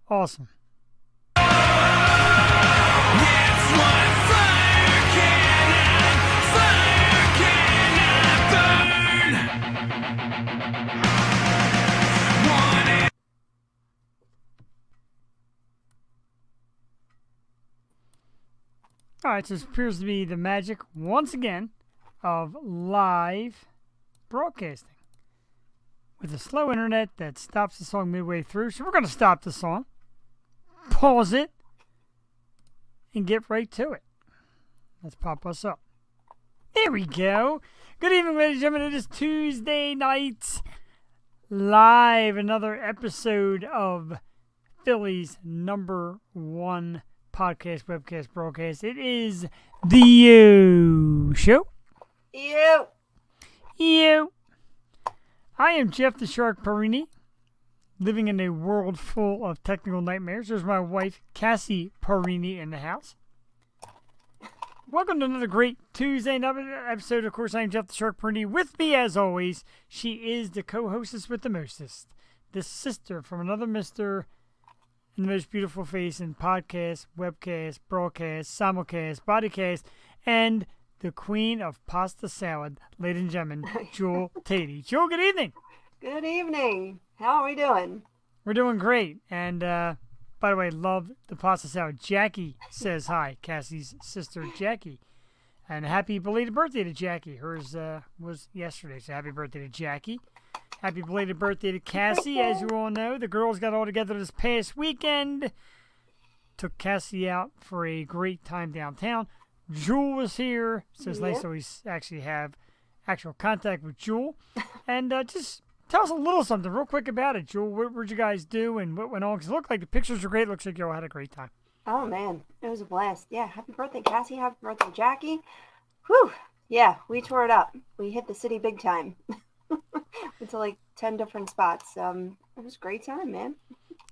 Awesome. Alright, so this appears to be the magic, once again, of live broadcasting. With a slow internet that stops the song midway through. So we're going to stop the song, pause it, and get right to it. Let's pop us up. There we go. Good evening, ladies and gentlemen. It is Tuesday night. Live, another episode of Philly's #1 podcast, webcast, broadcast. It is the You Show. You. I am Jeff the Shark Perini, living in a world full of technical nightmares. There's my wife, Cassie Perini, in the house. Welcome to another great Tuesday episode. Of course, I am Jeff the Shark Perini. With me, as always, she is the co-hostess with the mostest, the sister from another mister, and the most beautiful face in podcast, webcast, broadcast, simulcast, bodycast, and the queen of pasta salad, ladies and gentlemen, Jewel Tatey. Jewel, good evening. Good evening. How are we doing? We're doing great. And, by the way, love the pasta salad. Jackie says hi, Cassie's sister, Jackie. And happy belated birthday to Jackie. Hers was yesterday, so happy birthday to Jackie. Happy belated birthday to Cassie. As you all know, the girls got all together this past weekend. Took Cassie out for a great time downtown. Jewel was here, so it's nice to always actually have actual contact with Jewel. And just tell us a little something real quick about it, Jewel. What'd you guys do and what went on? Because it looked like the pictures were great. Looks like you all had a great time. Oh, man. It was a blast. Yeah, happy birthday, Cassie. Happy birthday, Jackie. Whew. Yeah, we tore it up. We hit the city big time. Went to like 10 different spots. It was a great time, man.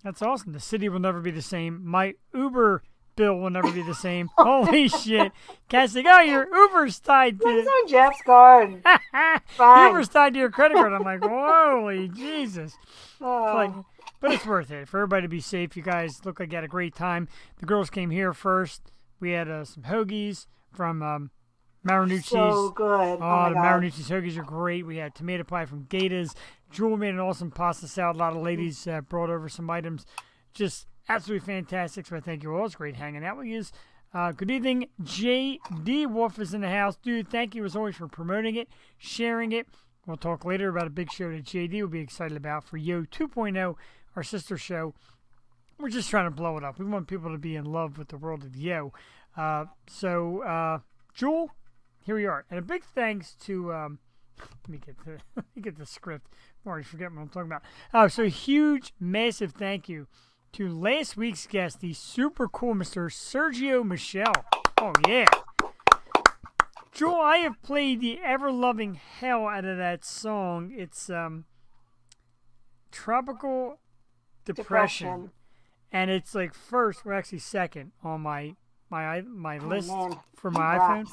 That's awesome. The city will never be the same. My Uber bill will never be the same. Holy shit. Cassie's like, oh, your Uber's tied to... It's on Jeff's card. Fine. Uber's tied to your credit card. I'm like, holy Jesus. Oh. But it's worth it. For everybody to be safe, you guys look like you had a great time. The girls came here first. We had some hoagies from Marinucci's. So good. Oh, the Marinucci's hoagies are great. We had tomato pie from Gata's. Jewel made an awesome pasta salad. A lot of ladies brought over some items. Just absolutely fantastic. So I thank you all. It's great hanging out with you. Good evening. J.D. Wolf is in the house. Dude, thank you as always for promoting it, sharing it. We'll talk later about a big show that J.D. will be excited about for Yo 2.0, our sister show. We're just trying to blow it up. We want people to be in love with the world of Yo. Jewel, here we are. And a big thanks to... let me get the script. I'm already forgetting what I'm talking about. So huge, massive thank you to last week's guest, the super cool Mr. Sergio Michel. Oh, yeah. Jewel, I have played the ever-loving hell out of that song. It's Tropical Depression. And it's like first, or actually second, on my list for my iPhone.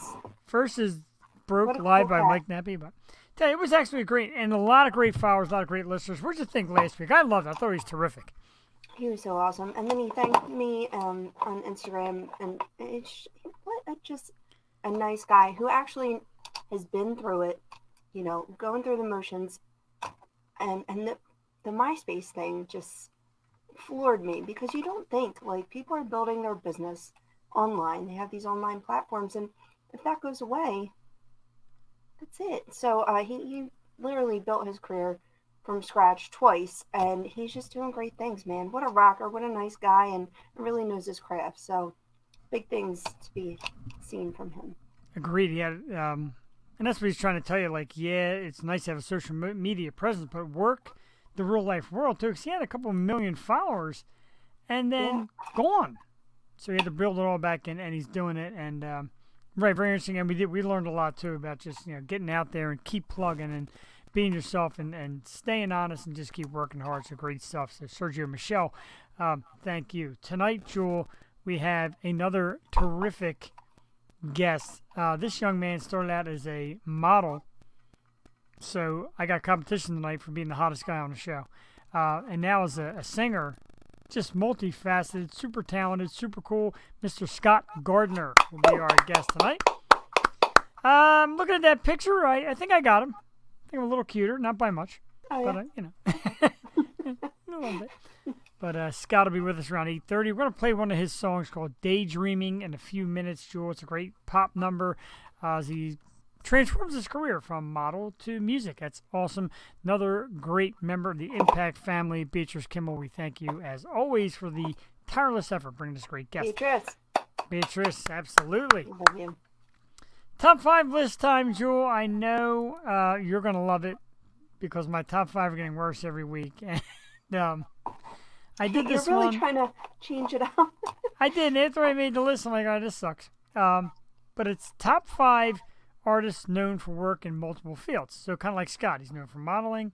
First is Broke Live by Mike Nappy. But tell you, it was actually great. And a lot of great followers, a lot of great listeners. What did you think last week? I loved it. I thought he was terrific. He was so awesome. And then he thanked me on Instagram. And it's just a nice guy who actually has been through it, you know, going through the motions. And the MySpace thing just floored me because you don't think, like, people are building their business online. They have these online platforms. And if that goes away, that's it. So he literally built his career from scratch twice, and he's just doing great things, man. What a rocker, what a nice guy, and really knows his craft. So big things to be seen from him. Agreed. Yeah, and that's what he's trying to tell you. Like, yeah, it's nice to have a social media presence, but work the real life world too. Because he had a couple million followers, and then gone. So he had to build it all back in, and he's doing it. And right, very interesting. And we learned a lot too about just getting out there and keep plugging and being yourself and staying honest and just keep working hard. So great stuff. So Sergio Michel, thank you. Tonight, Jewel, we have another terrific guest. This young man started out as a model. So I got competition tonight for being the hottest guy on the show. And now as a singer, just multifaceted, super talented, super cool. Mr. Scott Gardner will be our guest tonight. Looking at that picture, I think I got him. I think I'm a little cuter, not by much, but you know, a little bit. But Scott will be with us around 8:30. We're going to play one of his songs called Daydreaming in a few minutes, Jewel. It's a great pop number as he transforms his career from model to music. That's awesome. Another great member of the Impact family, Beatrice Kimmel. We thank you, as always, for the tireless effort bringing us great guests. Beatrice, absolutely. Love you. Top 5 list time, Jewel. I know you're going to love it because my top 5 are getting worse every week. And I did this You're really one. trying to change it up. I did. After I made the list, I'm like, oh, this sucks. But it's top 5 artists known for work in multiple fields. So kind of like Scott. He's known for modeling.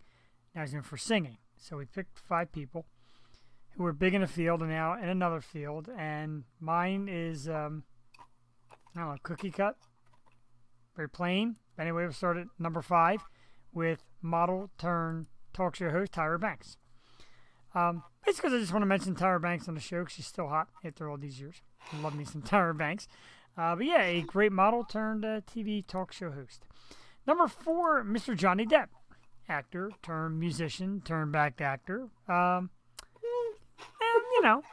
Now he's known for singing. So we picked 5 people who were big in a field and now in another field. And mine is, I don't know, cookie cut. Very plain. Anyway, we'll start at number 5 with model turned talk show host Tyra Banks. Basically, I just want to mention Tyra Banks on the show because she's still hot after all these years. I love me some Tyra Banks. But yeah, a great model turned TV talk show host. Number 4, Mr. Johnny Depp. Actor turned musician turned back actor. And, you know,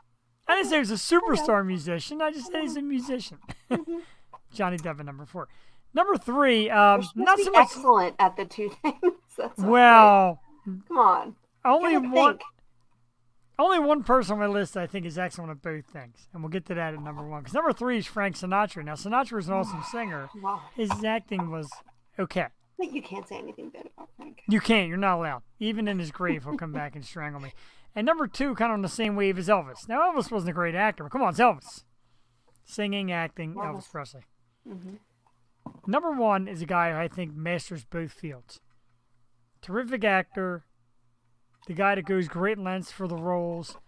I didn't say he was a superstar musician. I just said he's a musician. Johnny Depp at number 4. Number 3, not so much. Excellent at the 2 things. That's well, come on. Only one person on my list I think is excellent at both things, and we'll get to that at number 1. Because number 3 is Frank Sinatra. Now, Sinatra is an awesome singer. Wow. His acting was okay. But you can't say anything bad about Frank. You can't. You're not allowed. Even in his grave, he'll come back and strangle me. And number 2, kind of on the same wave as Elvis. Now, Elvis wasn't a great actor, but come on, it's Elvis. Singing, acting, Elvis Presley. Mm-hmm. Number 1 is a guy who I think masters both fields. Terrific actor, the guy that goes great lengths for the roles,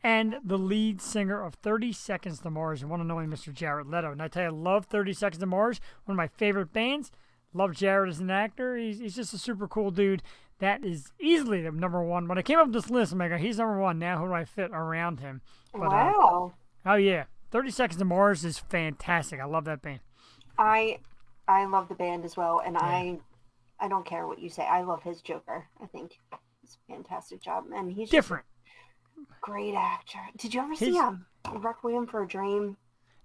and the lead singer of 30 Seconds to Mars, and one and only Mr. Jared Leto. And I tell you, I love 30 Seconds to Mars, one of my favorite bands. Love Jared as an actor. He's just a super cool dude. That is easily the number 1. When I came up with this list, I'm like, he's number 1. Now who do I fit around him? But, wow. Oh, yeah. 30 Seconds to Mars is fantastic. I love that band. I love the band as well, and yeah. I don't care what you say. I love his Joker. I think it's a fantastic job, and he's different. Great actor. Did you ever see him? Requiem for a Dream?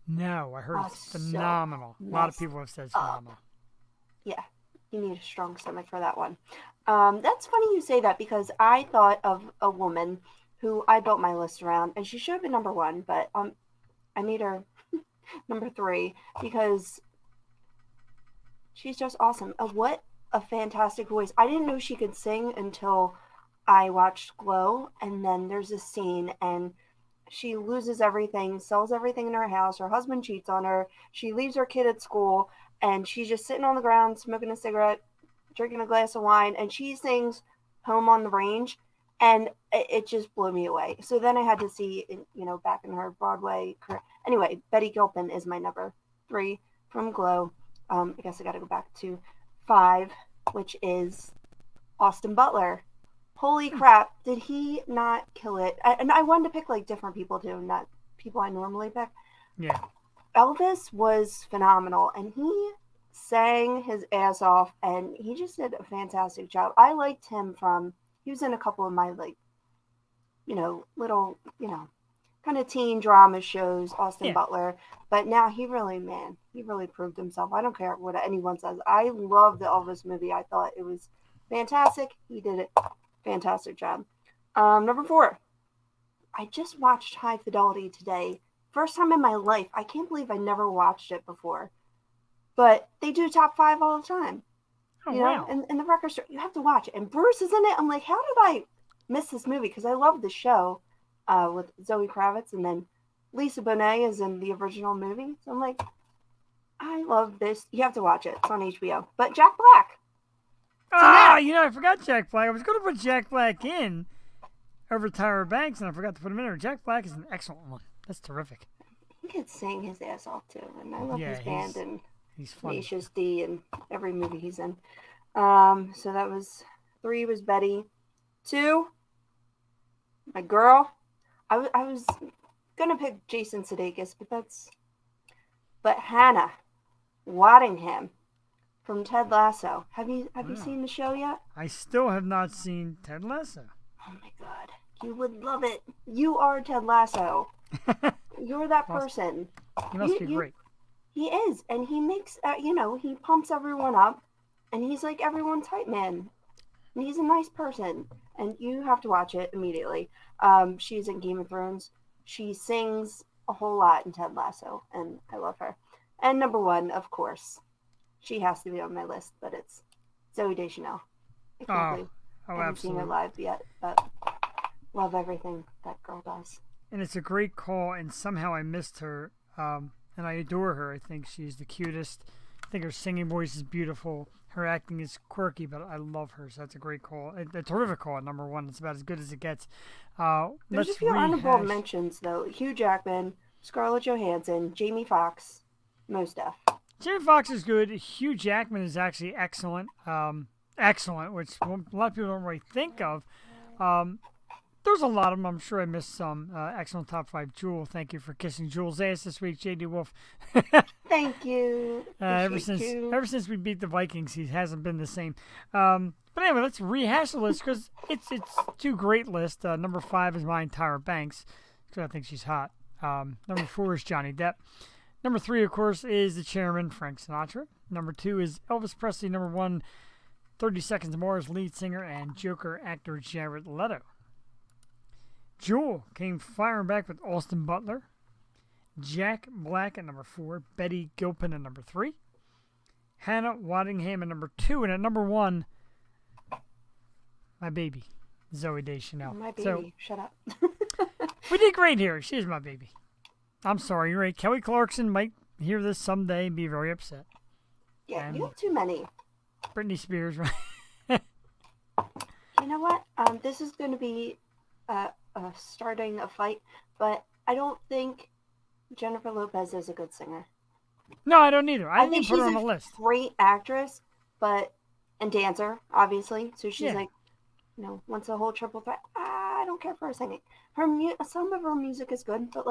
No, I heard it's phenomenal. So a lot of people have said it's phenomenal. Yeah, you need a strong stomach for that one. That's funny you say that because I thought of a woman who I built my list around, and she should have been number 1, but I made her number 3 because she's just awesome. What a fantastic voice. I didn't know she could sing until I watched Glow, and then there's a scene, and she loses everything, sells everything in her house. Her husband cheats on her. She leaves her kid at school, and she's just sitting on the ground, smoking a cigarette, drinking a glass of wine, and she sings Home on the Range, and it just blew me away. So then I had to see, back in her Broadway career. Anyway, Betty Gilpin is my number 3 from Glow. I guess I got to go back to 5, which is Austin Butler. Holy crap, did he not kill it? And I wanted to pick like different people too, not people I normally pick. Yeah. Elvis was phenomenal, and he sang his ass off, and he just did a fantastic job. I liked him he was in a couple of my little, kind of teen drama shows, Austin Butler. But now he really proved himself. I don't care what anyone says. I love the Elvis movie. I thought it was fantastic. He did it. Fantastic job. Number 4. I just watched High Fidelity today. First time in my life. I can't believe I never watched it before. But they do top 5 all the time. Oh, wow. And the record store, you have to watch it. And Bruce is in it. I'm like, how did I miss this movie? Because I love the show with Zoe Kravitz. And then Lisa Bonet is in the original movie. So I'm like, I love this. You have to watch it. It's on HBO. But Jack Black. I forgot Jack Black. I was going to put Jack Black in over Tyra Banks, and I forgot to put him in there. Jack Black is an excellent one. That's terrific. He could sing his ass off, too. And I love his band and he's funny. Tenacious D and every movie he's in. So that was 3 was Betty. 2, my girl. I was gonna pick Jason Sudeikis, but Hannah Waddingham from Ted Lasso. Have you seen the show yet? I still have not seen Ted Lasso. Oh my god, you would love it. You are Ted Lasso. You're that person. He must be great. He is, and he makes he pumps everyone up, and he's like everyone's hype man. And he's a nice person, and you have to watch it immediately. She's in Game of Thrones. She sings a whole lot in Ted Lasso, and I love her. And number one, of course, she has to be on my list, but it's Zooey Deschanel. I can't believe I haven't seen her live yet, but love everything that girl does. And it's a great call, and somehow I missed her, and I adore her. I think she's the cutest. I think her singing voice is beautiful. Her acting is quirky, but I love her, so that's a great call. A terrific call at number one. It's about as good as it gets. There's a few honorable mentions, though. Hugh Jackman, Scarlett Johansson, Jamie Foxx, most Def. Jamie Foxx is good. Hugh Jackman is actually excellent. Excellent, which a lot of people don't really think of. There's a lot of them. I'm sure I missed some. Excellent top five. Jewel, thank you for kissing Jewel's ass this week, J.D. Wolf. Thank you. Ever since we beat the Vikings, he hasn't been the same. But anyway, let's rehash the list because it's two great lists. Number 5 is mine, Tyra Banks, because I think she's hot. Number 4 is Johnny Depp. Number 3, of course, is the chairman, Frank Sinatra. Number 2 is Elvis Presley. Number 1, 30 Seconds to Mars lead singer and Joker actor Jared Leto. Jewel came firing back with Austin Butler. Jack Black at number 4. Betty Gilpin at number 3. Hannah Waddingham at number 2. And at number 1, my baby, Zooey Deschanel. My baby, shut up. We did great here. She's my baby. I'm sorry, you're right. Kelly Clarkson might hear this someday and be very upset. Yeah, and you have too many. Britney Spears, right? You know what? This is going to be starting a fight, but I don't think Jennifer Lopez is a good singer. No, I don't either. I didn't think put her on she's the list. Great actress, and dancer, obviously. So she's wants a whole triple threat. I don't care for her singing. Some of her music is good, but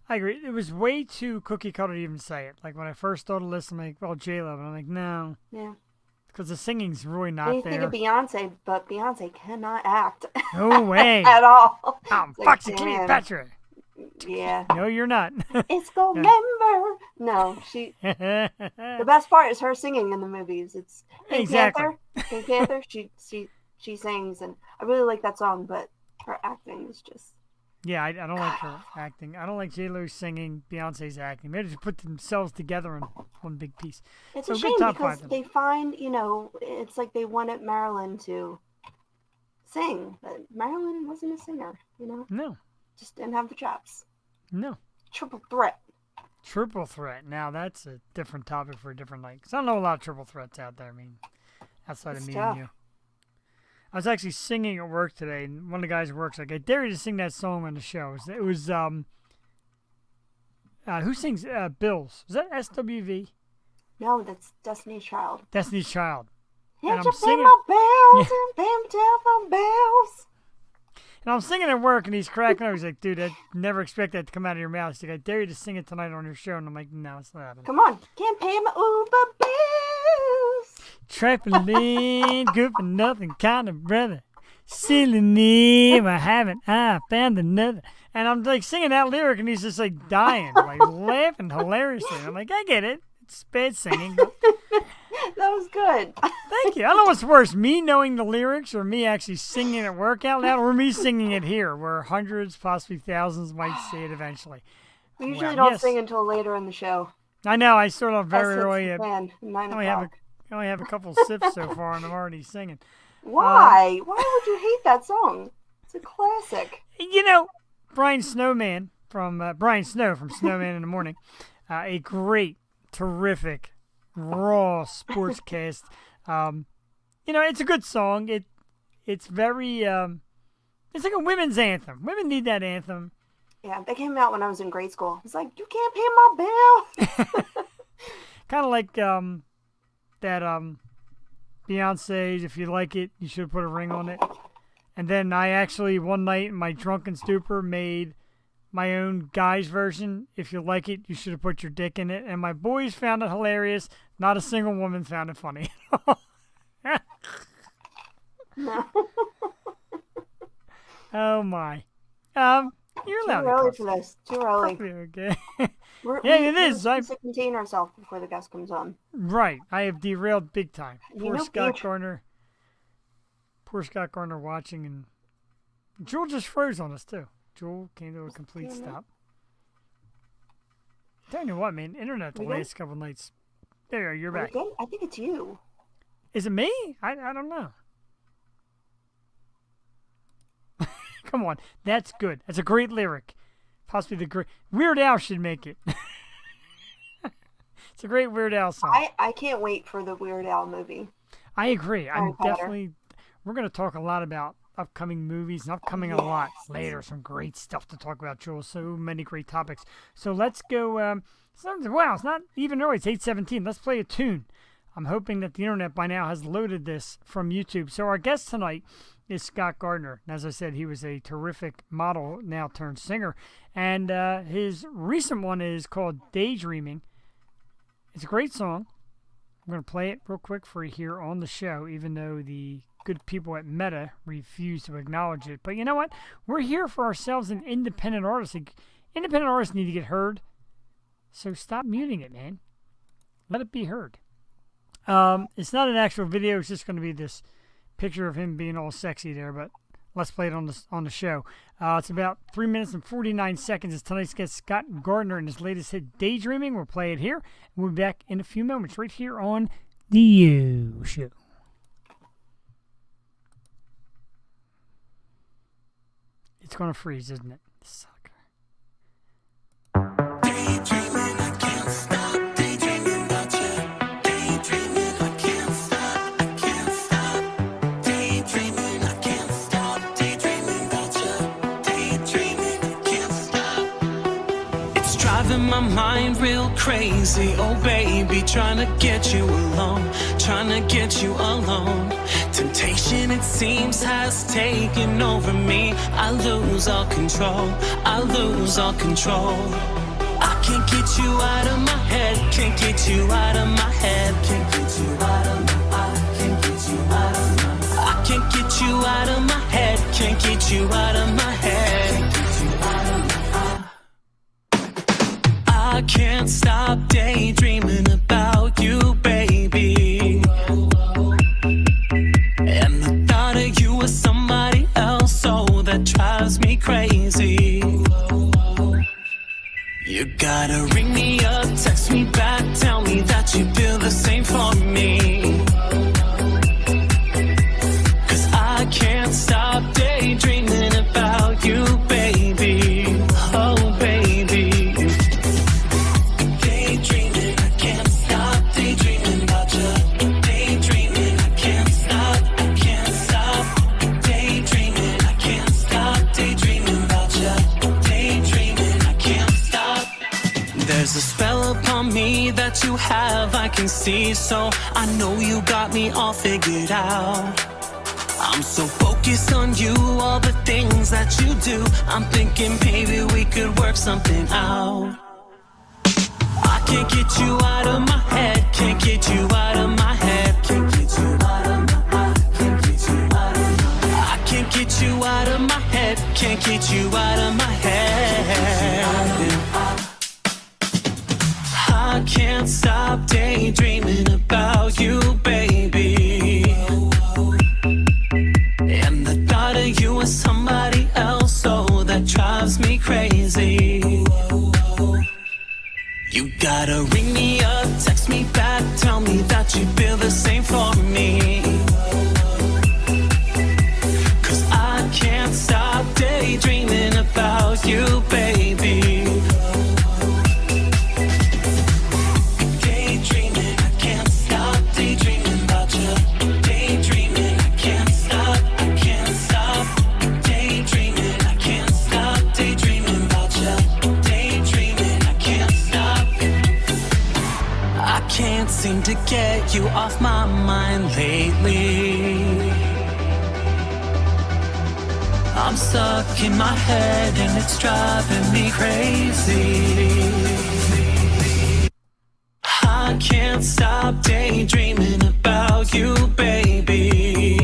I agree. It was way too cookie cutter to even say it. Like when I first saw the list, I'm like, well, J-Lo. And I'm like, no. Yeah. Because the singing's really not you there. Think of Beyonce, but Beyonce cannot act. No way. At all. I'm Foxy Cleopatra. Yeah. No, you're not. It's Remember. No, she. The best part is her singing in the movies. It's Pink Panther. Pink Panther. She sings, and I really like that song, but her acting is just. Yeah, I don't like her acting. I don't like J-Lo singing, Beyonce's acting. Maybe just put themselves together in one big piece. It's a shame because they find, it's like they wanted Marilyn to sing, but Marilyn wasn't a singer, No. Just didn't have the chops. No. Triple threat. Triple threat. Now, that's a different topic for a different night. Because I don't know a lot of triple threats out there. I mean, outside of me and you. I was actually singing at work today, and one of the guys at work's like, I dare you to sing that song on the show. It was who sings Bills? Is that SWV? No, that's Destiny's Child. Destiny's Child. And I'm singing my bells and them telephone bells. And I'm singing at work, and he's cracking up. He's like, dude, I never expect that to come out of your mouth. He's like, I dare you to sing it tonight on your show. And I'm like, no, it's not happening. Come on. Can't pay my Uber bills. Trampoline, good for nothing kind of brother. Silly me, I haven't I found another. And I'm like singing that lyric, and he's just like dying, like laughing hilariously. I'm like, I get it. It's bad singing. But... That was good. Thank you. I don't know what's worse, me knowing the lyrics or me actually singing it work out loud, or me singing it here, where hundreds, possibly thousands might see it eventually. We usually don't sing until later in the show. I know. I start off very early. I only have a couple sips so far, and I'm already singing. Why? Why would you hate that song? It's a classic. Brian Snowman from Brian Snow from Snowman in the Morning, a great, terrific, raw sportscast. It's a good song. It's very it's like a women's anthem. Women need that anthem. Yeah, they came out when I was in grade school. It's like, you can't pay my bill. Kind of like that Beyonce's, if you like it, you should put a ring on it. And then I actually, one night in my drunken stupor, made my own guy's version. If you like it, you should have put your dick in it. And my boys found it hilarious. Not a single woman found it funny. No. Oh my. You're allowed Too early to for this. Too early. Okay. Yeah, it is. We have to contain ourselves before the guest comes on. Right. I have derailed big time. Poor Scott Peach. Gardner. Poor Scott Gardner watching, and Jewel just froze on us too. Jewel came to a complete stop. Tell you what, man, internet the last couple nights. There you are, you're back. Okay? I think it's you. Is it me? I don't know. Come on, that's good. That's a great lyric. Possibly the great Weird Al should make it. It's a great Weird Al song. I can't wait for the Weird Al movie. I agree. I'm Potter. definitely. We're going to talk a lot about upcoming movies and upcoming a lot later. Some great stuff to talk about, Joel. So many great topics. So let's go. Wow, it's not even early. It's 8:17. Let's play a tune. I'm hoping that the internet by now has loaded this from YouTube. So our guest tonight is Scott Gardner. And as I said, he was a terrific model, now turned singer. And his recent one is called Daydreaming. It's a great song. I'm going to play it real quick for you here on the show, even though the good people at Meta refuse to acknowledge it. But you know what? We're here for ourselves and independent artists. Independent artists need to get heard. So stop muting it, man. Let it be heard. It's not an actual video. It's just going to be this picture of him being all sexy there, but let's play it on the show. It's about 3 minutes and 49 seconds. It's tonight's guest, Scott Gardner, and his latest hit, Daydreaming. We'll play it here, and we'll be back in a few moments right here on The You Show. It's going to freeze, isn't it? Sucker. Daydreaming, I can't stop daydreaming about you. Daydreaming, I can't stop, I can't stop. Daydreaming, I can't stop daydreaming about you. Daydreaming, I can't stop. It's driving my mind real crazy, oh baby, trying to get you alone, trying to get you alone. Temptation, it seems, has taken over me. I lose all control, I lose all control. I can't get you out of my head, can't get you out of my head, can't get you out of my, I can't get you out of my, I can't get you out of my head, can't get you out of my head, can't get you out of my, I can't stop daydreaming about you, baby. And the thought of you with somebody else, oh, that drives me crazy. You gotta ring me up, text me back, tell me that you feel the same for me. 'Cause I can't stop daydreaming about you, baby. Oh, baby. Daydreaming, I can't stop daydreaming about you. Daydreaming, I can't stop, I can't stop. Daydreaming, I can't stop daydreaming about you. Daydreaming, I can't stop. There's a spell upon me that you have, I can see, so I know you got me all figured out. I'm so focused on you, all the things that you do. I'm thinking maybe we could work something out. I can't get you out of my head, can't get you out of my head, can't get you out of my, can't get you out of my, I can't get you out of my head, can't get you out of my head. I can't stop daydreaming about you, baby. And the thought of you with somebody else, oh, that drives me crazy. You gotta ring me up, text me back, tell me that you feel the same for me. 'Cause I can't stop daydreaming about you, baby. Daydreaming, I can't stop daydreaming about you. Daydreaming, I can't stop, I can't stop. Daydreaming, I can't stop daydreaming about you. Daydreaming, I can't stop. I can't seem to get you off my mind lately. I'm stuck in my head and it's driving me crazy. I can't stop daydreaming about you, baby.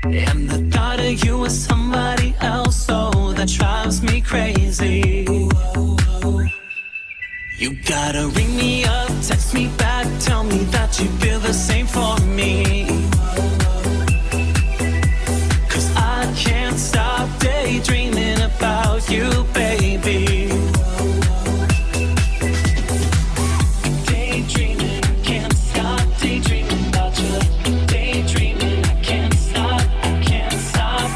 And the thought of you with somebody else, oh, that drives me crazy. You gotta ring me up, text me back, tell me that you feel the same for me. 'Cause I can't stop daydreaming about you, baby. Daydreaming, can't stop daydreaming about you. Daydreaming, I can't stop, I can't stop.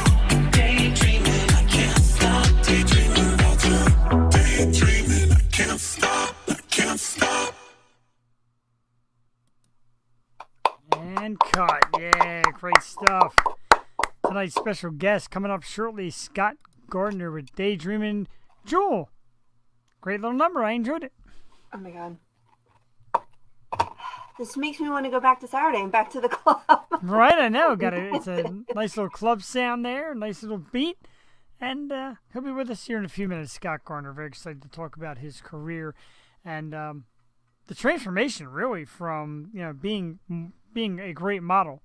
Daydreaming, I can't stop daydreaming about you. Daydreaming, I can't stop, I can't stop. And cut. Yeah, great stuff. Tonight's special guest coming up shortly, Scott Gardner with Daydreamin' Jewel. Great little number. I enjoyed it. Oh my god. This makes me want to go back to Saturday and back to the club. Right, I know. It's a nice little club sound there, nice little beat. And he'll be with us here in a few minutes, Scott Gardner. Very excited to talk about his career and the transformation, really, from being a great model,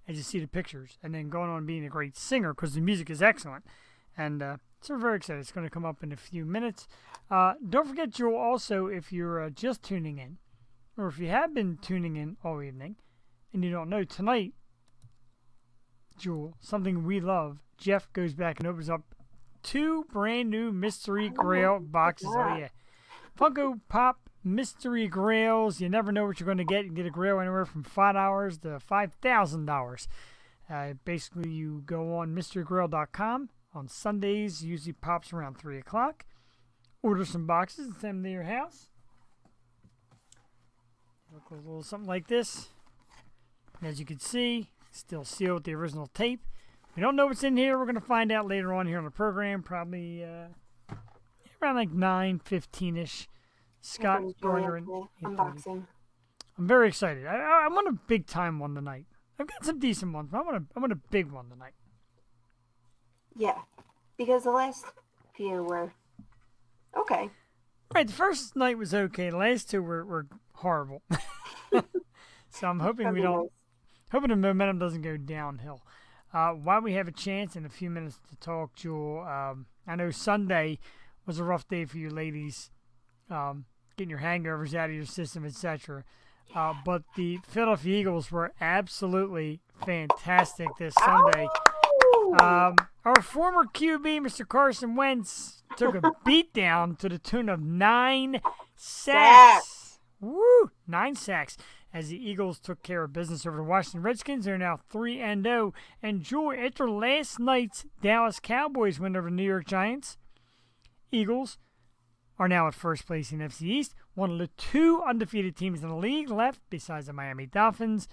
as you see the pictures, and then going on and being a great singer because the music is excellent. And so we're very excited. It's going to come up in a few minutes. Don't forget, Jewel, also, if you're just tuning in, or if you have been tuning in all evening, and you don't know, tonight, Jewel, something we love, Jeff goes back and opens up 2 brand new Mystery Grail boxes. Oh, yeah. Funko Pop Mystery Grails. You never know what you're going to get. You can get a grail anywhere from $5 to $5,000. Basically, you go on mysterygrail.com on Sundays. Usually pops around 3 o'clock. Order some boxes and send them to your house. Look a little something like this. As you can see, still sealed with the original tape. We don't know what's in here. We're going to find out later on here on the program. Probably around like 9:15ish. Scott Gardner and unboxing. I'm very excited. I want a big time one tonight. I've got some decent ones, but I want a big one tonight. Yeah, because the last few were okay. Right, the first night was okay. The last 2 were horrible. So I'm hoping hoping the momentum doesn't go downhill. While we have a chance in a few minutes to talk, Jewel, I know Sunday was a rough day for you ladies, getting your hangovers out of your system, etc. But the Philadelphia Eagles were absolutely fantastic this Sunday. Our former QB, Mr. Carson Wentz, took a beat down to the tune of 9 sacks. Woo! 9 sacks. As the Eagles took care of business over the Washington Redskins, they're now 3-0. And Joy, after last night's Dallas Cowboys win over the New York Giants, Eagles are now at first place in NFC East. One of the 2 undefeated teams in the league left, besides the Miami Dolphins.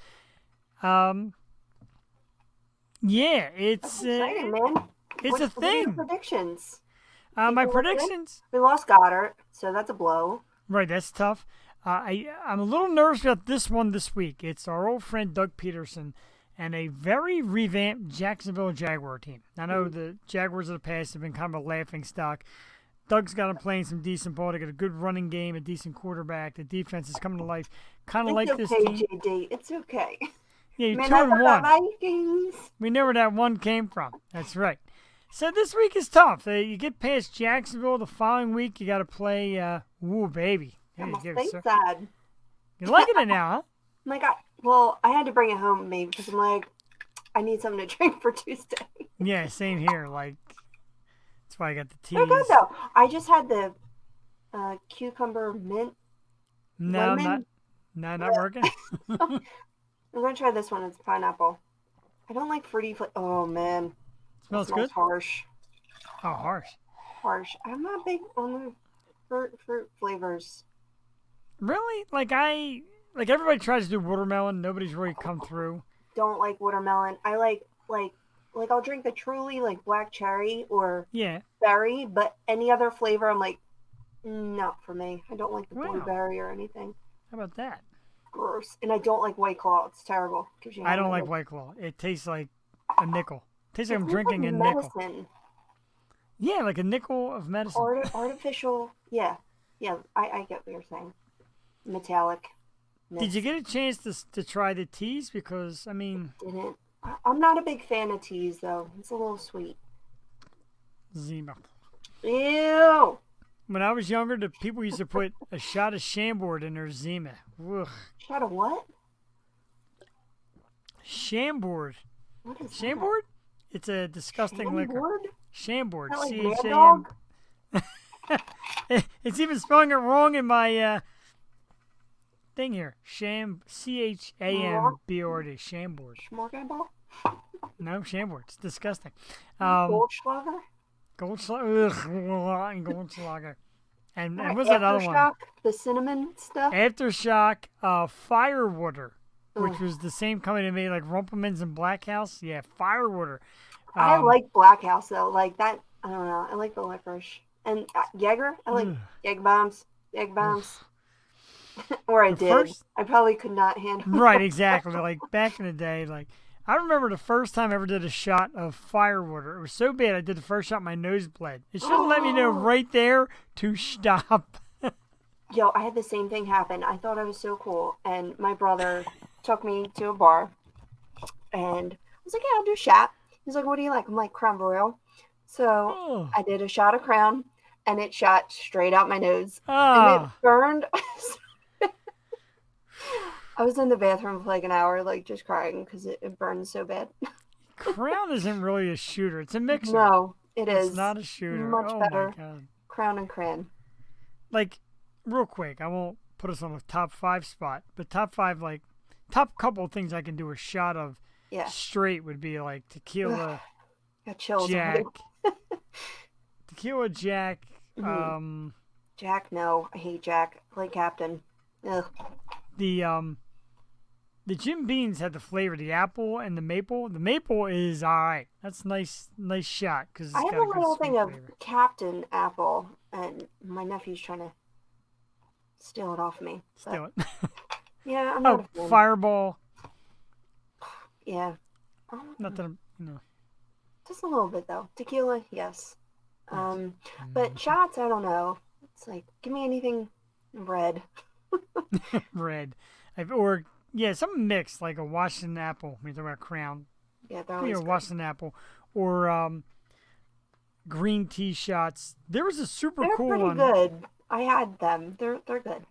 Yeah, it's exciting, man. It's a thing. What are your predictions? My predictions. We lost Goddard, so that's a blow. Right, that's tough. I'm a little nervous about this one this week. It's our old friend Doug Peterson and a very revamped Jacksonville Jaguar team. I know the Jaguars of the past have been kind of a laughing stock. Doug's got them playing some decent ball. They got a good running game, a decent quarterback. The defense is coming to life, kind of like this team. It's okay, JD. It's okay. Yeah, you're Man, 2-1. Vikings. We know where that one came from. That's right. So this week is tough. You get past Jacksonville. The following week, you got to play. Woo, baby. There I'm you go, sir. sad. You're liking it now, huh? My God. Well, I had to bring it home with me because I'm like, I need something to drink for Tuesday. Yeah, same here. Like, that's why I got the teas. They're good though. I just had the cucumber mint. No, lemon. not working. I'm gonna try this one. It's pineapple. I don't like fruity flavor. Oh man, Smells it good. Harsh. Oh, harsh. Harsh. I'm not big on the fruit flavors. Really? Like everybody tries to do watermelon. Nobody's really come through. Don't like watermelon. I like I'll drink the truly like black cherry or berry, but any other flavor I'm like, not for me. I don't like the blueberry or anything. How about that? Gross. And I don't like White Claw. It's terrible. I don't like White Claw. It tastes like a nickel. Tastes like I'm It tastes drinking like a nickel. medicine. Yeah, like a nickel of medicine. Artificial. Yeah. Yeah. I get what you're saying. Metallic. Did you get a chance to try the teas? Because I mean, Didn't. I'm not a big fan of teas though. It's a little sweet. Zima. Ew. When I was younger, the people used to put a shot of Chambord in their Zima. Ugh. Shot of what? Chambord. What is Chambord? It's a disgusting liquor. Chambord? Chambord. Is that like C-H-A-M. Mad Dog? It's even spelling it wrong in my thing here. C-H-A-M-B-O-R-D. Chambord. Smorgasbord? No, Chambord. It's disgusting. Goldschlager? Goldschlager. And what's that other one? Aftershock? The cinnamon stuff? Aftershock, Firewater, which Ugh. was the same company that made like Rumpelmans and Black House. Yeah, Firewater. I like Black House though. Like that. I don't know. I like the licorice. And Jaeger? I like Jaeger bombs. Jaeger bombs. Or I The did. first- I probably could not handle Right, exactly. Like back in the day, like I remember the first time I ever did a shot of Firewater. It was so bad I did the first shot, my nose bled. It should have let me know right there to stop. Yo, I had the same thing happen. I thought I was so cool. And my brother took me to a bar. And I was like, yeah, I'll do a shot. He's like, what do you like? I'm like, Crown Royal. So Oh. I did a shot of Crown. And it shot straight out my nose. And it Ah, burned. I was in the bathroom for like an hour, like just crying because it burned so bad. Crown isn't really a shooter. It's a mixer. No, it is. It's not a shooter. much Oh better. my god. Crown and Cran. Like, real quick, I won't put us on a top 5 spot, but top 5, like, top couple of things I can do a shot of Yeah. straight would be like tequila, Got chills. Jack. already. Tequila, Jack. Mhm. Jack, no. I hate Jack. Play Captain. Ugh. The Jim Beans had the flavor, the apple and the maple. The maple is all right. That's nice shot because it's I have got a a good little sweet thing of flavor. Captain Apple, and my nephew's trying to steal it off me. But, Steal it. yeah, I'm not Oh, a fan. Fireball. Yeah. Not that I'm, Just a little bit though. Tequila, yes. Mm. But shots, I don't know. It's like, give me anything red. red. Or yeah, something mixed like a Washington apple. When you talk about Crown, Yeah, they're you always know, good. Washington apple or green tea shots. There was a super They're cool pretty one. good. I had them. They're good.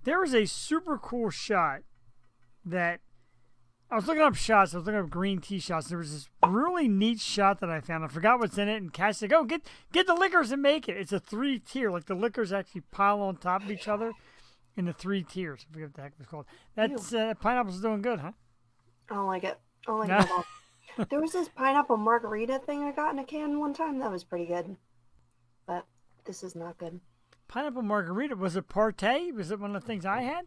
There was a super cool shot that I was looking up shots. I was looking up green tea shots. There was this really neat shot that I found. I forgot what's in it, and Cash said, "Go get the liquors and make it." It's a 3-tier. Like the liquors actually pile on top of each other in the 3 tiers. I forget what the heck it was called. That's pineapple's doing good, huh? I don't like it. I don't like No. it at all. There was this pineapple margarita thing I got in a can one time. That was pretty good. But this is not good. Pineapple margarita, was it Partey? Was it one of the things I had?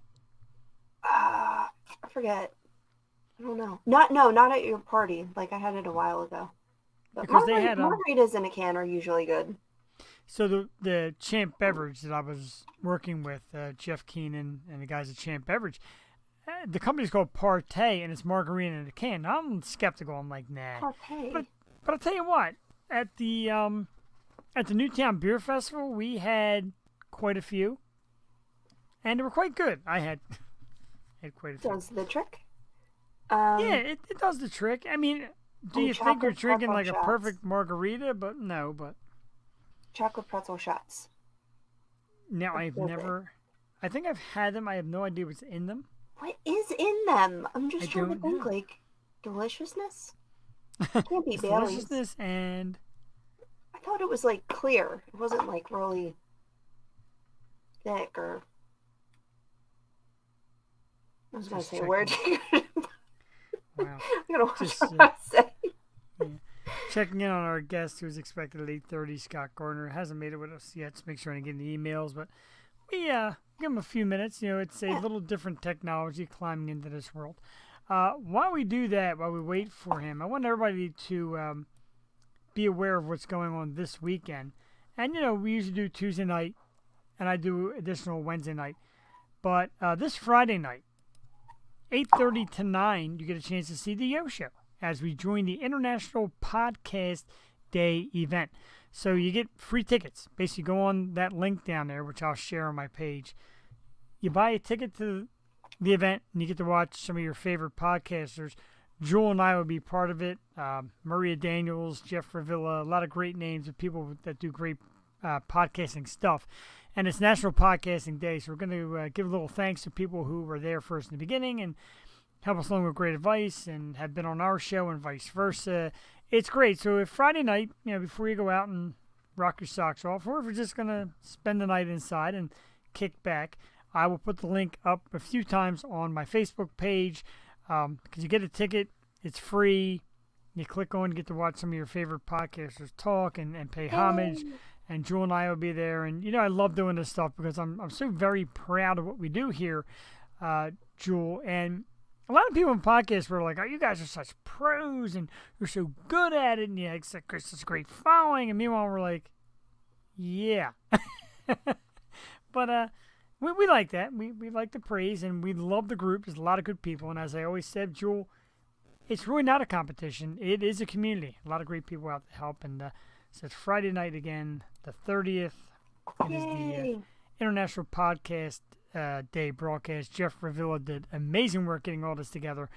I forget. I don't know. Not at your party. Like I had it a while ago. But Because they had, margaritas in a can are usually good. So the Champ Beverage that I was working with, Jeff Keenan and the guys at Champ Beverage, the company's called Partey, and it's margarita in a can. Now, I'm skeptical. I'm like, nah. Partey. But I'll tell you what, at the Newtown Beer Festival, we had quite a few, and they were quite good. I had quite a few. Does the trick. Yeah, it does the trick. I mean, do and you think you're chocolate drinking pretzel like a shots. perfect margarita? But no, but Chocolate pretzel shots. now I've so good. never. I think I've had them. I have no idea what's in them. What is in them? I'm just I trying to don't think. know. Like deliciousness. Can't be It's Bailey's. deliciousness and I thought it was like clear. It wasn't like really thick or. I was gonna Just say a word. wow. I don't know what Just, I was trying to say. Checking in on our guest who's expected at 8:30, Scott Gardner. Hasn't made it with us yet to make sure I get the emails, but we give him a few minutes. You know, it's a little different technology climbing into this world. While we do that, while we wait for him, I want everybody to be aware of what's going on this weekend. And, you know, we usually do Tuesday night, and I do additional Wednesday night. But this Friday night, 8:30 to 9, you get a chance to see the Yo Show. as we join the International Podcast Day event. So you get free tickets. Basically, go on that link down there, which I'll share on my page. You buy a ticket to the event, and you get to watch some of your favorite podcasters. Jewel and I will be part of it. Maria Daniels, Jeff Ravilla, a lot of great names of people that do great podcasting stuff. And it's National Podcasting Day, so we're going to give a little thanks to people who were there first in the beginning and help us along with great advice and have been on our show and vice versa. It's great. So if Friday night, before you go out and rock your socks off, or if you're just going to spend the night inside and kick back, I will put the link up a few times on my Facebook page. Because you get a ticket, it's free. You click on, you get to watch some of your favorite podcasters talk and pay homage. And Jewel and I will be there. And, I love doing this stuff because I'm so very proud of what we do here, Jewel. And a lot of people in podcasts were like, oh, you guys are such pros and you're so good at it. And you have such a great following. And meanwhile, we're like, yeah. But we like that. We like the praise and we love the group. There's a lot of good people. And as I always said, Jewel, it's really not a competition. It is a community. A lot of great people out to help. And so it's Friday night again, the 30th. It is the International Podcast Day broadcast. Jeff Ravilla did amazing work getting all this together.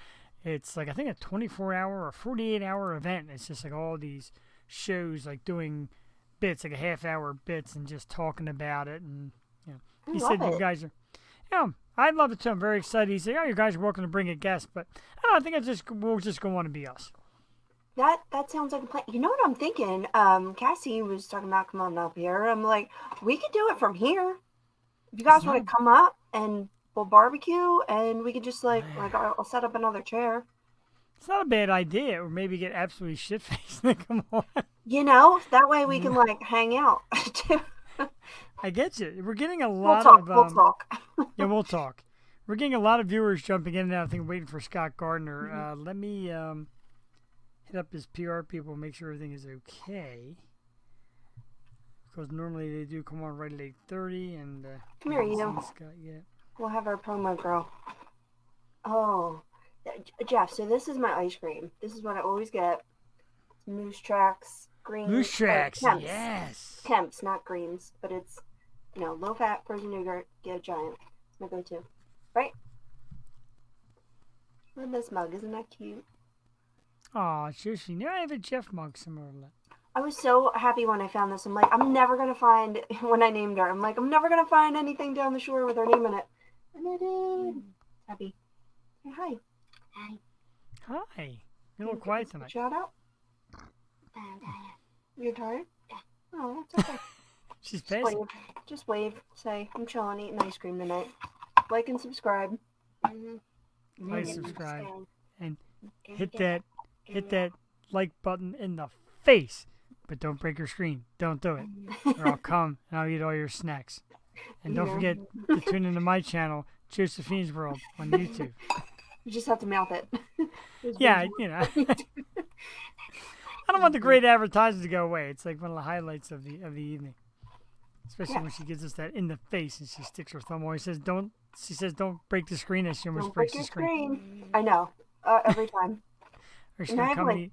It's like, I think, a 24-hour or 48-hour event. It's just like all these shows, like doing bits, like a half-hour bits and just talking about it. And he said you guys are, I love it too. I'm very excited. He said, you guys are welcome to bring a guest, but I think we'll just go on and be us. That sounds like a plan. You know what I'm thinking? Cassie was talking about come on up here. I'm like, we could do it from here. If you guys want to come up and we'll barbecue and we could just I'll set up another chair. It's not a bad idea, or maybe get absolutely shit-faced and come on. That way we can hang out too. I get you. We're getting a lot We'll talk. Yeah, we'll talk. We're getting a lot of viewers jumping in and out. I think waiting for Scott Gardner. Let me hit up his PR people and make sure everything is okay. Because normally they do come on right at 8:30 and come here, Scott yet. We'll have our promo girl. Oh, Jeff. So this is my ice cream. This is what I always get. It's Moose Tracks green. Moose Tracks, Kemp's. yes. Kemp's, not greens, but it's low fat frozen yogurt. Get a giant. It's my go-to. Right? Look at this mug. Isn't that cute? Aw, seriously. Now I have a Jeff mug somewhere. I was so happy when I found this. I'm like, I'm never going to find, when I named her, I'm like, I'm never going to find anything down the shore with her name in it. And I did. Happy. Hey, hi. Hi. You're a little quiet tonight. Shout out. You're tired? Yeah. Oh, that's okay. She's busy. Just wave. Say, I'm chilling, eating ice cream tonight. Like and subscribe. Like, subscribe. And hit that like button in the face. But don't break your screen. Don't do it. Or I'll come and I'll eat all your snacks. And don't forget to tune into my channel, Josephine's World, on YouTube. You just have to mouth it. Yeah, I don't want the great advertising to go away. It's like one of the highlights of the evening. Especially when she gives us that in the face and she sticks her thumb away. She says, don't break the screen, and she almost breaks the screen. I know. Every time. Or she's going to come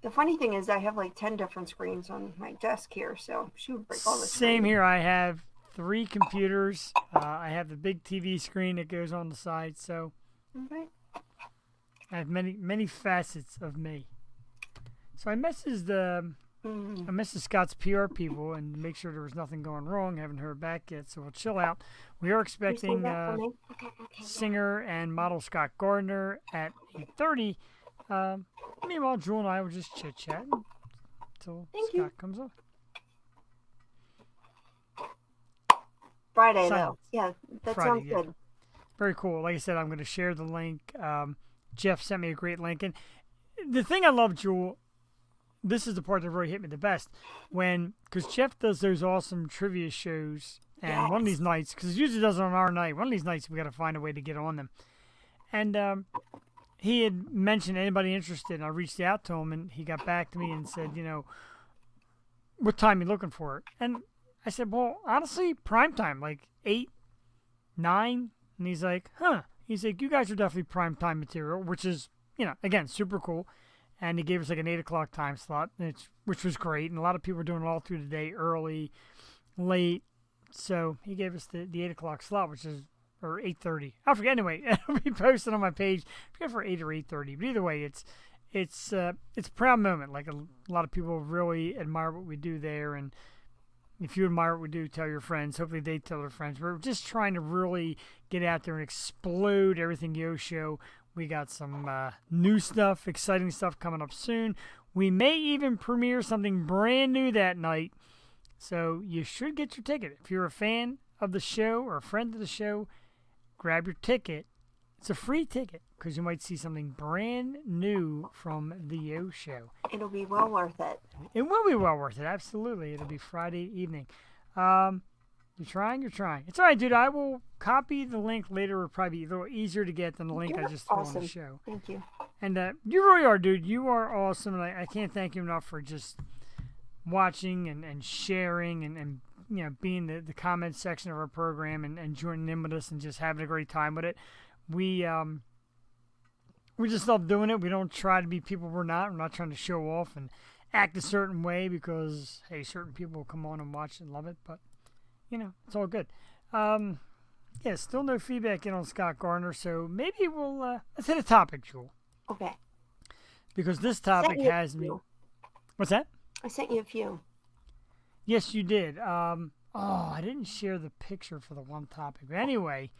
the funny thing is I have 10 different screens on my desk here, so she would break all the Same here. I have 3 computers. I have the big TV screen that goes on the side, so I have many facets of me. So I messaged Scott's PR people and make sure there was nothing going wrong. Haven't heard back yet, so we'll chill out. We are expecting singer and model Scott Gardner at 8:30. Meanwhile, Jewel and I will just chit-chat until Scott comes up. Friday, though. Yeah, that sounds good. Very cool. Like I said, I'm going to share the link. Jeff sent me a great link. And the thing I love, Jewel, this is the part that really hit me the best. Because Jeff does those awesome trivia shows. And one of these nights, because he usually does it on our night, one of these nights we got to find a way to get on them. And he had mentioned anybody interested, and I reached out to him, and he got back to me and said, what time are you looking for? And I said, well, honestly, prime time, 8, 9. And he's like, huh. He's like, you guys are definitely prime time material, which is, again, super cool. and he gave us like an 8 o'clock time slot, which was great. And a lot of people were doing it all through the day, early, late. So he gave us the 8 o'clock slot, which is, or 8:30. I forget. Anyway, it'll be posted on my page. I forget for 8 or 8:30. But either way, it's a proud moment. Like a lot of people really admire what we do there, and if you admire what we do, tell your friends. Hopefully they tell their friends. We're just trying to really get out there and explode everything Yo Show. We got some new stuff, exciting stuff coming up soon. We may even premiere something brand new that night. So you should get your ticket. If you're a fan of the show or a friend of the show, grab your ticket. It's a free ticket because you might see something brand new from the Yo Show. It'll be well worth it. It will be well worth it. Absolutely. It'll be Friday evening. You're trying? It's all right, dude. I will copy the link later. It'll probably be a little easier to get than the link I just threw on the show. Thank you. And you really are, dude. You are awesome. And I can't thank you enough for just watching and sharing and you know, being the comment section of our program and joining in with us and just having a great time with it. We just love doing it. We don't try to be people we're not. We're not trying to show off and act a certain way because, hey, certain people will come on and watch and love it. But, you know, it's all good. Yeah, still no feedback in on Scott Gardner. So maybe we'll, let's hit a topic, Jewel. Okay. Because this topic has me. What's that? I sent you a few. Yes, you did. I didn't share the picture for the one topic. But anyway,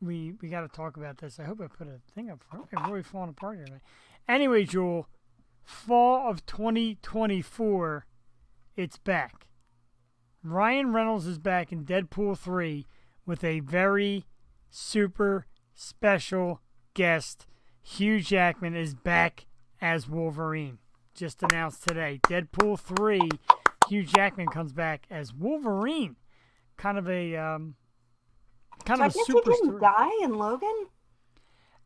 we got to talk about this. I hope I put a thing up front. I'm really falling apart here. Anyway, Jewel, fall of 2024, it's back. Ryan Reynolds is back in Deadpool 3 with a very super special guest. Hugh Jackman is back as Wolverine. Just announced today. Deadpool 3, Hugh Jackman comes back as Wolverine. Kind of a a super he didn't story. die in Logan?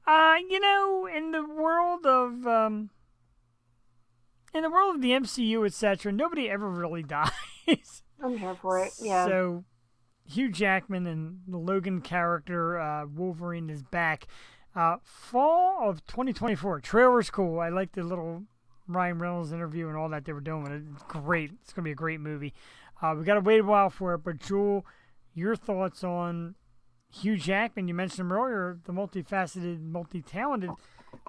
You know, in the world of the MCU, etc., nobody ever really dies. I'm here for it. Yeah. So Hugh Jackman and the Logan character, Wolverine, is back. Fall of 2024. Trailer's cool. I like the little Ryan Reynolds interview and all that they were doing. It's great. It's going to be a great movie. We got to wait a while for it. But, Jewel, your thoughts on Hugh Jackman? You mentioned him earlier, the multifaceted, multi-talented,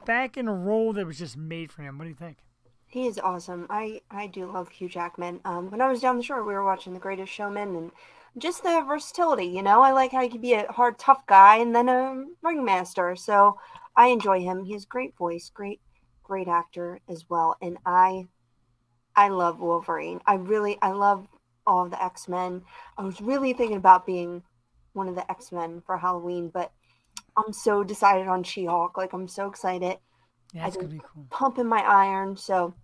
back in a role that was just made for him. What do you think? He is awesome. I do love Hugh Jackman. When I was down the shore, we were watching The Greatest Showman, and just the versatility, you know? I like how he could be a hard, tough guy and then a ringmaster. So I enjoy him. He has great voice, great actor as well. And I love Wolverine. I love all of the X-Men. I was really thinking about being one of the X-Men for Halloween, but I'm so decided on She-Hulk. Like, I'm so excited. Yeah, that's going to be cool. Pumping my iron, so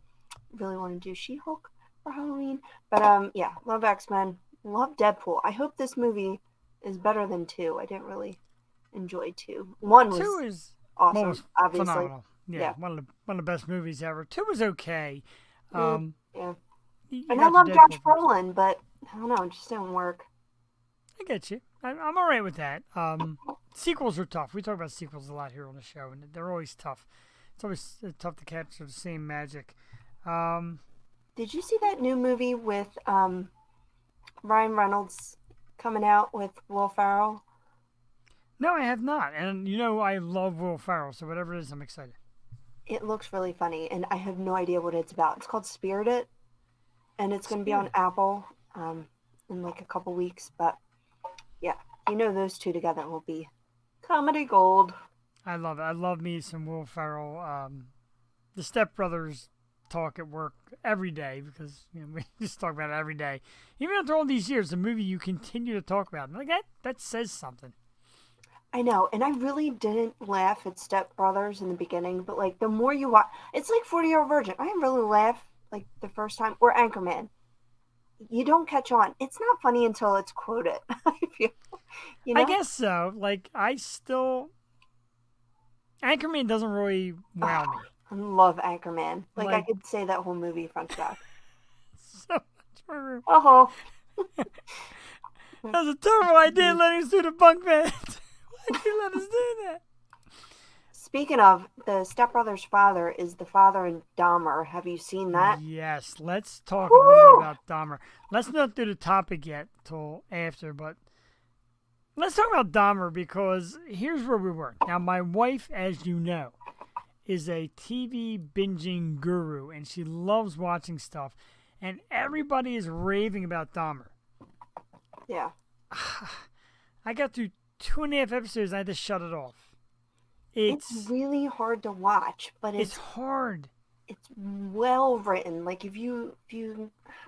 really want to do She-Hulk for Halloween. But yeah, love X-Men. Love Deadpool. I hope this movie is better than 2. I didn't really enjoy 2. 1 was 2 is awesome, obviously. phenomenal. Yeah, one of the best movies ever. 2 was okay. Yeah. And I love Josh Brolin, but I don't know, it just didn't work. I get you. I'm all right with that. Sequels are tough. We talk about sequels a lot here on the show, and they're always tough. It's always tough to capture the same magic. Did you see that new movie with Ryan Reynolds coming out with Will Ferrell? No, I have not. And, you know, I love Will Ferrell, so whatever it is, I'm excited. It looks really funny, and I have no idea what it's about. It's called Spirited, and it's going to be on Apple in like a couple weeks. But, yeah, you know those two together will be comedy gold. I love it. I love me some Will Ferrell. The Step Brothers talk at work every day because, you know, we just talk about it every day. Even after all these years, the movie you continue to talk about. Like that says something. I know, and I really didn't laugh at Step Brothers in the beginning, but like the more you watch, it's like 40-Year-Old Virgin. I didn't really laugh like the first time, or Anchorman. You don't catch on. It's not funny until it's quoted. You know? I guess so. Like Anchorman doesn't really wow me. I love Anchorman. Like I could say that whole movie front to back. So much for Oh. That was a terrible idea letting us do the bunk bed. Why'd you let us do that? Speaking of, the stepbrother's father is the father in Dahmer. Have you seen that? Yes, let's talk a little bit about Dahmer. Let's not do the topic yet till after, but let's talk about Dahmer because here's where we were. Now, my wife, as you know, is a TV binging guru, and she loves watching stuff, and everybody is raving about Dahmer. Yeah. I got through 2.5 episodes, and I had to shut it off. It's really hard to watch, but it's hard. It's well written. Like if you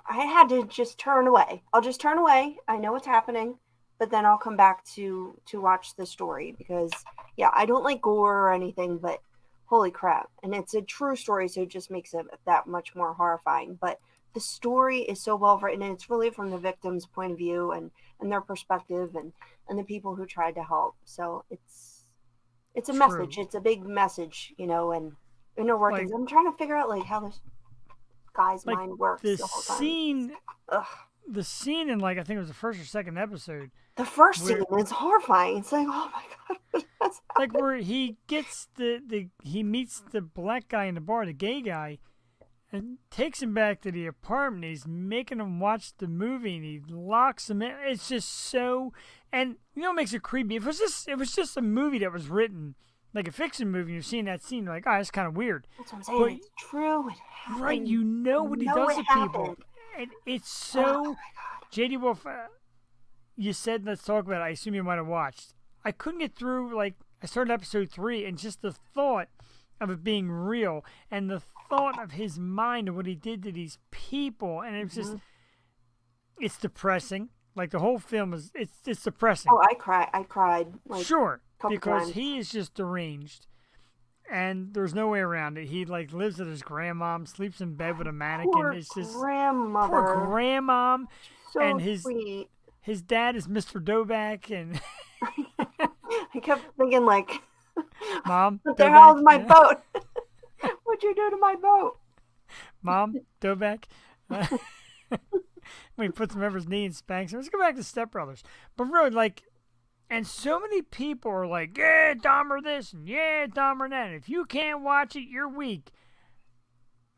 I had to just turn away. I'll just turn away. I know what's happening, but then I'll come back to watch the story because yeah, I don't like gore or anything, but holy crap. And it's a true story, so it just makes it that much more horrifying. But the story is so well written, and it's really from the victim's point of view and their perspective and the people who tried to help. So it's a message. It's a big message, you know, and inner workings. Like, I'm trying to figure out like how this guy's mind works the whole time. The scene in like I think it was the first or second episode. The first scene is horrifying. It's like, oh my god, that's like where he gets he meets the black guy in the bar, the gay guy, and takes him back to the apartment. He's making him watch the movie, and he locks him in. It's just so, and you know what makes it creepy? If it was just a movie that was written like a fiction movie, and you're seeing that scene, you're like, oh, that's kind of weird. That's what I'm saying. But, it's true. It happened. Right? You know what he does to people, and it's so. Oh, JD Wolf, you said let's talk about it. I assume you might have watched. I couldn't get through. Like I started episode 3, and just the thought of it being real, and the thought of his mind and what he did to these people, and it's just it's depressing. Like the whole film is it's depressing. Oh, I cried like sure, because times. he is just deranged, and there's no way around it. He like lives with his grandmom, sleeps in bed with a mannequin. Poor it's just grandmother. Poor grandmom. So and sweet. His dad is Mr. Doback, and I kept thinking like, Mom, what the hell is my boat? What'd you do to my boat? Mom, Doback. When he puts him over his knee and spanks him. Let's go back to Step Brothers. But really, like, and so many people are like, yeah, Dahmer this, and yeah, Dahmer that. And if you can't watch it, you're weak.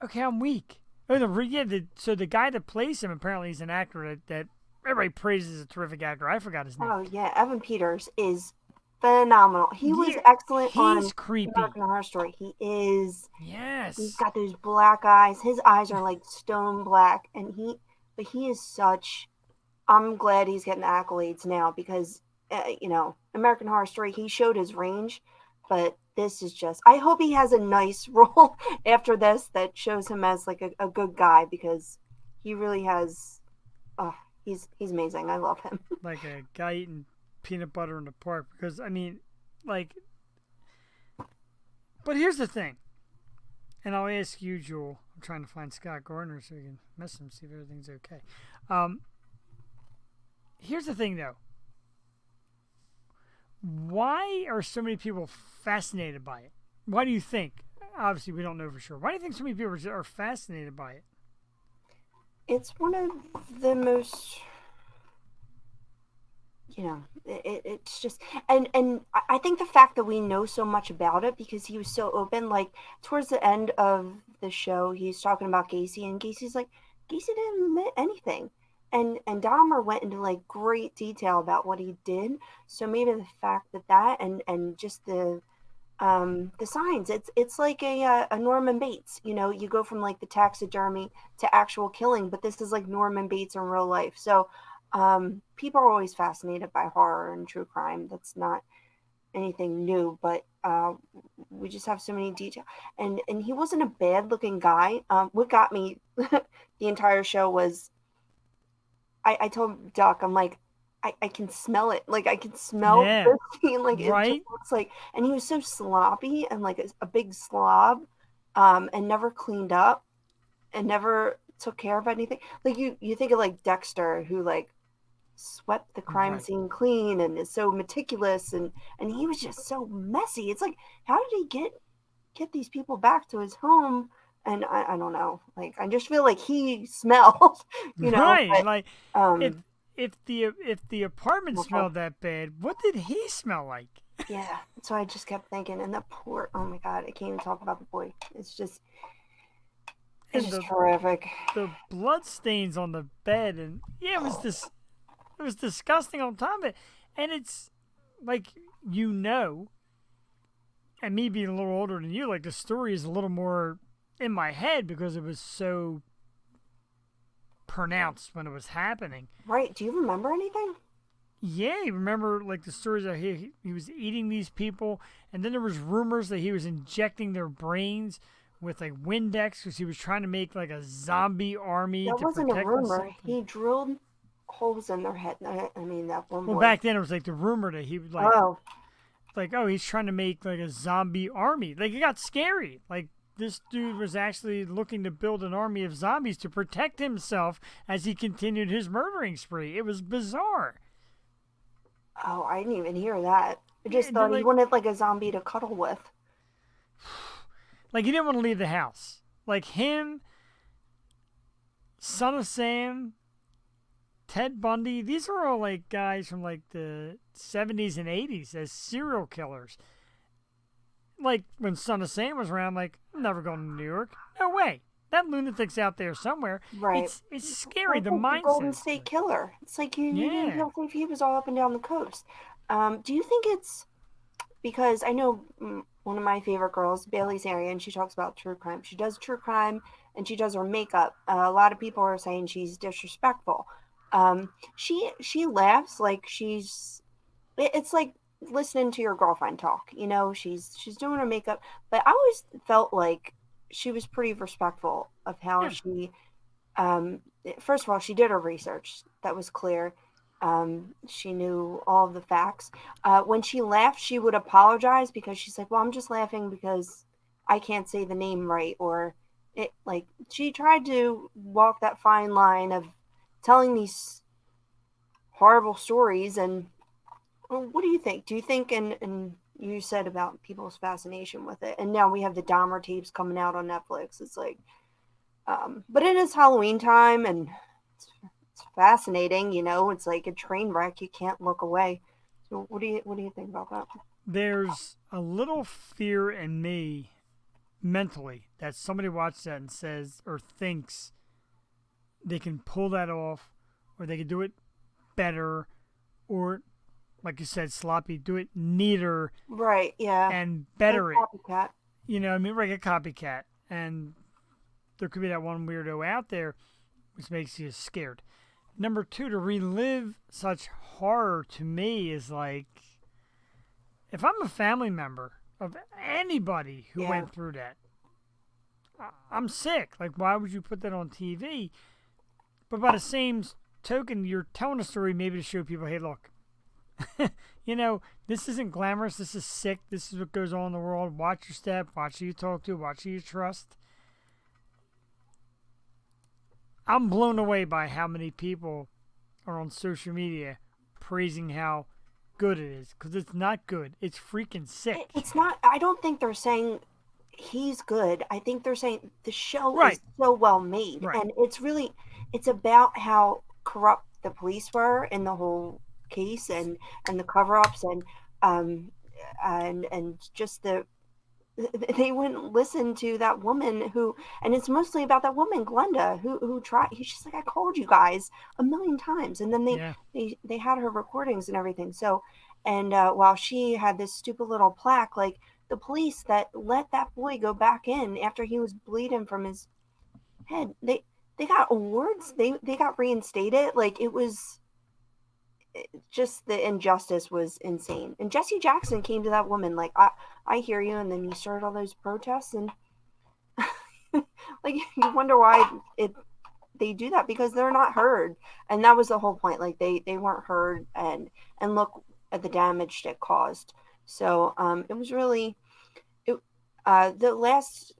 Okay, I'm weak. So the guy that plays him, apparently he's an actor that everybody praises as a terrific actor. I forgot his name. Oh, yeah. Evan Peters is phenomenal. He was excellent on creepy. American Horror Story. He is. Yes. He's got those black eyes. His eyes are like stone black. But he is such. I'm glad he's getting accolades now because, you know, American Horror Story, he showed his range. But this is just. I hope he has a nice role after this that shows him as like a good guy because he really has. He's amazing. I love him. Like a guy eating peanut butter in the park because, I mean, like. But here's the thing. And I'll ask you, Jewel. I'm trying to find Scott Gardner so we can mess him, see if everything's okay. Here's the thing, though. Why are so many people fascinated by it? Why do you think? Obviously, we don't know for sure. Why do you think so many people are fascinated by it? It's one of the most, you know, it's just, and I think the fact that we know so much about it because he was so open, like towards the end of the show, he's talking about Gacy, and Gacy's like, Gacy didn't admit anything. And Dahmer went into like great detail about what he did. So maybe the fact that and just the signs, it's like a Norman Bates, you know, you go from like the taxidermy to actual killing, but this is like Norman Bates in real life. So people are always fascinated by horror and true crime. That's not anything new, but we just have so many details. And he wasn't a bad looking guy. What got me the entire show was I told Doc, I'm like, I can smell it. Like I can smell this scene. Like it just looks like, and he was so sloppy and like a big slob, and never cleaned up, and never took care of anything. Like you think of like Dexter, who like swept the crime scene clean and is so meticulous, and he was just so messy. It's like, how did he get these people back to his home? And I don't know. Like I just feel like he smelled, you know. Right. But, like if the apartment smelled that bad, what did he smell like? Yeah. So I just kept thinking, and the poor, oh my God, I can't even talk about the boy. It's And just horrific. the blood stains on the bed, and yeah, it was disgusting on top of it. And it's like, you know, and me being a little older than you, like the story is a little more in my head because it was so pronounced when it was happening. Right. Do you remember anything? Yeah, you remember like the stories that he was eating these people, and then there was rumors that he was injecting their brains with like Windex because he was trying to make like a zombie army That to wasn't a protect rumor. himself. He drilled holes in their head. I mean, that one Well, boy. back then it was like the rumor that he would Oh, like, oh, he's trying to make like a zombie army. Like it got scary. Like this dude was actually looking to build an army of zombies to protect himself as he continued his murdering spree. It was bizarre. oh, I didn't even hear that. I Yeah, just thought he wanted like a zombie to cuddle with. like he didn't want to leave the house. Like him, Son of Sam, Ted Bundy, these are all like guys from like the 70s and 80s as serial killers. Like when Son of Sam was around, like, I'm never going to New York. No way. That lunatic's out there somewhere. Right. It's scary. It's The like the Golden mindset. State Killer. It's like you didn't Yeah. feel safe. He was all up and down the coast. Do you think it's because I know one of my favorite girls, Bailey's area, and she talks about true crime. She does true crime and she does her makeup. A lot of people are saying she's disrespectful. She laughs like it's like listening to your girlfriend talk. You know, she's doing her makeup, but I always felt like she was pretty respectful of how Yeah. she. Um, First of all, she did her research. That was clear. She knew all of the facts. When she laughed, she would apologize because she's like, "Well, I'm just laughing because I can't say the name right," or it like she tried to walk that fine line of telling these horrible stories. And well, what do you think? Do you think, and you said about people's fascination with it, and now we have the Dahmer tapes coming out on Netflix. It's like, but it is Halloween time, and it's fascinating. You know, it's like a train wreck. You can't look away. So, what do you think about that? There's a little fear in me mentally that somebody watches that and says or thinks they can pull that off or they can do it better or, like you said, sloppy, do it neater Right? Yeah. and Like better it. copycat. You know, I mean, like a copycat. And there could be that one weirdo out there which makes you scared. Number two, to relive such horror to me is like if I'm a family member of anybody who Yeah. went through that, I'm sick. Like, why would you put that on TV? But by the same token, you're telling a story maybe to show people, hey, look, you know, this isn't glamorous. This is sick. This is what goes on in the world. Watch your step. Watch who you talk to. Watch who you trust. I'm blown away by how many people are on social media praising how good it is because it's not good. It's freaking sick. It's not. I don't think they're saying he's good. I think they're saying the show is Right. so well made, Right. and it's about how corrupt the police were in the whole case, and the cover-ups, um and just they wouldn't listen to that woman who, and it's mostly about that woman Glenda who tried. She's like, I called you guys a million times, and then Yeah. they had her recordings and everything. So, and while she had this stupid little plaque, like the police that let that boy go back in after he was bleeding from his head, they got awards. They got reinstated. Like it was just the injustice was insane. And Jesse Jackson came to that woman like, I hear you, and then you started all those protests, and like you wonder why they do that because they're not heard, and that was the whole point. Like they weren't heard, and look at the damage it caused. So it was really the last,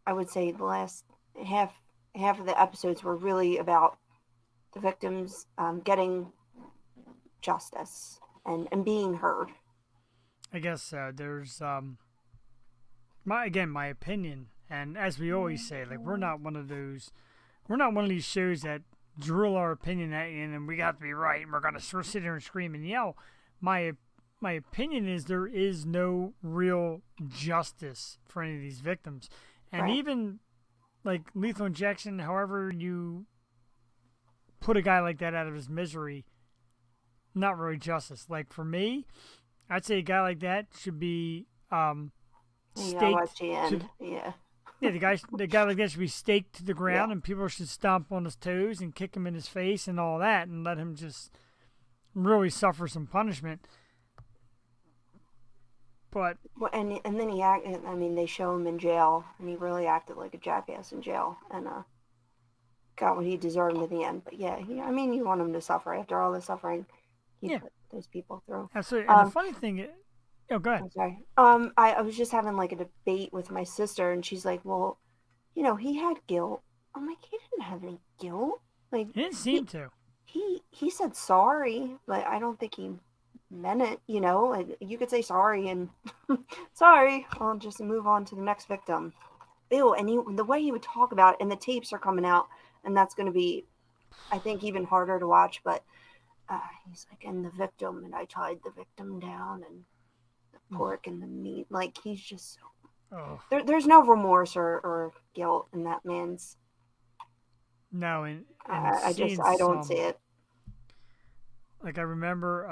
I would say the last half of the episodes were really about the victims getting justice and being heard. I guess there's my opinion, and as we always say, like we're not one of these shows that drill our opinion at you and we got to be right and we're gonna sit here and scream and yell. My my opinion is there is no real justice for any of these victims. And Right. even like lethal injection, however you put a guy like that out of his misery, not really justice. Like for me, I'd say a guy like that should be You gotta watch the end. Yeah. yeah, the guy like that should be staked to the ground, Yeah. and people should stomp on his toes and kick him in his face and all that, and let him just really suffer some punishment. But Well, and then he acted. I mean, they show him in jail, and he really acted like a jackass in jail, and got what he deserved in the end. But yeah, I mean, you want him to suffer after all the suffering he Yeah. put those people through. absolutely, and the Um, funny thing, oh, go ahead. I'm sorry. I was just having like a debate with my sister, and she's like, "Well, he had guilt." I'm like, "He didn't have any guilt. Like, It didn't seem to. he said sorry, but I don't think he meant it. Like, you could say sorry and sorry. I'll just move on to the next victim." Ew, and the way he would talk about it, and the tapes are coming out, and that's going to be, I think, even harder to watch. But he's like, "And the victim, and I tied the victim down, and the pork and the meat." Like, he's just so. Oh There's no remorse or guilt in that man's. no, and I seeing don't some, see it. like I remember,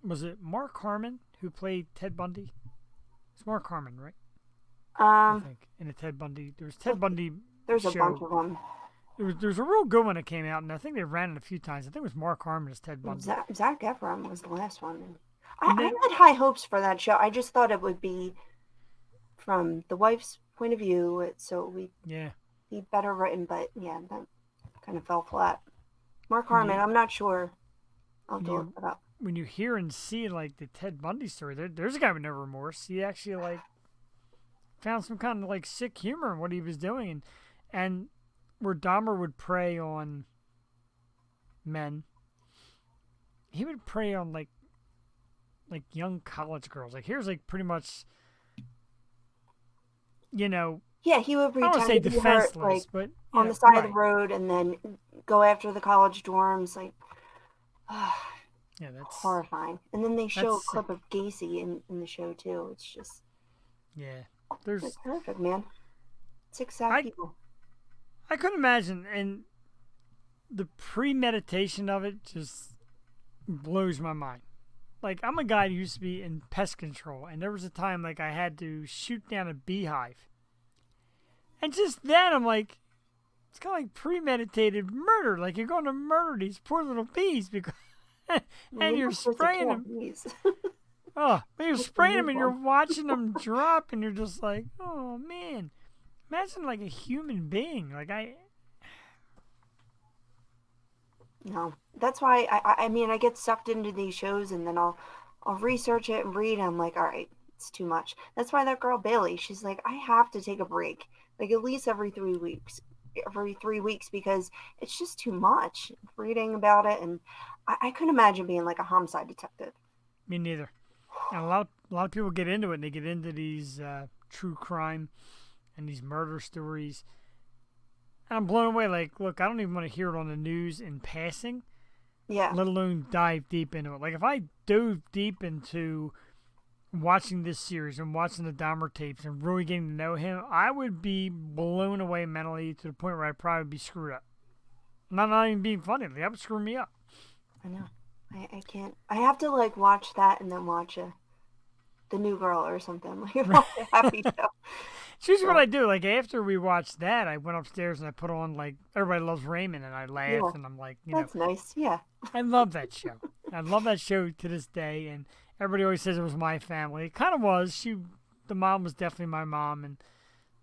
was it Mark Harmon who played Ted Bundy? It's Mark Harmon, right? I think in a Ted Bundy. There was Ted Bundy. There's a show. bunch of them. There's a real good one that came out, and I think they ran it a few times. I think it was Mark Harmon as Ted Bundy. Zac Efron was the last one. And I then- had high hopes for that show. I just thought it would be from the wife's point of view, so it would Yeah. be better written. But yeah, that kind of fell flat. Mark Harmon, I'm not sure. I'll have to look it up. When you hear and see like the Ted Bundy story, there's a guy with no remorse. He actually like found some kind of like sick humor in what he was doing, and where Dahmer would prey on men, he would prey on like young college girls. Like here's like pretty much, Yeah, he would I don't want pretend to say to be hurt, defenseless, like but on the side of the road, and then go after the college dorms, like yeah, that's horrifying. And then they show a That's clip of Gacy in the show too. It's just yeah. There's it's perfect, man. 6 sad people. I couldn't imagine, and the premeditation of it just blows my mind. Like, I'm a guy who used to be in pest control, and there was a time, like, I had to shoot down a beehive. And just then, I'm like, it's kind of like premeditated murder. Like, you're going to murder these poor little bees because, and you're spraying them. Oh, but you're spraying them and you're watching them drop, and you're just like, oh, man. Imagine, like, a human being. Like, No, that's why I mean I get sucked into these shows, and then I'll research it and read, and I'm like, all right, it's too much. That's why that girl Bailey, she's like, I have to take a break, like at least every 3 weeks, because it's just too much reading about it, and I couldn't imagine being like a homicide detective. me neither. And a lot of people get into it, and they get into these true crime and these murder stories. And I'm blown away. Like, look, I don't even want to hear it on the news in passing, Yeah, let alone dive deep into it. Like, if I dove deep into watching this series and watching the Dahmer tapes and really getting to know him, I would be blown away mentally to the point where I'd probably be screwed up. Not even being funny. Like, that would screw me up. I know. I can't. I have to like watch that and then watch the New Girl or something. Like a happy show. It's usually what I do. Like, after we watched that, I went upstairs and I put on, like, Everybody Loves Raymond, and I laughed, Yeah. and I'm like, That's nice. Yeah. I love that show. I love that show to this day, and everybody always says it was my family. It kind of was. The mom was definitely my mom, and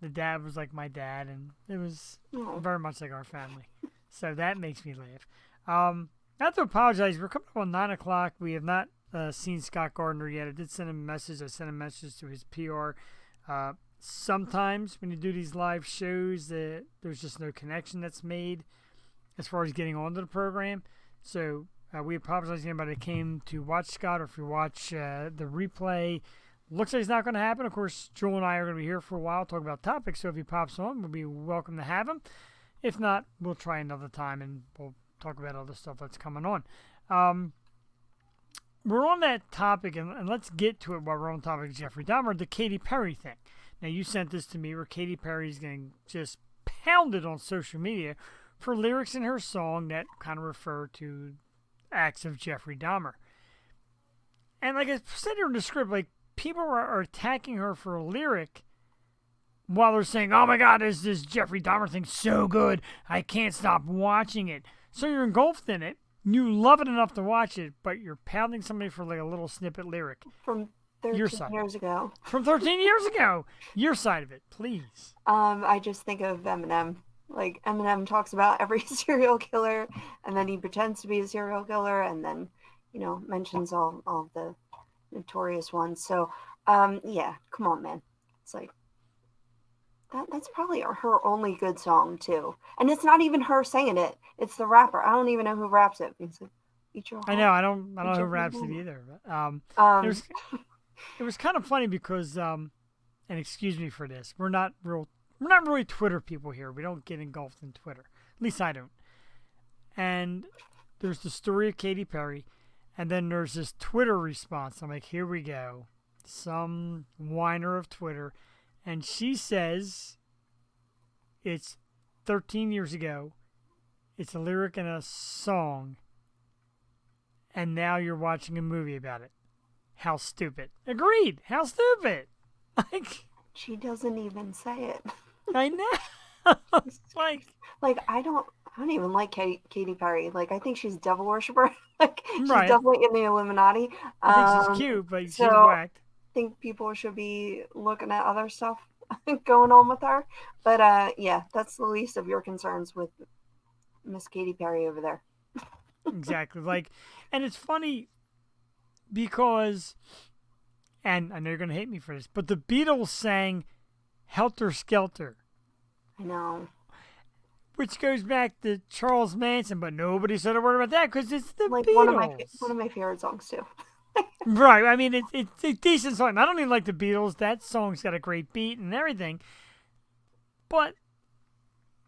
the dad was like my dad, and it was Oh. very much like our family. So that makes me laugh. Not to apologize. We're coming up on 9 o'clock. We have not seen Scott Gardner yet. I did send him a message. I sent a message to his PR. Sometimes when you do these live shows, there's just no connection that's made as far as getting onto the program. So we apologize to anybody that came to watch Scott, or if you watch the replay. Looks like it's not going to happen. Of course, Joel and I are going to be here for a while, talk about topics. So if he pops on, we'll be welcome to have him. If not, we'll try another time and we'll talk about other stuff that's coming on. we're on that topic, and let's get to it while we're on the topic of Jeffrey Dahmer, the Katy Perry thing. Now, you sent this to me where Katy Perry's getting just pounded on social media for lyrics in her song that kind of refer to acts of Jeffrey Dahmer. And like I said here in the script, like, people are attacking her for a lyric while they're saying, oh my God, is this Jeffrey Dahmer thing so good, I can't stop watching it. So you're engulfed in it. You love it enough to watch it, but you're pounding somebody for like a little snippet lyric. From 13 years ago. From 13 years ago. Your side of it, please. I just think of Eminem. Like, Eminem talks about every serial killer, and then he pretends to be a serial killer, and then, mentions all of the notorious ones. So, yeah, come on, man. It's like, that's probably her only good song, too. And it's not even her singing it. It's the rapper. I don't even know who raps it. It's like, eat your heart. I know. I don't know who raps it either. It was kind of funny because, and excuse me for this, we're not really Twitter people here. We don't get engulfed in Twitter. At least I don't. And there's the story of Katy Perry, and then there's this Twitter response. I'm like, here we go. Some whiner of Twitter. And she says it's 13 years ago. It's a lyric in a song. And now you're watching a movie about it. How stupid. Agreed. How stupid. Like, she doesn't even say it. I know. like I don't even like Katy Perry. Like, I think she's a devil worshiper. Like, she's right. definitely in the Illuminati. I think she's cute, but she's whacked. I think people should be looking at other stuff going on with her. But yeah, that's the least of your concerns with Miss Katy Perry over there. Exactly. Like, and it's funny because, and I know you're gonna hate me for this, but the Beatles sang Helter Skelter. I know. Which goes back to Charles Manson, but nobody said a word about that because it's the like Beatles. One of my favorite songs too. Right. I mean, it's a decent song. I don't even like the Beatles. That song's got a great beat and everything. But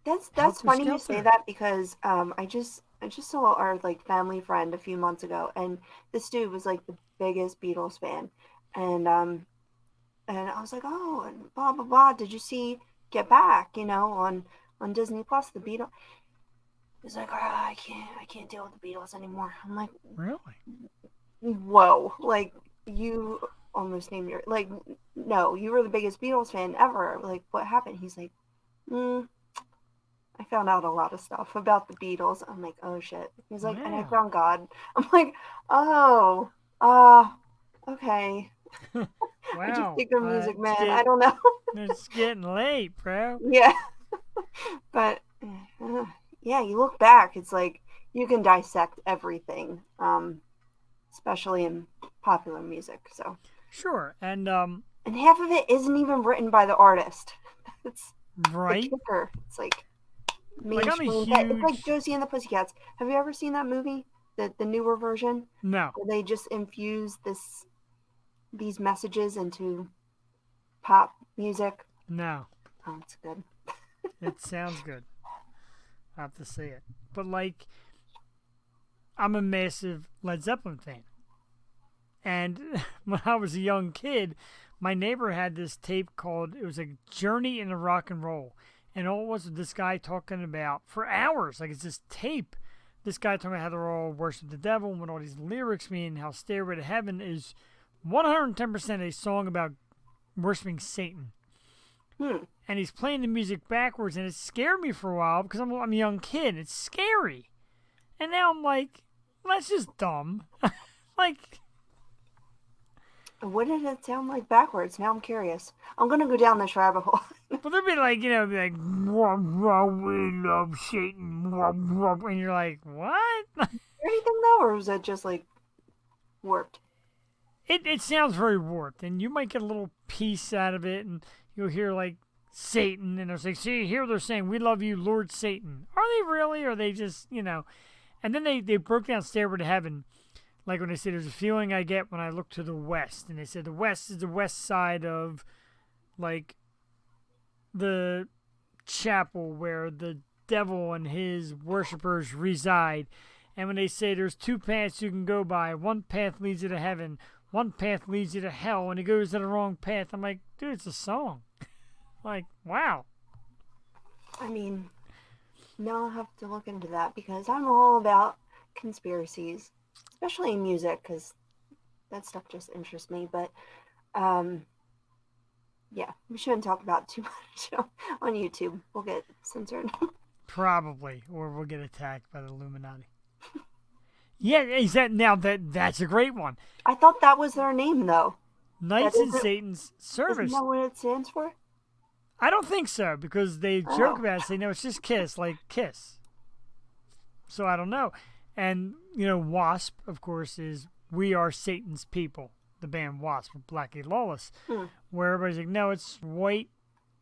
that's funny you say that because I just saw our like family friend a few months ago, and this dude was like the biggest Beatles fan, and I was like, oh, and blah blah blah. Did you see Get Back? On Disney Plus, the Beatles. He's like, oh, I can't deal with the Beatles anymore. I'm like, really? Whoa, like, you almost named your, like, no, you were the biggest Beatles fan ever. Like, what happened? He's like, I found out a lot of stuff about the Beatles. I'm like, oh shit. He's like, and I found God. I'm like, oh, okay. Wow. I just think their music, man. I don't know. It's getting late, bro. Yeah. But, yeah, you look back, it's like, you can dissect everything. Especially in popular music, so sure, and half of it isn't even written by the artist. It's right. The kicker. It's like mainstream. It's like Josie and the Pussycats. Have you ever seen that movie, the newer version? No. Where they just infuse these messages into pop music. No. Oh, it's good. It sounds good. I have to say it, but like, I'm a massive Led Zeppelin fan. And when I was a young kid, my neighbor had this tape called, it was a Journey into Rock and Roll. And all it was this guy talking about, for hours, like it's this tape, this guy talking about how they're all worship the devil and what all these lyrics mean, how Stairway to Heaven is 110% a song about worshiping Satan. And he's playing the music backwards, and it scared me for a while because I'm a young kid. It's scary. And now I'm like, well, that's just dumb. Like, what did it sound like backwards? Now I'm curious. I'm gonna go down this rabbit hole. But they'd be like, wah, wah, we love Satan, wah, wah, and you're like, what? Anything though, or was it just like warped? It sounds very warped, and you might get a little piece out of it, and you'll hear like Satan, and they're like, see, here they're saying, we love you, Lord Satan. Are they really? Or are they just, And then they broke down Stairway to Heaven, like when they said, there's a feeling I get when I look to the west. And they said the west is the west side of, like, the chapel where the devil and his worshippers reside. And when they say there's two paths you can go by, one path leads you to heaven, one path leads you to hell, and he goes to the wrong path. I'm like, dude, it's a song. Like, wow. I mean, now I'll have to look into that because I'm all about conspiracies, especially in music, because that stuff just interests me. But yeah, we shouldn't talk about too much on YouTube. We'll get censored. Probably, or we'll get attacked by the Illuminati. Yeah, is that now that's a great one. I thought that was their name, though. Knights That in isn't- Satan's Service. Isn't that what it stands for? I don't think so because they joke about it, say no, it's just Kiss, like Kiss. So I don't know. And Wasp, of course, is We Are Satan's People. The band Wasp with Blackie Lawless, where everybody's like, no, it's white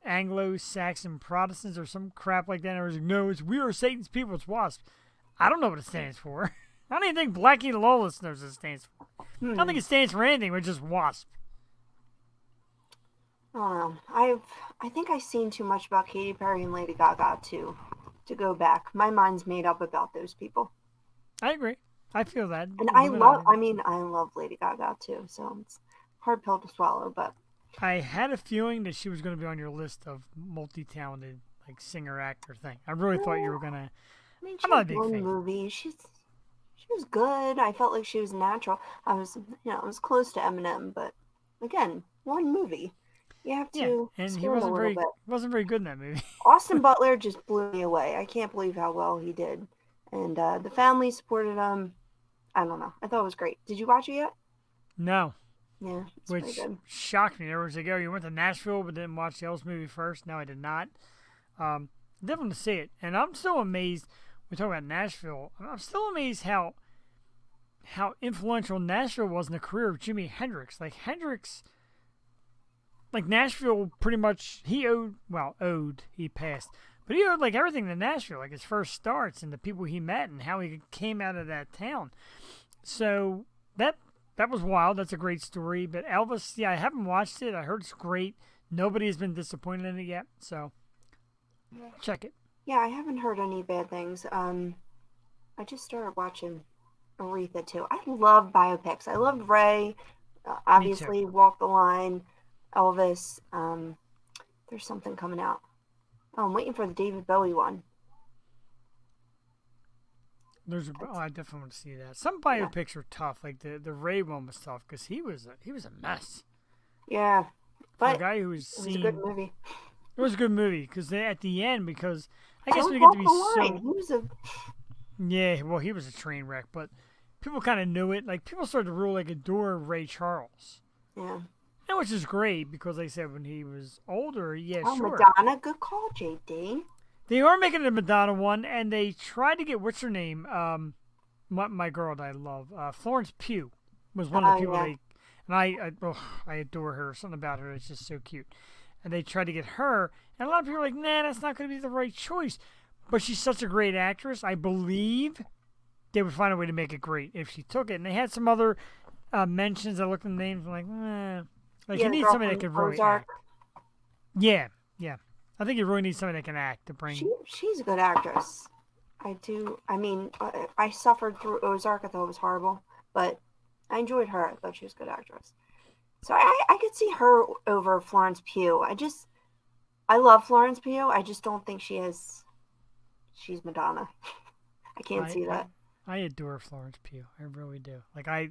Anglo-Saxon Protestants or some crap like that. And everybody's like, no, it's We Are Satan's People. It's Wasp. I don't know what it stands for. I don't even think Blackie Lawless knows what it stands for. I don't think it stands for anything. It's just Wasp. I don't know. I think I've seen too much about Katy Perry and Lady Gaga to go back. My mind's made up about those people. I agree. I feel that. And I love Lady Gaga too, so it's a hard pill to swallow, but I had a feeling that she was going to be on your list of multi-talented, like singer-actor thing. I really thought you were going to. I mean, I'm not a she big was fan. in one movie. She was good. I felt like she was natural. I was close to Eminem, but again, one movie. You have to Yeah, and he skim a little bit. wasn't very good in that movie. Austin Butler just blew me away. I can't believe how well he did. And the family supported him. I don't know. I thought it was great. Did you watch it yet? No, Yeah, it's which pretty good. shocked me. There was like, oh, you went to Nashville but didn't watch the Elvis movie first. No, I did not. Definitely see it, and I'm still amazed. We talk about Nashville. I'm still amazed how influential Nashville was in the career of Jimi Hendrix. Like Hendrix. Like Nashville, pretty much he passed, but he owed like everything to Nashville, like his first starts and the people he met and how he came out of that town. So that was wild. That's a great story. But Elvis, yeah, I haven't watched it. I heard it's great. Nobody has been disappointed in it yet, so check it. Yeah, I haven't heard any bad things. I just started watching Aretha too. I love biopics. I loved Ray. Obviously, Walk the Line. Elvis. There's something coming out. Oh, I'm waiting for the David Bowie one. I definitely want to see that. Some biopics are tough. Like the Ray one was tough because he was a mess. Yeah, For a but guy who was it was a good movie. It was a good movie because at the end, because I guess Don't we get to be Walk the Line. so. He was a Yeah, well, he was a train wreck, but people kind of knew it. Like people started to really adore Ray Charles. yeah. And which is great because, like I said, when he was older, yeah, Oh, sure. Madonna, good call, JD. They are making a Madonna one, and they tried to get what's her name, my girl that I love, Florence Pugh, was one of the people yeah. I adore her. Something about her is just so cute. And they tried to get her, and a lot of people are like, nah, that's not going to be the right choice. But she's such a great actress. I believe they would find a way to make it great if she took it. And they had some other mentions. I looked at the names, I'm like, eh. Like, Yeah, you the need girl somebody that from can really Ozark. act. Yeah. I think you really need somebody that can act to bring. She's a good actress. I mean, I suffered through Ozark. I thought it was horrible, but I enjoyed her. I thought she was a good actress. So I could see her over Florence Pugh. I love Florence Pugh. I just don't think she's Madonna. I can't see that. I adore Florence Pugh. I really do. Like I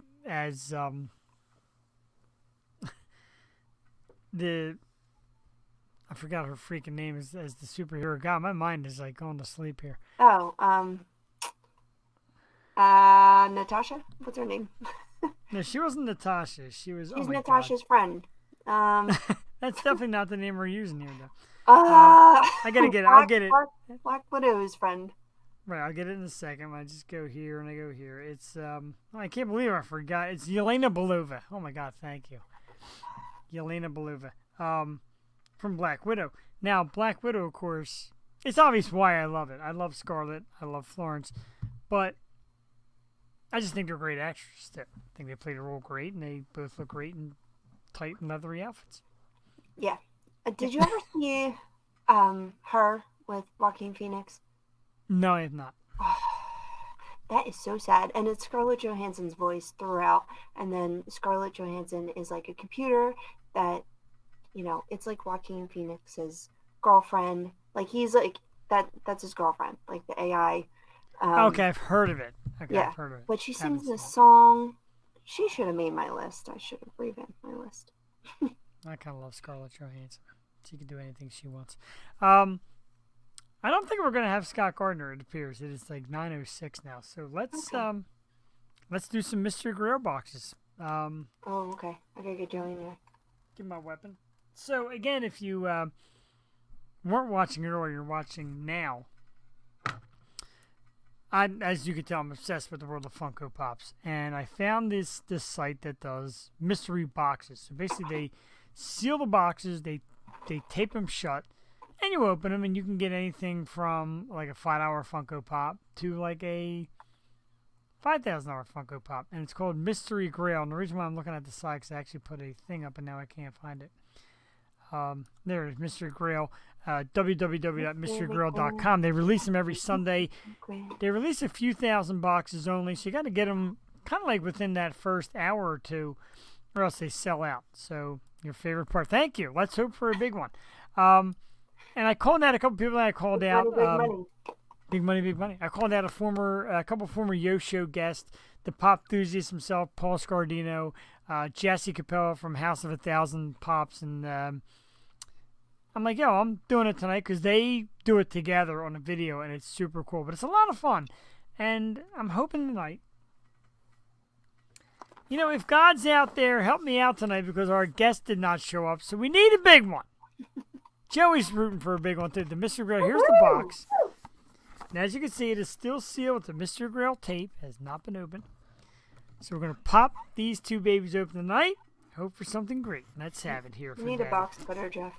forgot her freaking name as the superhero. God, my mind is like going to sleep here. Oh, Natasha? What's her name? No, she wasn't Natasha. She's Natasha's friend. That's definitely not the name we're using here, though. I gotta get it. I'll get it. Black Widow's friend. Right, I'll get it in a second. I just go here and I go here. It's I can't believe I forgot. It's Yelena Belova. Oh my God, thank you, Yelena Belova. From Black Widow. Now, Black Widow, of course, it's obvious why I love it. I love Scarlett. I love Florence, but I just think they're great actresses too. I think they played a role great, and they both look great in tight and leathery outfits. Yeah. Did you ever see her with Joaquin Phoenix? No, I have not. That is so sad. And it's Scarlett Johansson's voice throughout. And then Scarlett Johansson is like a computer that, it's like Joaquin Phoenix's girlfriend. Like he's like that's his girlfriend, like the AI. Okay, I've heard of it. Okay, Yeah. I've heard of it. But she Haven't sings this seen it. song. She should have made my list. I should have revamped my list. I kind of love Scarlett Johansson. She can do anything she wants. I don't think we're gonna have Scott Gardner. It appears it is like 9:06 now. So let's do some Mystery Grail boxes. Oh, okay. I gotta get Joey in there. Give my weapon. So again, if you weren't watching earlier, you're watching now. As you can tell, I'm obsessed with the world of Funko Pops, and I found this site that does mystery boxes. So basically, they seal the boxes, they tape them shut, and you open them, and you can get anything from like a $5 Funko Pop to like a $5,000 Funko Pop, and it's called Mystery Grail. And the reason why I'm looking at the site is I actually put a thing up, and now I can't find it. There it is, Mystery Grail. www.mysterygrail.com. They release them every Sunday. They release a few thousand boxes only, so you got to get them kind of like within that first hour or two, or else they sell out. So your favorite part. Thank you. Let's hope for a big one. And I called out a couple people that I called out. Big money. Big money, big money. I called out a couple former Yo Show guests, the pop enthusiast himself, Paul Scardino, Jesse Capella from House of 1,000 Pops, and I'm like, yo, I'm doing it tonight because they do it together on a video, and it's super cool. But it's a lot of fun, and I'm hoping tonight, if God's out there, help me out tonight because our guest did not show up, so we need a big one. Joey's rooting for a big one too. The Mystery Grail. Here's the box. And as you can see, it is still sealed with the Mystery Grail tape. It has not been opened. So we're going to pop these two babies open tonight. Hope for something great. Let's have it here. You need a box cutter, Jeff.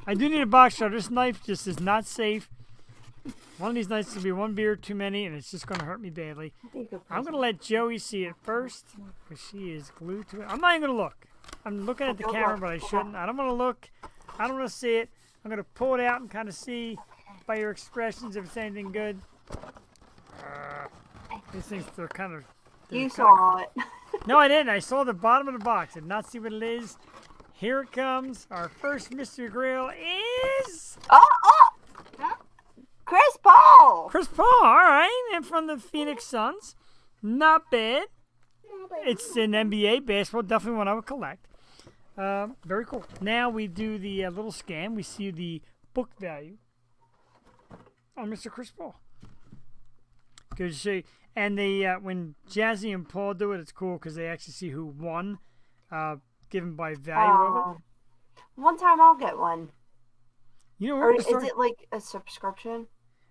I do need a box cutter. This knife just is not safe. One of these knives will be one beer too many, and it's just going to hurt me badly. I'm going to let Joey see it first because she is glued to it. I'm not even going to look. I'm looking at the camera, but I shouldn't. I don't want to look. I don't want to see it. I'm going to pull it out and kind of see by your expressions if it's anything good. These things, they're kind of... You saw it. No, I didn't. I saw the bottom of the box. I did not see what it is. Here it comes. Our first Mystery Grail is... Chris Paul! Chris Paul, all right. And from the Phoenix Suns. Not bad. It's an NBA basketball. Definitely one I would collect. Very cool. Now we do the little scan. We see the book value on Mr. Chris Paul. Good to see. And they, when Jazzy and Paul do it, it's cool because they actually see who won, given by value of it. One time I'll get one. Or is it like a subscription?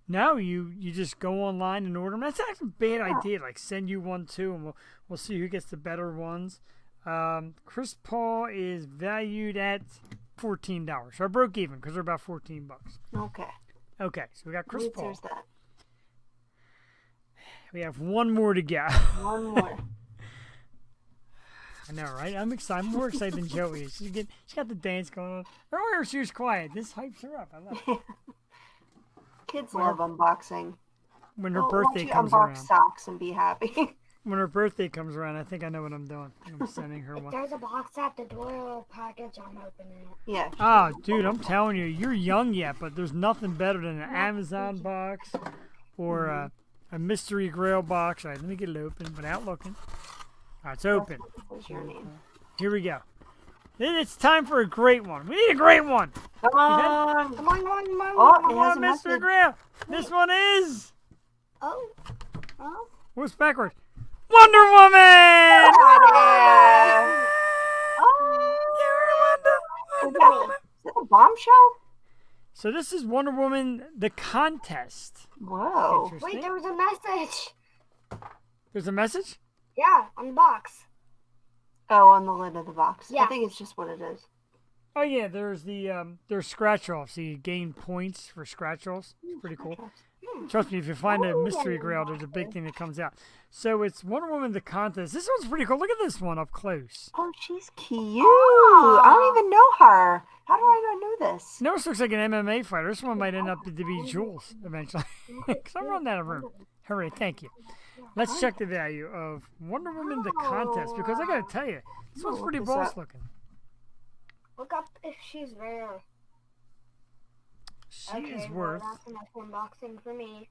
No, you just go online and order them. That's actually a bad idea. Like send you one too, and we'll see who gets the better ones. Chris Paul is valued at $14. So I broke even because they're about $14. Okay, so we got Chris Paul. There's that. We have one more to go. One more. I know, right? I'm excited. I'm more excited than Joey is. She got the dance going on. Earlier she was quiet. This hypes her up. I love it. Kids love unboxing. When her birthday comes unbox around. socks and be happy. When her birthday comes around, I think I know what I'm doing. I'm sending her one. There's a box at the door, a package, I'm opening it. Yeah. Oh, dude, I'm telling you, you're young yet, but there's nothing better than an Amazon box or a Mystery Grail box. All right, let me get it open without looking. All right, it's open. What's your name? Here we go. It's time for a great one. We need a great one. Come on. Come on, come on, come on. Oh, Come it has on, a Mr. message. Grail. This one is... Oh. What's backwards? Wonder Woman! Yeah. Wonder Woman! Is it a bombshell? So this is Wonder Woman, the contest. Whoa. Interesting. Wait, there was a message. There's a message? Yeah, on the box. Oh, on the lid of the box. I Yeah. think it's just what it is. Oh yeah, there's there's scratch offs. So you gain points for scratch offs. It's pretty cool. Trust me, if you find a Mystery Grail, there's a big thing that comes out. So it's Wonder Woman the contest. This one's pretty cool. Look at this one up close. Oh, she's cute. I don't even know her. How do I not know this? No, this looks like an MMA fighter. This one might end up to be Jules eventually. Because I'm running out of room. Hooray, thank you. Let's check the value of Wonder Woman the contest because I gotta tell you, this one's pretty boss looking. Look up if she's rare. She is worth well, that's enough unboxing for me.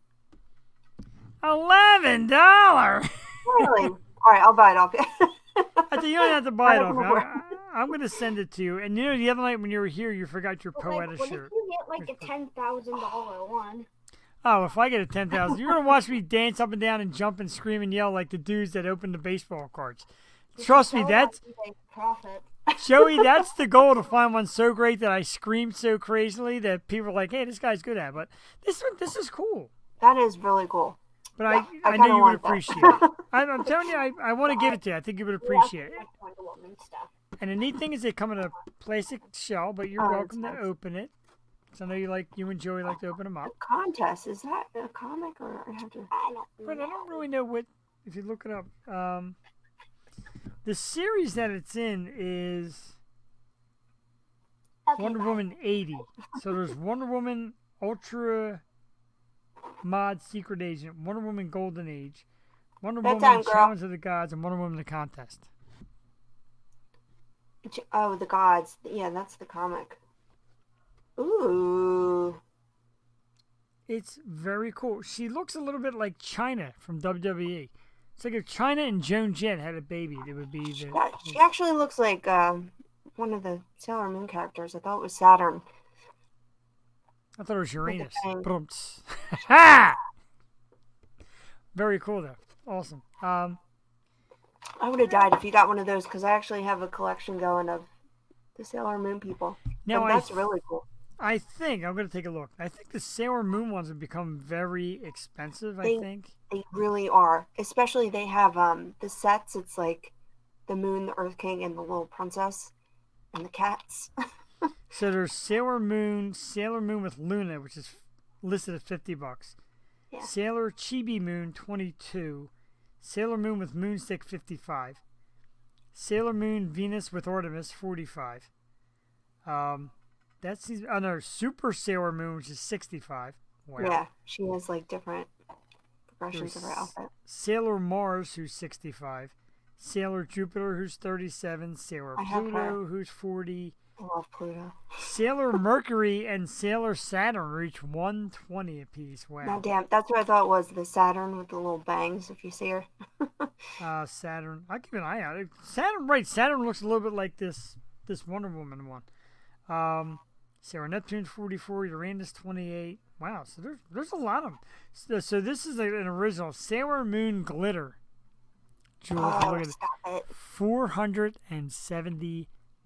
$11. Really? All right, I'll buy it off you. I think you don't have to buy it off me. I'm gonna send it to you. And you know, the other night when you were here, you forgot your Poeta What shirt. if you get like a $10,000 one? Oh, if I get a 10,000, you're gonna watch me dance up and down and jump and scream and yell like the dudes that open the baseball cards. Trust me, that's profit. Joey. That's the goal, to find one so great that I scream so crazily that people are like, "Hey, this guy's good at it." But this is cool. That is really cool. But Yeah, I I know kinda you would want that. appreciate it. I'm telling you, I want to give it to you. I think you would appreciate it. Like Wonder Woman stuff. And the neat thing is they come in a plastic shell, but you're Oh, welcome to that's nice. open it. So I know you and Joey like to open them up. Contest, is that a comic or I have to? I don't But I know. don't really know what, if you look it up. The series that it's in is Okay, Wonder bye. Woman 80. So there's Wonder Woman Ultra Mod Secret Agent, Wonder Woman Golden Age, Wonder Bedtime, Woman girl. Challenge of the Gods, and Wonder Woman the Contest. Oh, the gods. Yeah, that's the comic. Ooh. It's very cool. She looks a little bit like China from WWE. It's like if China and Joan Jett had a baby, it would be the. She actually looks like one of the Sailor Moon characters. I thought it was Saturn. I thought it was Uranus. thing. Brumps. Ha! Very cool though. Awesome. I would have died if you got one of those because I actually have a collection going of the Sailor Moon people. Now And that's really cool. I think I'm going to take a look. I think the Sailor Moon ones have become very expensive. I They- think. They really are. Especially they have the sets. It's like the Moon, the Earth King, and the little princess, and the cats. So there's Sailor Moon with Luna, which is listed at $50. Yeah. Sailor Chibi Moon 22. Sailor Moon with Moonstick 55. Sailor Moon Venus with Artemis 45. That's no Super Sailor Moon, which is 65. Wow. Yeah, she has like different progressions of her There's outfit. Sailor Mars, who's 65. Sailor Jupiter, who's 37. Sailor I have Pluto, her. who's 40. I love Pluto. Sailor Mercury and Sailor Saturn reach 120 apiece. Now, Wow. damn, that's what I thought was the Saturn with the little bangs. If you see her, Saturn. I'll keep an eye out. Saturn, right? Saturn looks a little bit like this Wonder Woman one. Sarah Neptune 44, Uranus 28. Wow, so there's a lot of them. So this is an original Sailor Moon glitter. Jewel, if you oh, look at it, stop it!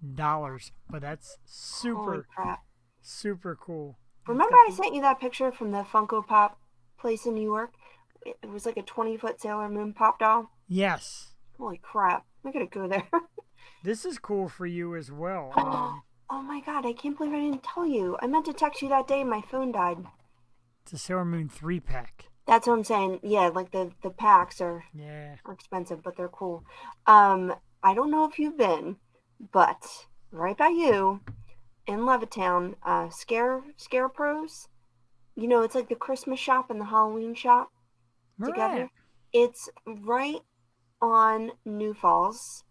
$470. But that's Holy super crap! super cool. Remember, I sent you that picture from the Funko Pop place in New York. It was like a 20-foot Sailor Moon pop doll. Yes, Holy crap! I gotta go there. this is cool for you as well. Oh my god! I can't believe I didn't tell you. I meant to text you that day. My phone died. It's a Sailor Moon 3-pack. That's what I'm saying. Yeah, like the packs are Yeah. expensive, but they're cool. I don't know if you've been, but right by you in Levittown, Scare Pros. You know, it's like the Christmas shop and the Halloween shop together. Right. It's right on New Falls.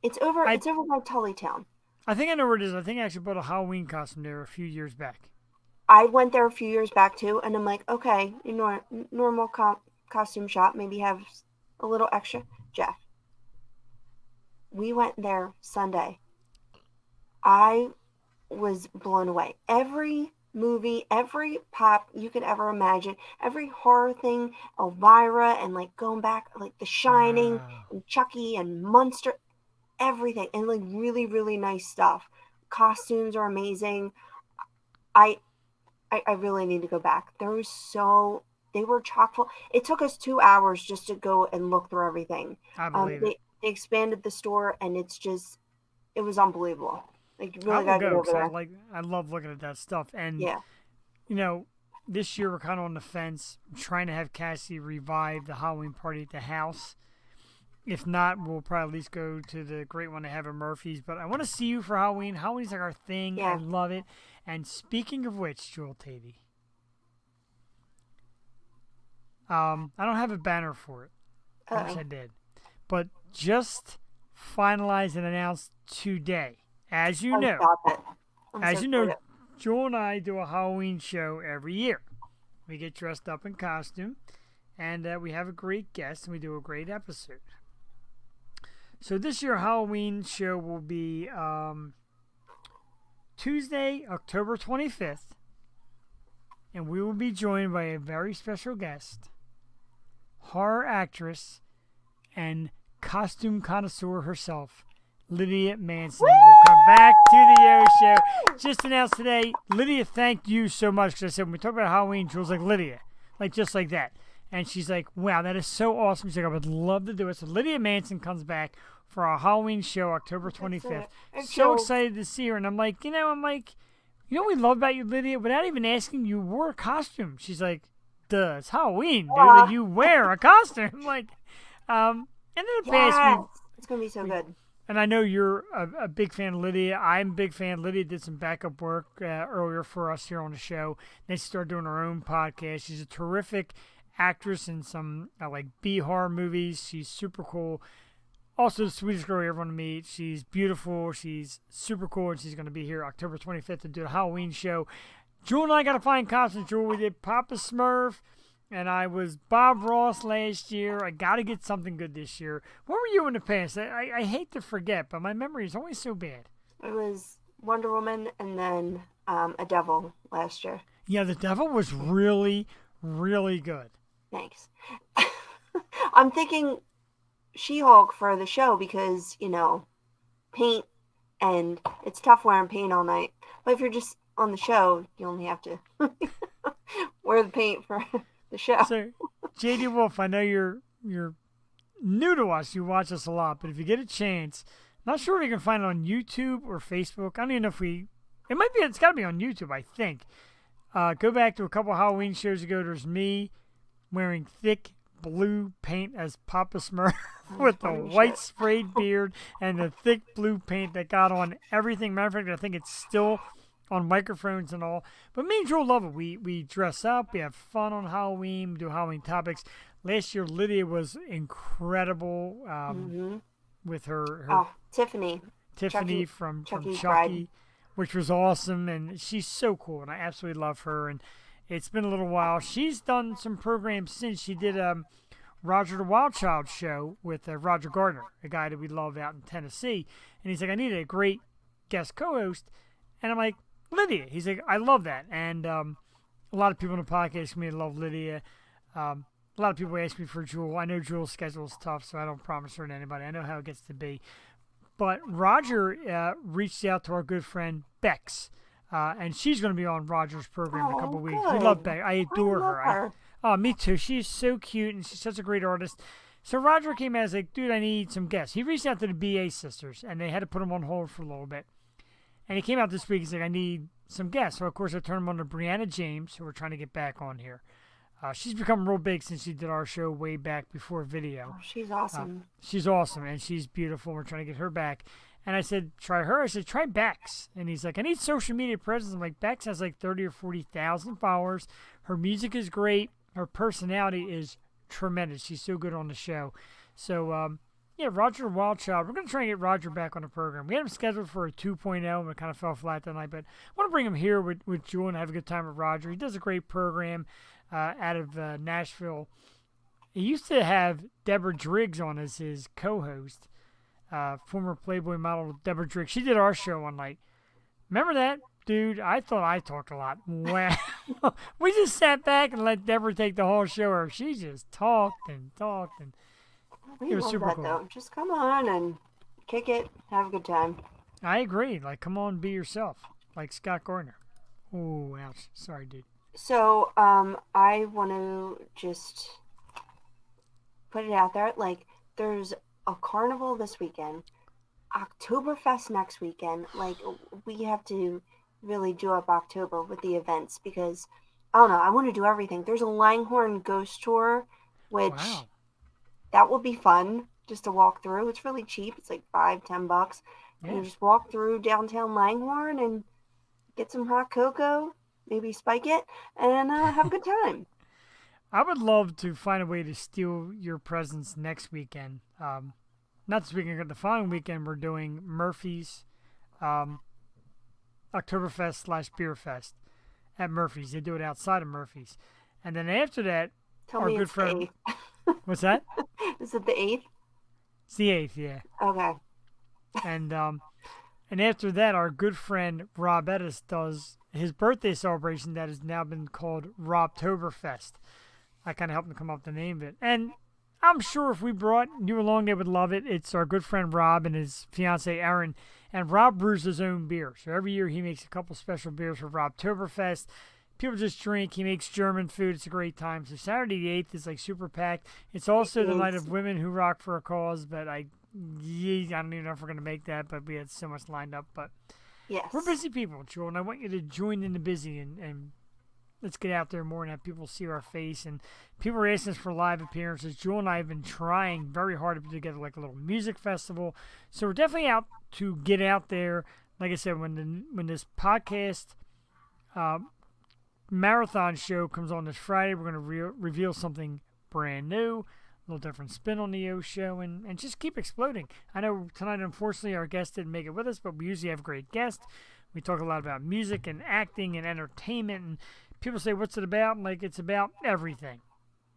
It's over by Tullytown. I think I know where it is. I think I actually bought a Halloween costume there a few years back. I went there a few years back too, and I'm like, okay, normal costume shop, maybe have a little extra. Jeff, we went there Sunday. I was blown away. Every movie, every pop you could ever imagine, every horror thing, Elvira, and like going back, like The Shining, Wow. and Chucky, and Munster, everything, and like really, really nice stuff. Costumes are amazing. I really need to go back. They were chock full. It took us 2 hours just to go and look through everything. I believe it. They expanded the store, and it was unbelievable. Like, you I really will gotta get go over 'cause there. I love looking at that stuff. And Yeah. you know, this year we're kind of on the fence. I'm trying to have Cassie revive the Halloween party at the house. If not, we'll probably at least go to the great one they have at Murphy's. But I want to see you for Halloween. Halloween's like our thing. Yeah. I love it. And speaking of which, Jewel Tavy, I don't have a banner for it. I wish I did. But just finalized and announced today. As you know, Stop it. I'm as so you know, excited. Joel and I do a Halloween show every year. We get dressed up in costume, and we have a great guest, and we do a great episode. So this year, Halloween show will be Tuesday, October 25th, and we will be joined by a very special guest, horror actress and costume connoisseur herself, Lydia Manson will come back to the O Show. Just announced today. Lydia, thank you so much. Because I said, when we talk about Halloween, Jules like, Lydia. Like, just like that. And she's like, wow, that is so awesome. She's like, I would love to do it. So Lydia Manson comes back for our Halloween show, October 25th. So excited to see her. And I'm like, you know what we love about you, Lydia? Without even asking, you wore a costume. She's like, duh, it's Halloween, dude. Like, you wear a costume. I'm like, and in the past, it's going to be so good. and I know you're a big fan of Lydia. I'm a big fan. Lydia did some backup work earlier for us here on the show. Then she started doing her own podcast. She's a terrific actress in some like B-horror movies. She's super cool. Also, the sweetest girl you ever want to meet. She's beautiful. She's super cool. And she's going to be here October 25th to do a Halloween show. Jewel and I got to find costumes. Jewel, we did Papa Smurf. And I was Bob Ross last year. I got to get something good this year. What were you in the past? I hate to forget, but my memory is always so bad. It was Wonder Woman and then a devil last year. Yeah, the devil was really, really good. Thanks. I'm thinking She-Hulk for the show because, paint, and it's tough wearing paint all night. But if you're just on the show, you only have to wear the paint for the show. So, JD Wolf, I know you're new to us. You watch us a lot, but if you get a chance, not sure if you can find it on YouTube or Facebook. I don't even know if it's got to be on YouTube, I think. Go back to a couple Halloween shows ago. There's me wearing thick blue paint as Papa Smurf with the white sprayed beard and the thick blue paint that got on everything. Matter of fact, I think it's still on microphones and all. But me and Joel love it. We dress up. We have fun on Halloween. We do Halloween topics. Last year, Lydia was incredible with her Tiffany from Chucky's Chucky, bride. which was awesome. And she's so cool, and I absolutely love her. And it's been a little while. She's done some programs since. She did Roger the Wild Child show with Roger Gardner, a guy that we love out in Tennessee. And he's like, I need a great guest co-host. And I'm like, Lydia. He's like, I love that. And a lot of people in the podcast community love Lydia. A lot of people ask me for Jewel. I know Jewel's schedule is tough, so I don't promise her to anybody. I know how it gets to be. But Roger reached out to our good friend Bex. And she's going to be on Roger's program in a couple of weeks. We love Bex. I adore her. Oh, me too. She's so cute, and she's such a great artist. So Roger came out and was like, dude, I need some guests. He reached out to the BA sisters, and they had to put them on hold for a little bit. And he came out this week. He's like, I need some guests. So, of course, I turned him on to Brianna James, who we're trying to get back on here. She's become real big since she did our show way back before video. Oh, she's awesome. She's awesome, and she's beautiful. We're trying to get her back. And I said, try her. I said, try Bex. And he's like, I need social media presence. I'm like, Bex has like 30 or 40,000 followers. Her music is great. Her personality is tremendous. She's so good on the show. So, yeah, Roger Wildchild. We're going to try and get Roger back on the program. We had him scheduled for a 2.0, and it kind of fell flat that night. But I want to bring him here with Jewel and have a good time with Roger. He does a great program out of Nashville. He used to have Deborah Driggs on as his co-host, former Playboy model Deborah Driggs. She did our show one night. Remember that? Dude, I thought I talked a lot. Wow. We just sat back and let Deborah take the whole show. Or she just talked and talked. And We it was love super that, cool. though. Just come on and kick it, have a good time. I agree. Like, come on, be yourself. Like Scott Gardner. Oh, ouch. Sorry, dude. So, I want to just put it out there. Like, there's a carnival this weekend, Oktoberfest next weekend. Like, we have to really do up October with the events because, I don't know, I want to do everything. There's a Langhorne ghost tour, which Wow. that will be fun just to walk through. It's really cheap. It's like $5-10. And Yeah. you just walk through downtown Langhorne and get some hot cocoa, maybe spike it, and have a good time. I would love to find a way to steal your presents next weekend. Not this weekend, but the following weekend we're doing Murphy's um, Oktoberfest slash Beer Fest at Murphy's. They do it outside of Murphy's. And then after that, Tell our me good it's friend. the What's that? 8th. Is it the 8th? It's the 8th, yeah. Okay. And after that, our good friend Rob Ettis does his birthday celebration that has now been called Robtoberfest. I kind of helped him come up with the name of it. And I'm sure if we brought you along, they would love it. It's our good friend Rob and his fiancee Erin. And Rob brews his own beer. So every year he makes a couple special beers for Robtoberfest. People just drink. He makes German food. It's a great time. So Saturday the 8th is like super packed. It's also the night of women who rock for a cause. But I don't even know if we're going to make that. But we had so much lined up. But Yes. we're busy people, Joel. And I want you to join in the busy and let's get out there more and have people see our face. And people are asking us for live appearances. Joel and I have been trying very hard to put together like a little music festival. So we're definitely out to get out there. Like I said, when this podcast marathon show comes on this Friday, we're going to reveal something brand new, a little different spin on the O show, and just keep exploding. I know tonight, unfortunately, our guest didn't make it with us, but we usually have great guests. We talk a lot about music and acting and entertainment, and people say, what's it about? And like, it's about everything.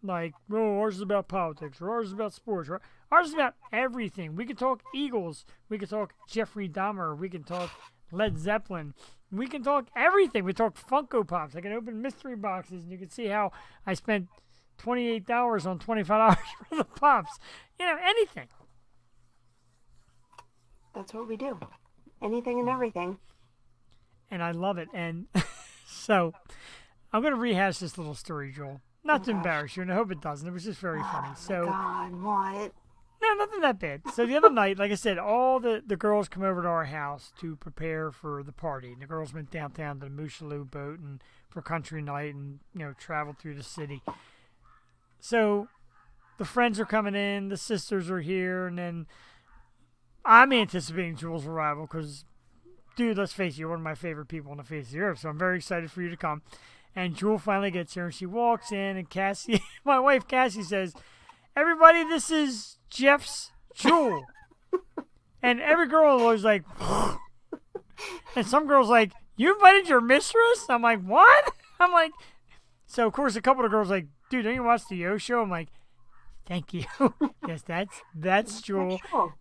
Like, oh, ours is about politics, or ours is about sports, or ours is about everything. We can talk Eagles, we can talk Jeffrey Dahmer, we can talk Led Zeppelin, we can talk everything. We talk Funko Pops. I can open mystery boxes, and you can see how I spent $28 on $25 for the Pops. You know, anything. That's what we do. Anything and everything. And I love it. And so I'm going to rehash this little story, Joel. Not to embarrass you, and I hope it doesn't. It was just very funny. So, God, what? no, nothing that bad. So the other night, like I said, all the girls come over to our house to prepare for the party. And the girls went downtown to the Moosaloo boat and for country night and, traveled through the city. So the friends are coming in, the sisters are here, and then I'm anticipating Jules' arrival because, dude, let's face it, you're one of my favorite people on the face of the earth. So I'm very excited for you to come. And Jewel finally gets here, and she walks in, and Cassie, my wife Cassie says, everybody, this is Jeff's Jewel. And every girl was like, and some girls like, you invited your mistress? I'm like, what? I'm like, so of course a couple of girls like, dude, don't you watch the Yo show? I'm like, thank you. Yes, that's Jewel. Sure.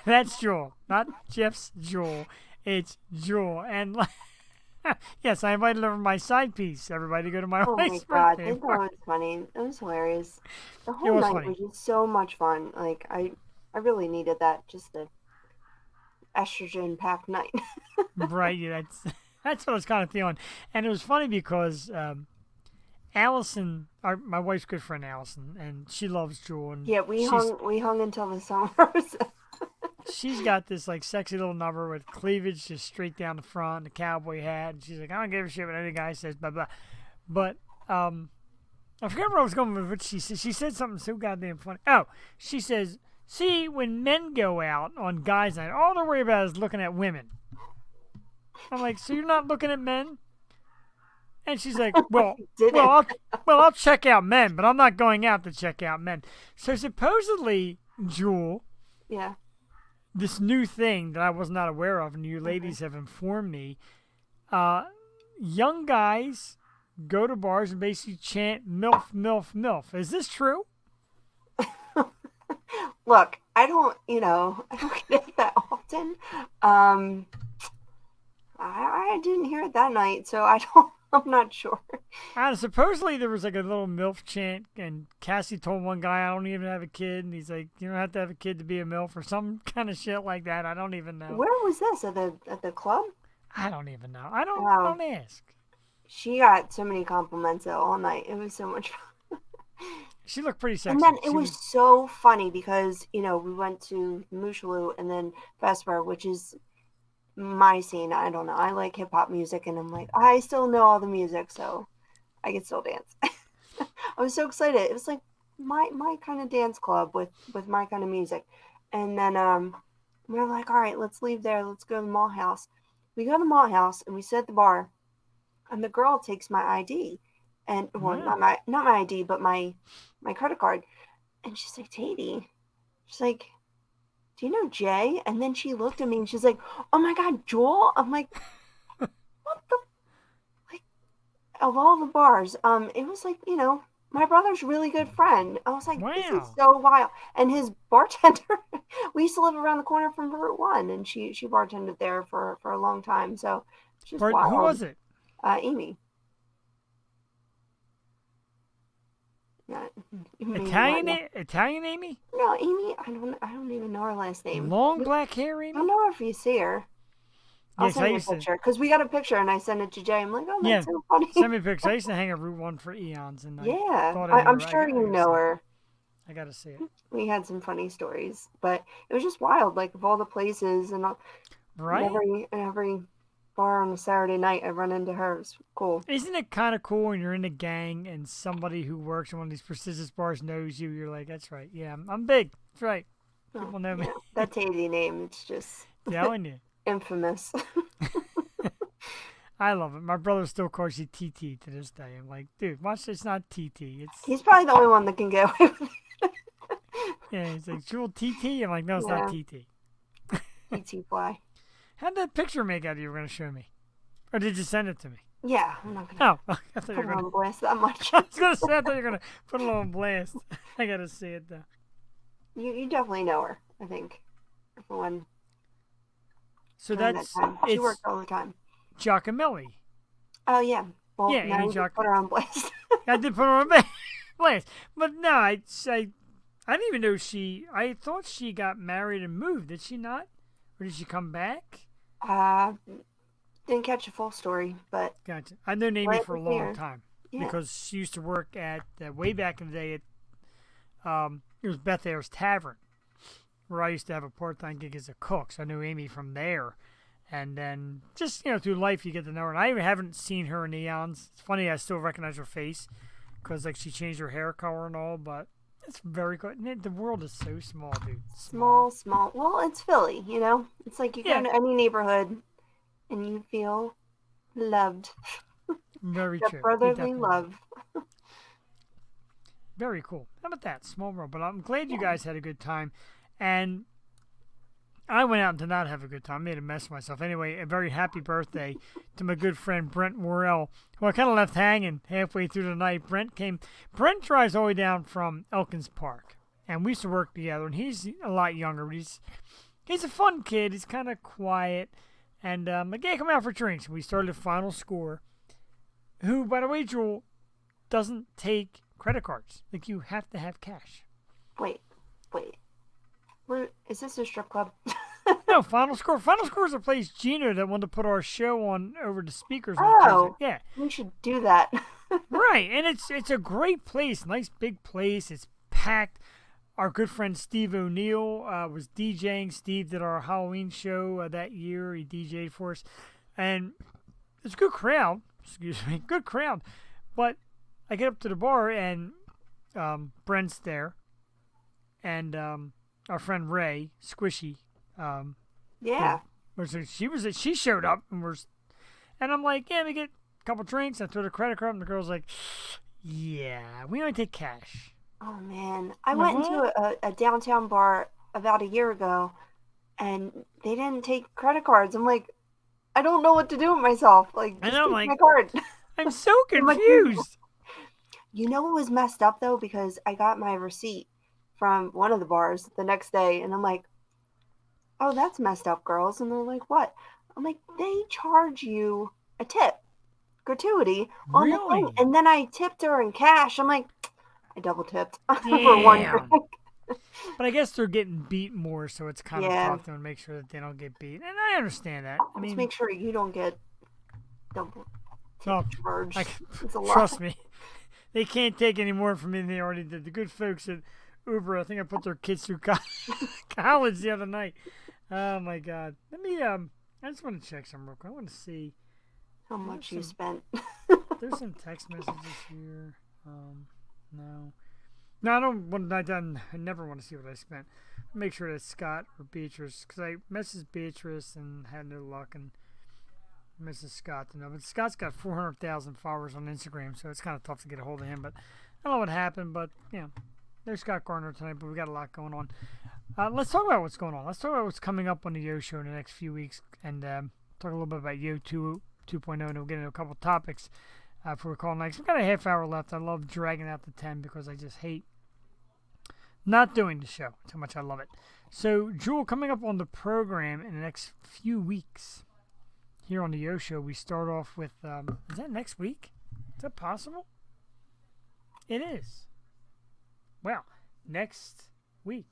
That's Jewel, not Jeff's Jewel. It's Jewel. And yes, I invited over my side piece. Everybody go to my Oh my wife's God, birthday I thought it was funny. It was hilarious. The It whole was night funny. was just so much fun. Like I really needed that. Just the estrogen-packed night. Right, yeah, that's what I was kind of feeling. And it was funny because Allison, my wife's good friend Allison, and she loves Jewel. And Yeah, we she's- hung until the summer. She's got this like sexy little number with cleavage just straight down the front, the cowboy hat, and she's like, I don't give a shit what any guy says, blah blah. But I forget where I was going with what she said. She said something so goddamn funny. Oh, she says, see, when men go out on guys' night, all they're worried about is looking at women. I'm like, so you're not looking at men? And she's like, Didn't. I'll check out men, but I'm not going out to check out men. So supposedly, Jewel, Yeah. this new thing that I was not aware of, and you ladies have informed me, young guys go to bars and basically chant MILF, MILF, MILF. Is this true? Look, I don't get it that often. I didn't hear it that night, so I'm not sure. Supposedly there was like a little MILF chant, and Cassie told one guy, I don't even have a kid, and he's like, you don't have to have a kid to be a MILF, or some kind of shit like that. I don't even know. Where was this? At the club? I don't even know. I don't ask. She got so many compliments all night. It was so much fun. She looked pretty sexy. And then it She was so funny because, we went to Moosaloo and then Vesper, which is my scene. I don't know. I like hip hop music, and I'm like, I still know all the music, so I can still dance. I was so excited. It was like my kind of dance club with my kind of music. And then we're like, all right, let's leave there. Let's go to the mall house. We go to the mall house and we sit at the bar, and the girl takes my ID, and well, Wow. not my ID, but my credit card. And she's like, Katie, she's like, do you know Jay? And then she looked at me and she's like, oh my God, Joel. I'm like, what the like of all the bars, it was like, my brother's really good friend. I was like, this is Wow. so wild. And his bartender, we used to live around the corner from Route One, and she bartended there for a long time. So it's just Who wild. was it? Amy. Not, maybe not. Italian Amy? No, Amy. I don't even know her last name. Long black hair I Amy? don't know if you see her. I'll Yes, I send you a used to. picture because we got a picture and I sent it to Jay. I'm like, oh, Yeah, that's so funny. send me pictures. I used to hang at Route 1 for eons, and I Yeah, thought I knew I'm her. sure you know her. I gotta see it. We had some funny stories, but it was just wild. Like of all the places and Right? every bar on a Saturday night, I run into her. It was cool. Isn't it kind of cool when you're in a gang and somebody who works in one of these prestigious bars knows you? You're like, that's right. Yeah, I'm big. That's right. People know me. Yeah, that Tasty name, it's just Telling you. infamous. I love it. My brother still calls you TT to this day. I'm like, dude, watch, it's not TT. It's He's probably the only one that can get away with yeah. He's like, Jewel TT. I'm like, no, it's not TT. PT fly. How'd that picture make out you were gonna show me, or did you send it to me? Yeah, I'm not gonna Oh, I thought you put were it gonna. on blast that much. I was gonna say I thought you were gonna put it on blast. I gotta see it though. You definitely know her, I think. Everyone. So during that's that time. She it's worked all the time. Giacomelli. Oh yeah. Well, Yeah, now Amy you just Jock- put her on blast. I did put her on blast, but no, I didn't even know she. I thought she got married and moved. Did she not, or did she come back? Didn't catch the full story, but Gotcha. I've known Amy Glad for a to long hear. time yeah. because she used to work at way back in the day at it was Beth Ayres Tavern, where I used to have a part-time gig as a cook. So I knew Amy from there, and then just through life you get to know her. And I even haven't seen her in eons. It's funny, I still recognize her face because like she changed her hair color and all, but it's very good. The world is so small, dude. Small. Well, it's Philly, It's like you Yeah. go to any neighborhood and you feel loved. Very The true. You brotherly definitely do. love. Very cool. How about that? Small world. But I'm glad you guys had a good time. And I went out and did not have a good time. I made a mess of myself. Anyway, a very happy birthday to my good friend Brent Morrell, who I kind of left hanging halfway through the night. Brent drives all the way down from Elkins Park. And we used to work together. And he's a lot younger, but he's a fun kid. He's kind of quiet. And like, yeah, come out for drinks. And we started the final score. Who, by the way, Jewel, doesn't take credit cards. Like, you have to have cash. Wait. Is this a strip club? No, Final Score. Final Score is a place Gina that wanted to put our show on over the speakers. on Oh. Tuesday. Yeah, We should do that. right. And it's a great place, nice big place. It's packed. Our good friend Steve O'Neill was DJing. Steve did our Halloween show that year. He DJ'd for us, and it's a good crowd. Excuse me, good crowd. But I get up to the bar and Brent's there, and our friend Ray Squishy. Yeah. She showed up and I'm like, yeah, let me get a couple drinks. I threw the credit card, and the girl's like, yeah, we only take cash. Oh man, I I'm like, went into a downtown bar about a year ago, and they didn't take credit cards. I'm like, I don't know what to do with myself. Like, I just know, take like- my card. I'm so I'm like, confused. You know what was messed up though? Because I got my receipt from one of the bars the next day, and I'm like, oh, that's messed up, girls. And they're like, what? I'm like, they charge you a tip, gratuity on the Really? thing. And then I tipped her in cash. I'm like, I double tipped for one Damn. drink. But I guess they're getting beat more, so it's kind Yeah. of tough to make sure that they don't get beat. And I understand that. I Let's mean, make sure you don't get double oh, charged. I, It's a lot. trust me, they can't take any more from me than they already did. The good folks at Uber, I think I put their kids through college the other night. Oh my God. Let me I just want to check some real quick. I want to see. How much you spent. There's some text messages here. No. No, I don't want. I never want to see what I spent. Make sure that's Scott or Beatrice, because I messaged Beatrice and had no luck, and Mrs. Scott to know. But Scott's got 400,000 followers on Instagram, so it's kind of tough to get a hold of him. But I don't know what happened, but there's Scott Gardner tonight. But we got a lot going on. Let's talk about what's going on. Let's talk about what's coming up on the Yo Show in the next few weeks, and talk a little bit about Yo 2.0, and we'll get into a couple topics for we call next. We've got a half hour left. I love dragging out the 10 because I just hate not doing the show. Too much I love it. So, Jewel, coming up on the program in the next few weeks here on the Yo Show, we start off with, is that next week? Is that possible? It is. Well, next week.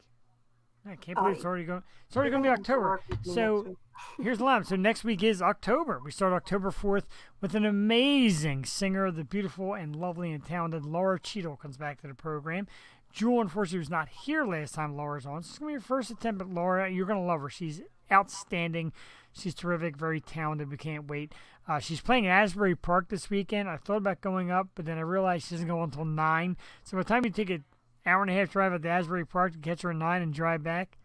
I can't believe it's already going. It's already going to be October. So here's the line. So next week is October. We start October 4th with an amazing singer, the beautiful and lovely and talented Laura Cheadle comes back to the program. Jewel, unfortunately, was not here last time Laura's on. So it's going to be your first attempt at Laura. You're going to love her. She's outstanding. She's terrific, very talented. We can't wait. She's playing at Asbury Park this weekend. I thought about going up, but then I realized she doesn't go until 9. So by the time you take an hour and a half drive at the Asbury Park to catch her at 9 and drive back.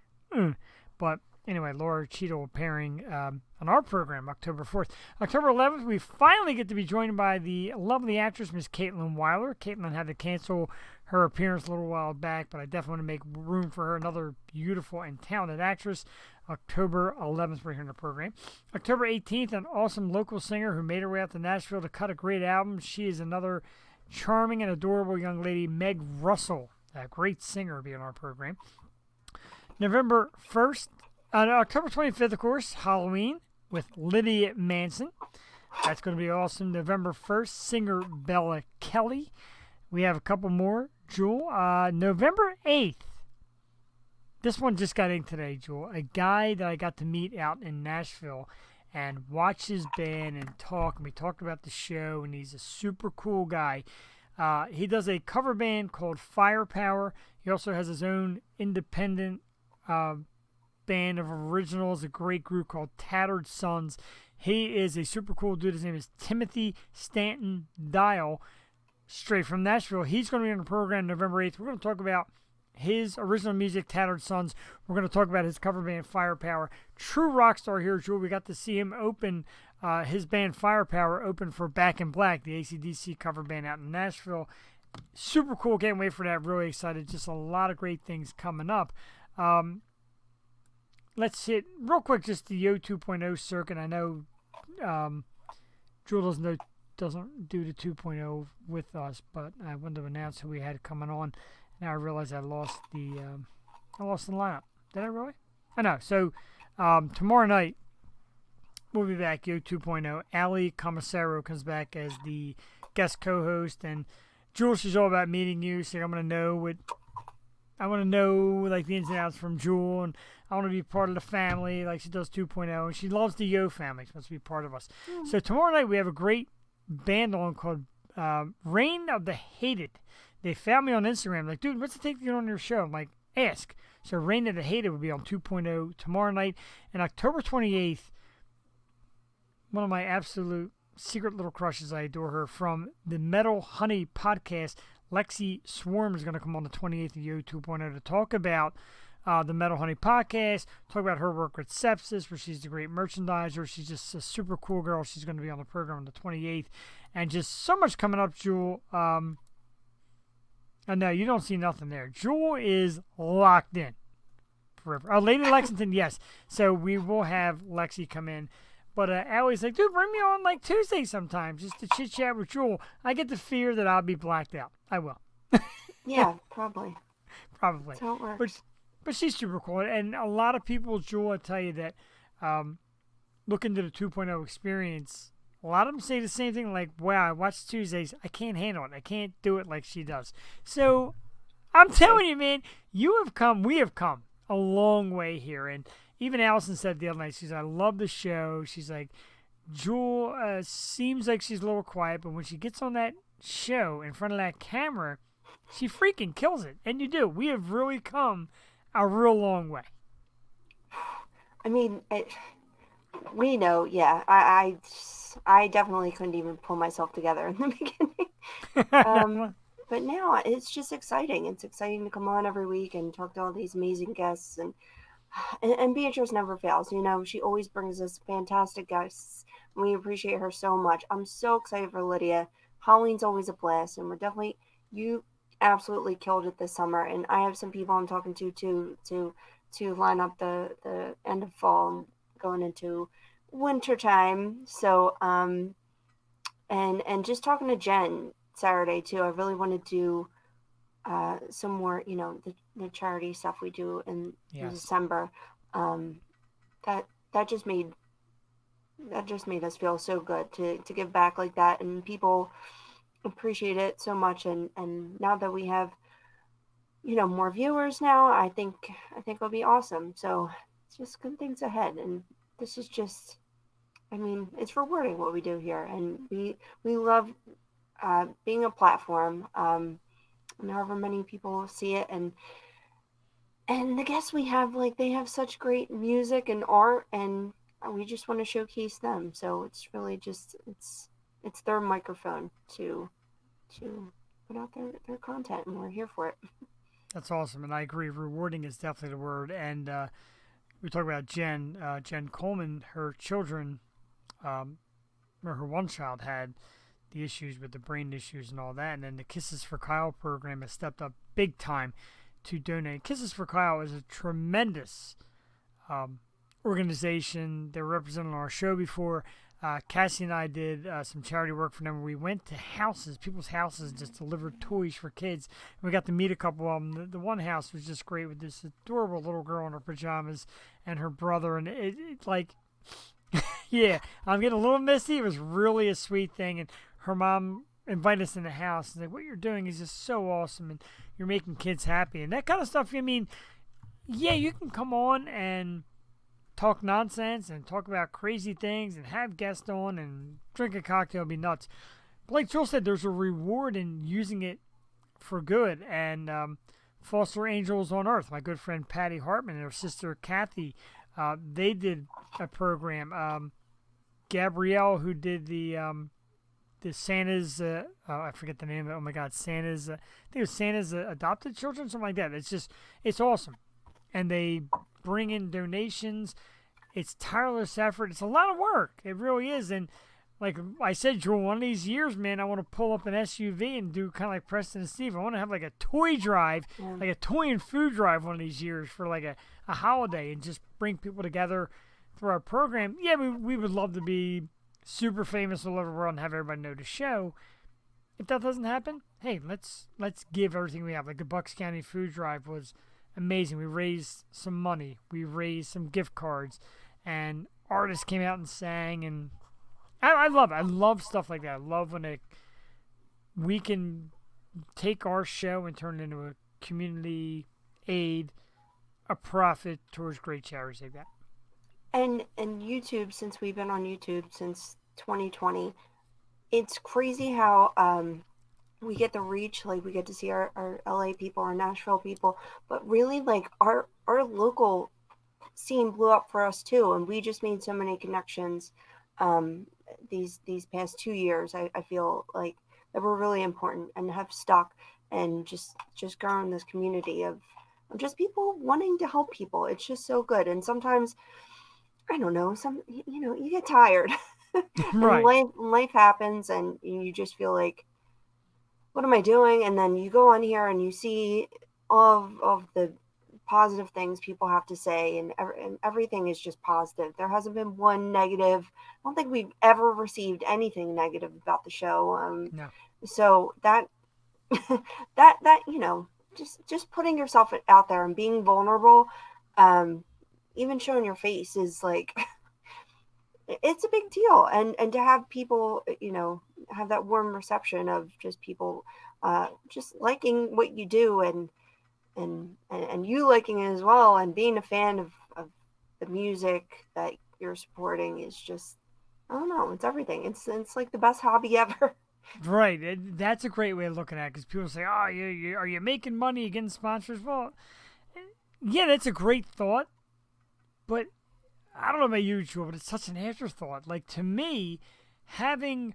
But anyway, Laura Cheadle appearing on our program October 4th. October 11th, we finally get to be joined by the lovely actress, Miss Caitlin Weiler. Caitlin had to cancel her appearance a little while back, but I definitely want to make room for her. Another beautiful and talented actress. October 11th, we're here in the program. October 18th, an awesome local singer who made her way out to Nashville to cut a great album. She is another charming and adorable young lady, Meg Russell. A great singer will be on our program. November 1st, October 25th, of course, Halloween with Lydia Manson. That's going to be awesome. November 1st, singer Bella Kelly. We have a couple more. Jewel, November 8th. This one just got in today, Jewel. A guy that I got to meet out in Nashville and watch his band and talk. And we talked about the show, and he's a super cool guy. He does a cover band called Firepower. He also has his own independent band of originals, a great group called Tattered Sons. He is a super cool dude. His name is Timothy Stanton Dial, straight from Nashville. He's going to be on the program November 8th. We're going to talk about his original music, Tattered Sons. We're going to talk about his cover band, Firepower. True rock star here, Jewel. We got to see him open his band, Firepower, open for Back in Black, the AC/DC cover band out in Nashville. Super cool. Can't wait for that. Really excited. Just a lot of great things coming up. Let's hit real quick just the Yo 2.0 circuit. I know Jewel doesn't do the 2.0 with us, but I wanted to announce who we had coming on. Now I realize I lost the lineup. Did I really? I know. So tomorrow night we'll be back. Yo 2.0. Ali Commissaro comes back as the guest co-host, and Jewel, she's all about meeting you. So I want to know like the ins and outs from Jewel, and I want to be part of the family like she does 2.0, and she loves the Yo family. She wants to be part of us. So tomorrow night we have a great band on called Reign of the Hated. They found me on Instagram like, dude, what's it take to get on your show? I'm like, ask. So Reign of the Hated will be on 2.0 tomorrow night. And October 28th, one of my absolute secret little crushes, I adore her, from the Metal Honey podcast, Lexi Swarm is going to come on the 28th of Yo 2.0 to talk about the Metal Honey podcast, talk about her work with Sepsis, where she's a great merchandiser. She's just a super cool girl. She's going to be on the program on the 28th. And just so much coming up, Jewel. I know you don't see nothing there. Jewel is locked in forever. Lady Lexington, yes. So we will have Lexi come in. But Allie's like, dude, bring me on like Tuesday sometime just to chit chat with Jewel. I get the fear that I'll be blacked out. I will. Yeah, probably. Probably. That's how it works. But she's super cool. And a lot of people, Jewel, I tell you that look into the 2.0 experience. A lot of them say the same thing, like, wow, I watch Tuesdays. I can't handle it. I can't do it like she does. So I'm telling you, man, we have come a long way here. And even Allison said the other night, she's like, I love the show. She's like, Jewel seems like she's a little quiet, but when she gets on that show in front of that camera, she freaking kills it. And you do. We have really come a real long way. I mean, we know, yeah. I definitely couldn't even pull myself together in the beginning. But now it's just exciting. It's exciting to come on every week and talk to all these amazing guests. And and Beatrice never fails. You know, she always brings us fantastic guests. We appreciate her so much. I'm so excited for Lydia. Halloween's always a blast, and we're definitely you absolutely killed it this summer. And I have some people I'm talking to line up the end of fall and going into winter time. So and just talking to Jen Saturday too. I really want to do some more, you know, the charity stuff we do in Yes. December. Um, that that just made that just made us feel so good to give back like that, and people appreciate it so much. And now that we have, you know, more viewers now, I think it'll be awesome. So it's just good things ahead, and this is just, I mean, it's rewarding what we do here, and we love being a platform. And however many people see it, and the guests we have, like, they have such great music and art, and we just want to showcase them. So it's really just it's their microphone to put out their content, and we're here for it. That's awesome, and I agree. Rewarding is definitely the word. And we talk about Jen Coleman. Her children, or her one child had the issues with the brain issues and all that, and then the Kisses for Kyle program has stepped up big time to donate. Kisses for Kyle is a tremendous organization. They were represented on our show before. Cassie and I did some charity work for them. We went to people's houses, just delivered toys for kids. We got to meet a couple of them. The one house was just great with this adorable little girl in her pajamas and her brother. And it like, yeah, I'm getting a little misty. It was really a sweet thing. And her mom invited us in the house and like, what you're doing is just so awesome. And you're making kids happy. And that kind of stuff, I mean, yeah, you can come on and talk nonsense and talk about crazy things and have guests on and drink a cocktail and be nuts. But like Joel said, there's a reward in using it for good. And Foster Angels on Earth, my good friend Patty Hartman and her sister Kathy, they did a program. Gabrielle, who did the Santa's, I forget the name of it. Oh my God, Santa's, I think it was Santa's adopted children, something like that. It's awesome. And they bring in donations. It's tireless effort. It's a lot of work. It really is. And like I said, Joel, one of these years, man, I want to pull up an SUV and do kind of like Preston and Steve. I want to have like a toy drive, like a toy and food drive one of these years for like a holiday and just bring people together through our program. Yeah, we would love to be super famous all over the world and have everybody know the show. If that doesn't happen, hey, let's give everything we have. Like the Bucks County food drive was amazing. We raised some money. We raised some gift cards, and artists came out and sang. And I love it. I love stuff like that. I love when we can take our show and turn it into a community aid, a profit towards great charities like that. And YouTube, since we've been on YouTube since 2020, it's crazy how we get the reach. Like, we get to see our LA people, our Nashville people, but really, like, our local scene blew up for us too, and we just made so many connections these past 2 years. I feel like that were really important and have stuck, and just growing this community of just people wanting to help people. It's just so good. And sometimes, I don't know, you get tired. Right. And life happens, and you just feel like, what am I doing? And then you go on here and you see all of the positive things people have to say, and everything is just positive. There hasn't been one negative. I don't think we've ever received anything negative about the show. No. So that that just putting yourself out there and being vulnerable, even showing your face is like, it's a big deal. And to have people, have that warm reception of just people just liking what you do, and you liking it as well, and being a fan of the music that you're supporting is just, I don't know, it's everything. It's like the best hobby ever. Right. That's a great way of looking at it, because people say, oh, are you making money getting sponsors? Well, yeah, that's a great thought, but I don't know about you, Joe, but it's such an afterthought. Like, to me, having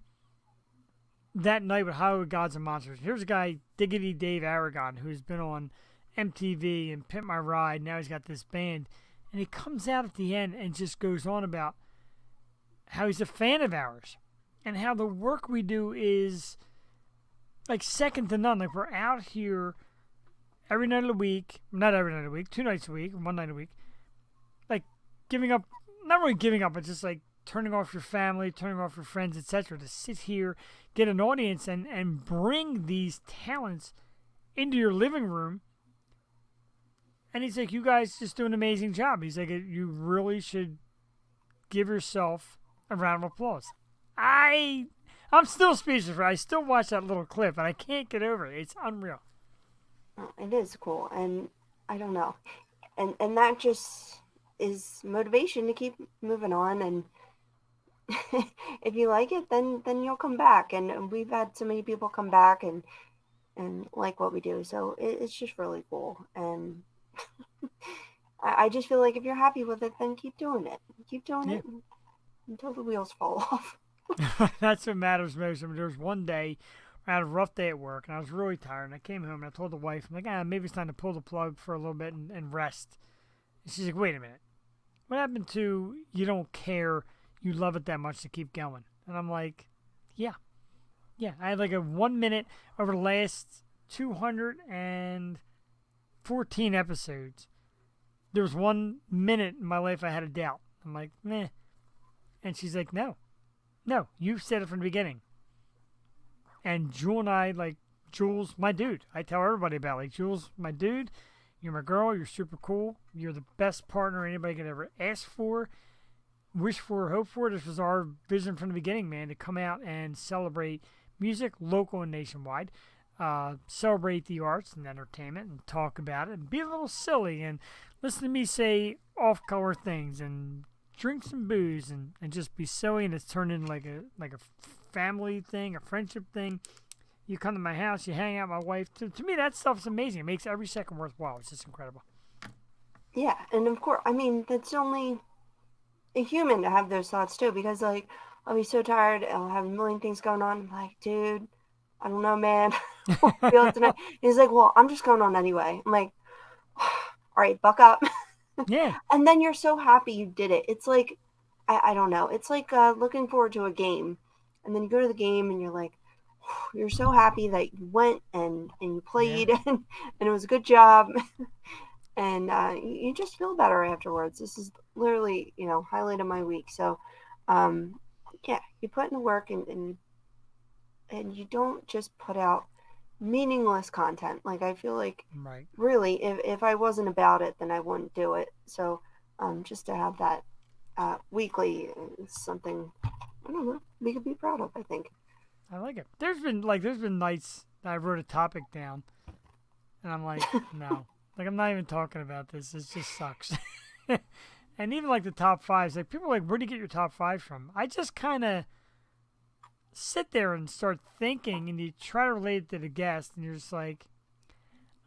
that night with Hollywood Gods and Monsters, here's a guy, Diggity Dave Aragon, who's been on MTV and Pimp My Ride. Now he's got this band, And he comes out at the end and just goes on about how he's a fan of ours and how the work we do is like second to none. Like we're out here every night of the week, not every night of the week, 2 nights a week, 1 night a week, like giving up, not really giving up, but just like turning off your family, turning off your friends, etc., to sit here, get an audience, and bring these talents into your living room. And he's like, you guys just do an amazing job. He's like, you really should give yourself a round of applause. I'm still speechless. I still watch that little clip, and I can't get over it. It's unreal. It is cool, and I don't know. And that just is motivation to keep moving on, and if you like it, then you'll come back. And we've had so many people come back and like what we do, so it's just really cool. And I just feel like if you're happy with it, then keep doing it. Keep doing it until the wheels fall off. That's what matters most. I mean, there was one day I had a rough day at work, and I was really tired. And I came home, and I told the wife, I'm like, maybe it's time to pull the plug for a little bit and rest. And she's like, wait a minute. What happened to you don't care, you love it that much to keep going? And I'm like, yeah. I had like a 1 minute over the last 214 episodes. There was 1 minute in my life I had a doubt. I'm like, meh. And she's like, no, you said it from the beginning. And Jewel and I, like, Jewel's my dude. I tell everybody about it. Like, Jewel's my dude. You're my girl. You're super cool. You're the best partner anybody could ever ask for, wish for, hope for. This was our vision from the beginning, man, to come out and celebrate music, local and nationwide, celebrate the arts and entertainment, and talk about it, and be a little silly, and listen to me say off-color things, and drink some booze, and just be silly. And it's turned into like a family thing, a friendship thing. You come to my house, you hang out with my wife. To me, that stuff's amazing. It makes every second worthwhile. It's just incredible. Yeah, and of course, I mean, that's only a human to have those thoughts too, because like, I'll be so tired, I'll have a million things going on. I'm like, dude, I don't know, man. I don't feel it tonight. He's like, well, I'm just going on anyway. I'm like, all right, buck up. Yeah. And then you're so happy you did it. It's like, I don't know. It's like looking forward to a game. And then you go to the game and you're like, you're so happy that you went and you played, and it was a good job. And you just feel better afterwards. This is literally, highlight of my week. So, yeah, you put in the work, and you don't just put out meaningless content. Like, I feel like, Right. really, if I wasn't about it, then I wouldn't do it. So, just to have that weekly is something, I don't know, we could be proud of, I think. I like it. There's been nights that I wrote a topic down, and I'm like, no. Like, I'm not even talking about this. It just sucks. And even like the top fives, like people are like, where do you get your top five from? I just kind of sit there and start thinking, and you try to relate it to the guest, and you're just like,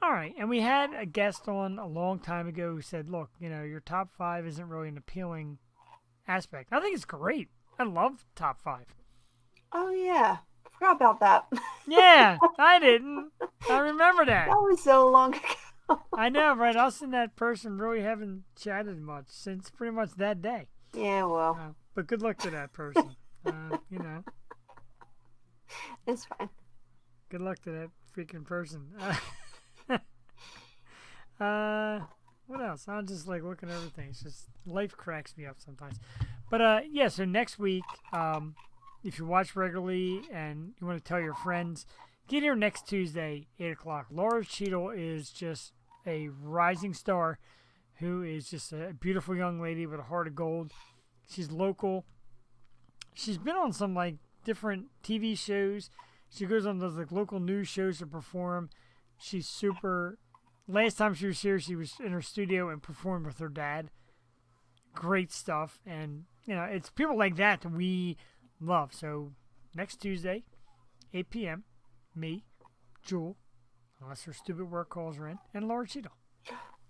all right. And we had a guest on a long time ago who said, look, your top five isn't really an appealing aspect. I think it's great. I love top five. Oh, yeah. I forgot about that. Yeah, I didn't. I remember that. That was so long ago. I know, right? Us and that person really haven't chatted much since pretty much that day. Yeah, well. But good luck to that person. It's fine. Good luck to that freaking person. What else? I'm just like looking at everything. It's just, life cracks me up sometimes. But yeah, so next week, if you watch regularly and you want to tell your friends, get here next Tuesday, 8 o'clock. Laura Cheadle is just a rising star who is just a beautiful young lady with a heart of gold. She's local. She's been on some like different TV shows. She goes on those like local news shows to perform. She's super. Last time she was here, she was in her studio and performed with her dad. Great stuff. And, it's people like that we love. So next Tuesday, 8 p.m., me, Jewel, unless her stupid work calls are in, and Laura Cheadle.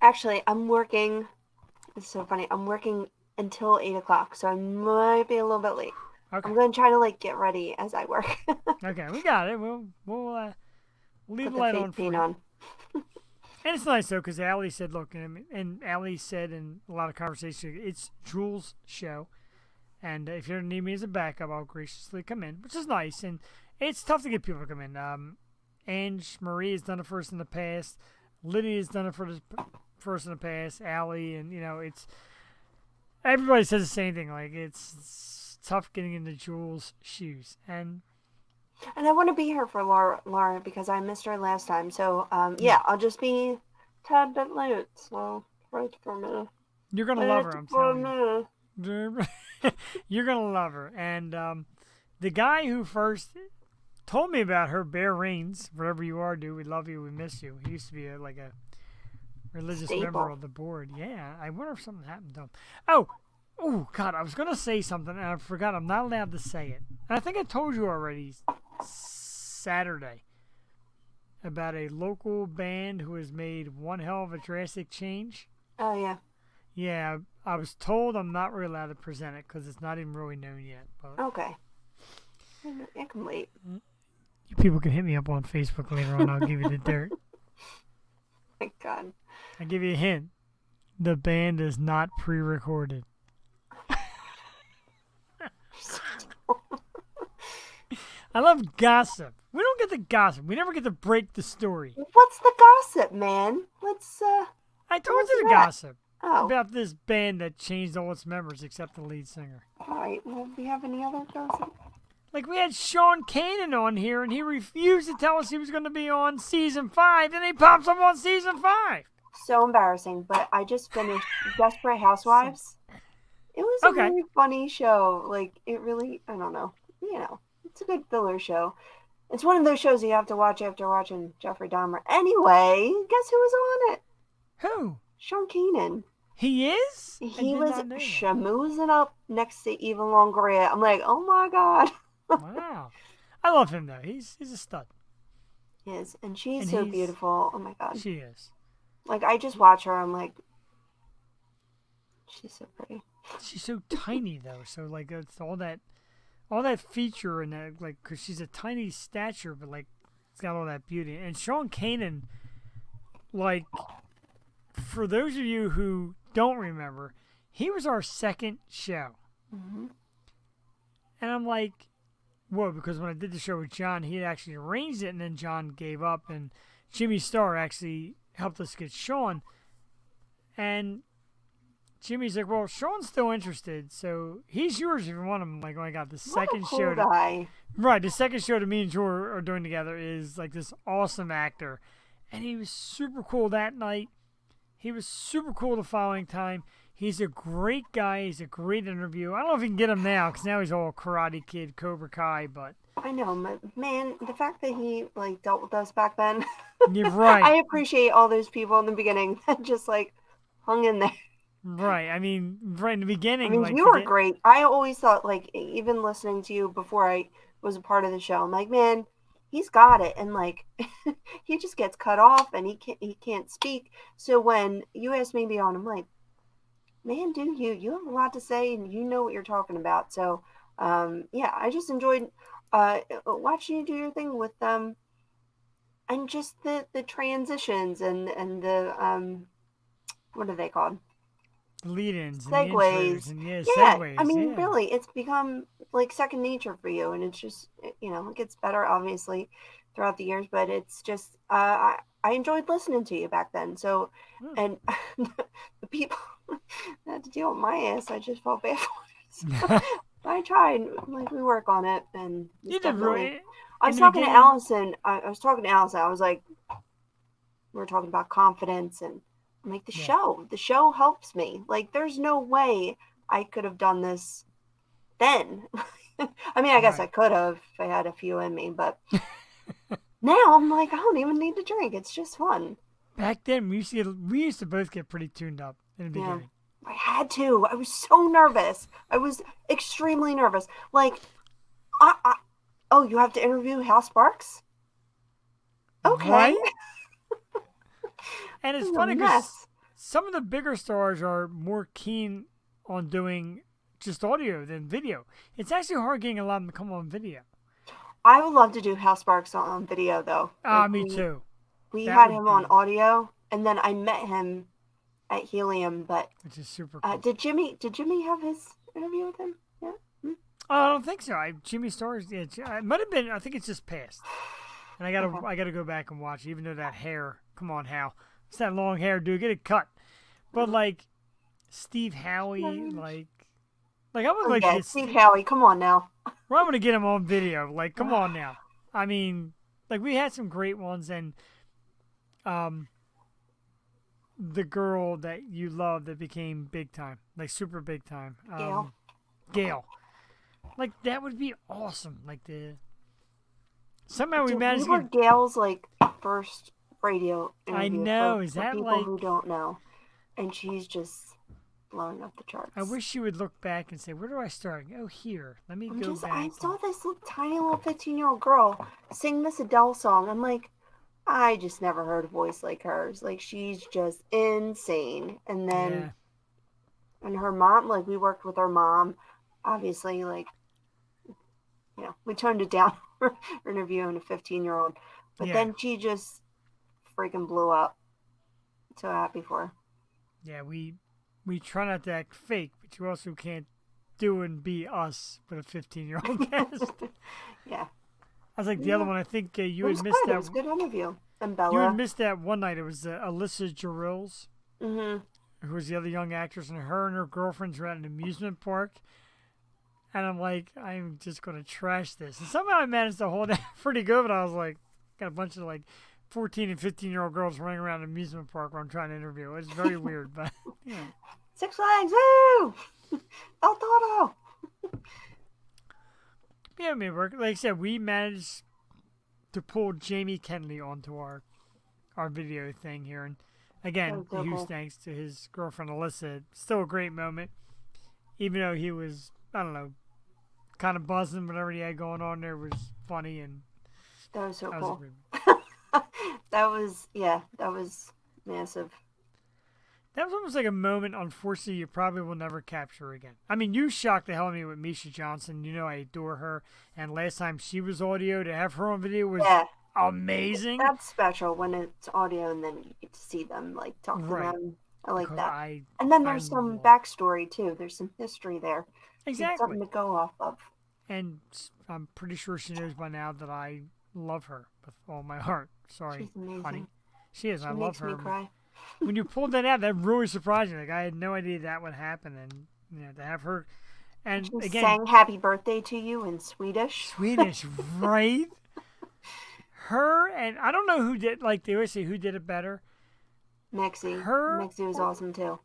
Actually, I'm working. It's so funny. I'm working until 8 o'clock, so I might be a little bit late. Okay. I'm going to try to get ready as I work. Okay, we got it. We'll leave Put the the light fake on for paint you. on. And it's nice though, because Allie said, "Look," and Allie said in a lot of conversation, it's Jules' show, and if you need me as a backup, I'll graciously come in, which is nice. And it's tough to get people to come in. Ange Marie has done it for us in the past. Lydia has done it for us first in the past. Allie, and it's everybody says the same thing. Like it's tough getting into Jules' shoes, and I want to be here for Laura because I missed her last time. So, yeah, I'll just be a tad bit late. So, wait for me. you're gonna love her. I'm telling you. You're gonna love her. And the guy who first told me about her, Bear Reigns, wherever you are, dude, we love you, we miss you. He used to be like a religious member of the board. Yeah, I wonder if something happened to him. Oh, God, I was gonna say something and I forgot. I'm not allowed to say it. And I think I told you already Saturday about a local band who has made one hell of a drastic change. Oh, yeah. Yeah, I was told I'm not really allowed to present it because it's not even really known yet. But Okay. I can wait. you people can hit me up on Facebook later on. I'll give you the dirt. My God. I'll give you a hint. The band is not pre-recorded. I love gossip. We don't get the gossip. We never get to break the story. What's the gossip, man? Let's, I told what's you the that? gossip Oh. about this band that changed all its members except the lead singer. All right. Well, do we have any other gossip? Like, we had Sean Kanan on here, and he refused to tell us he was going to be on Season 5, and he pops up on Season 5. So embarrassing, but I just finished Desperate Housewives. It was a Okay. really funny show. Like, it really, I don't know. It's a good filler show. It's one of those shows you have to watch after watching Jeffrey Dahmer. Anyway, guess who was on it? Who? Sean Keenan. He is? I He did was not know that. schmoozing up next to Eva Longoria. I'm like, oh my God. Wow. I love him, though. He's a stud. Yes, and she's And so he's- beautiful. Oh my God. She is. Like, I just watch her. I'm like, she's so pretty. She's so tiny, though. So, like, it's all that feature and that, like, because she's a tiny stature, but, like, it's got all that beauty. And Sean Kanan, like, for those of you who don't remember, he was our second show. Mm-hmm. And I'm like, whoa, because when I did the show with John, he had actually arranged it, and then John gave up, and Jimmy Starr actually helped us get Sean. And Jimmy's like, well, Sean's still interested, so he's yours if you want him. I'm like, oh my God, the second what a cool show. guy. Right, the second show that me and Joe are doing together is like this awesome actor. And he was super cool that night. He was super cool the following time. He's a great guy. He's a great interview. I don't know if you can get him now because now he's all Karate Kid, Cobra Kai, but I know, man, the fact that he, like, dealt with us back then. you're right. I appreciate all those people in the beginning that just, like, hung in there. Right. I mean, right in the beginning. I mean, like, you were great. I always thought, like, even listening to you before I was a part of the show, I'm like, man, he's got it. And, like, he just gets cut off and he can't speak. So when you asked me to be on, I'm like, man, dude, you have a lot to say and you know what you're talking about. So, yeah, I just enjoyed watching you do your thing with them, and just the transitions and the what are they called? lead-ins, Segues. and yeah, Yeah, segues. I mean, yeah. really, it's become like second nature for you, and it's just, it gets better obviously throughout the years, but it's just I enjoyed listening to you back then. So, and the people that had to deal with my ass, I just felt bad for. So, I tried, like, we work on it, and it's You did definitely- right. I was in the talking to beginning. Allison. I was talking to Allison. I was like, we were talking about confidence, and I'm like, the show helps me. Like, there's no way I could have done this then. I mean, I guess Right. I could have if I had a few in me, but now I'm like, I don't even need to drink. It's just fun. Back then, we used to both get pretty tuned up in the Yeah. beginning. I had to. I was so nervous. I was extremely nervous. Like, oh, you have to interview Hal Sparks? Okay. Right? And it's What a funny because mess. some of the bigger stars are more keen on doing just audio than video. It's actually hard getting a lot of them to come on video. I would love to do Hal Sparks on video, though. Like, Me too. We That had would him on be- audio, and then I met him at Helium. But which is super cool. did Jimmy have his interview with him? Yeah. Oh, I don't think so. Jimmy Stars. Yeah, it might have been. I think it's just passed. And I gotta go back and watch. Even though that hair. Come on, Hal. It's that long hair, dude. Get it cut. But like, Steve Howie, like I would like Yeah, this. Steve Howie. Come on now. Well, I'm gonna get him on video. Like, come on now. I mean, like we had some great ones, and the girl that you love that became big time, like super big time. Gail. Like that would be awesome. Like somehow we managed We were to get. Gail's like first radio interview. I know. For, Is for that people like? who don't know? And she's just blowing up the charts. I wish you would look back and say, "Where do I start?" Oh, here. Let me go back. I saw this tiny little 15-year-old girl sing this Adele song. I'm like, I just never heard a voice like hers. Like she's just insane. And then, Yeah. and her mom, like we worked with her mom, obviously, like, we toned it down for interviewing a 15-year-old. But Yeah. then she just freaking blew up. So happy for her. Yeah, we try not to act fake, but you also can't do and be us with a 15-year-old guest. Yeah. I was like the other one. I think you It had was missed good. It that. was a good interview. And You Bella. had missed that one night. It was Alyssa Girills, Mm-hmm. who was the other young actress, and her girlfriends were at an amusement park. And I'm like, I'm just gonna trash this. And somehow I managed to hold it pretty good. But I was like, got a bunch of like 14 and 15-year-old girls running around an amusement park where I'm trying to interview. It's very weird, but yeah. Six Flags, woo! El Toro! Yeah, I mean, like I said, we managed to pull Jamie Kennedy onto our video thing here, and again, That was so huge cool. thanks to his girlfriend Alyssa. Still a great moment, even though he was, I don't know, kind of buzzing. Whatever he had going on there was funny, and That was so that was a cool. great. That was massive. That was almost like a moment, unfortunately, you probably will never capture again. I mean, you shocked the hell out of me with Misha Johnson. You know I adore her. And last time she was audio, to have her on video was Yeah, amazing. that's special when it's audio and then you get to see them, like talk to Right. them. I like Because that. And then there's some backstory too. There's some history there. Exactly. Something to go off of. And I'm pretty sure she knows by now that I love her with all my heart. Sorry, She's amazing. honey. She is. She I love makes her. me cry. When you pulled that out, that really surprised me. Like I had no idea that would happen, and to have her, and She again, sang "Happy Birthday" to you in Swedish. Swedish, right? Her and I don't know who did. Like they always say, who did it better? Mixie. Her- Mixie was awesome too.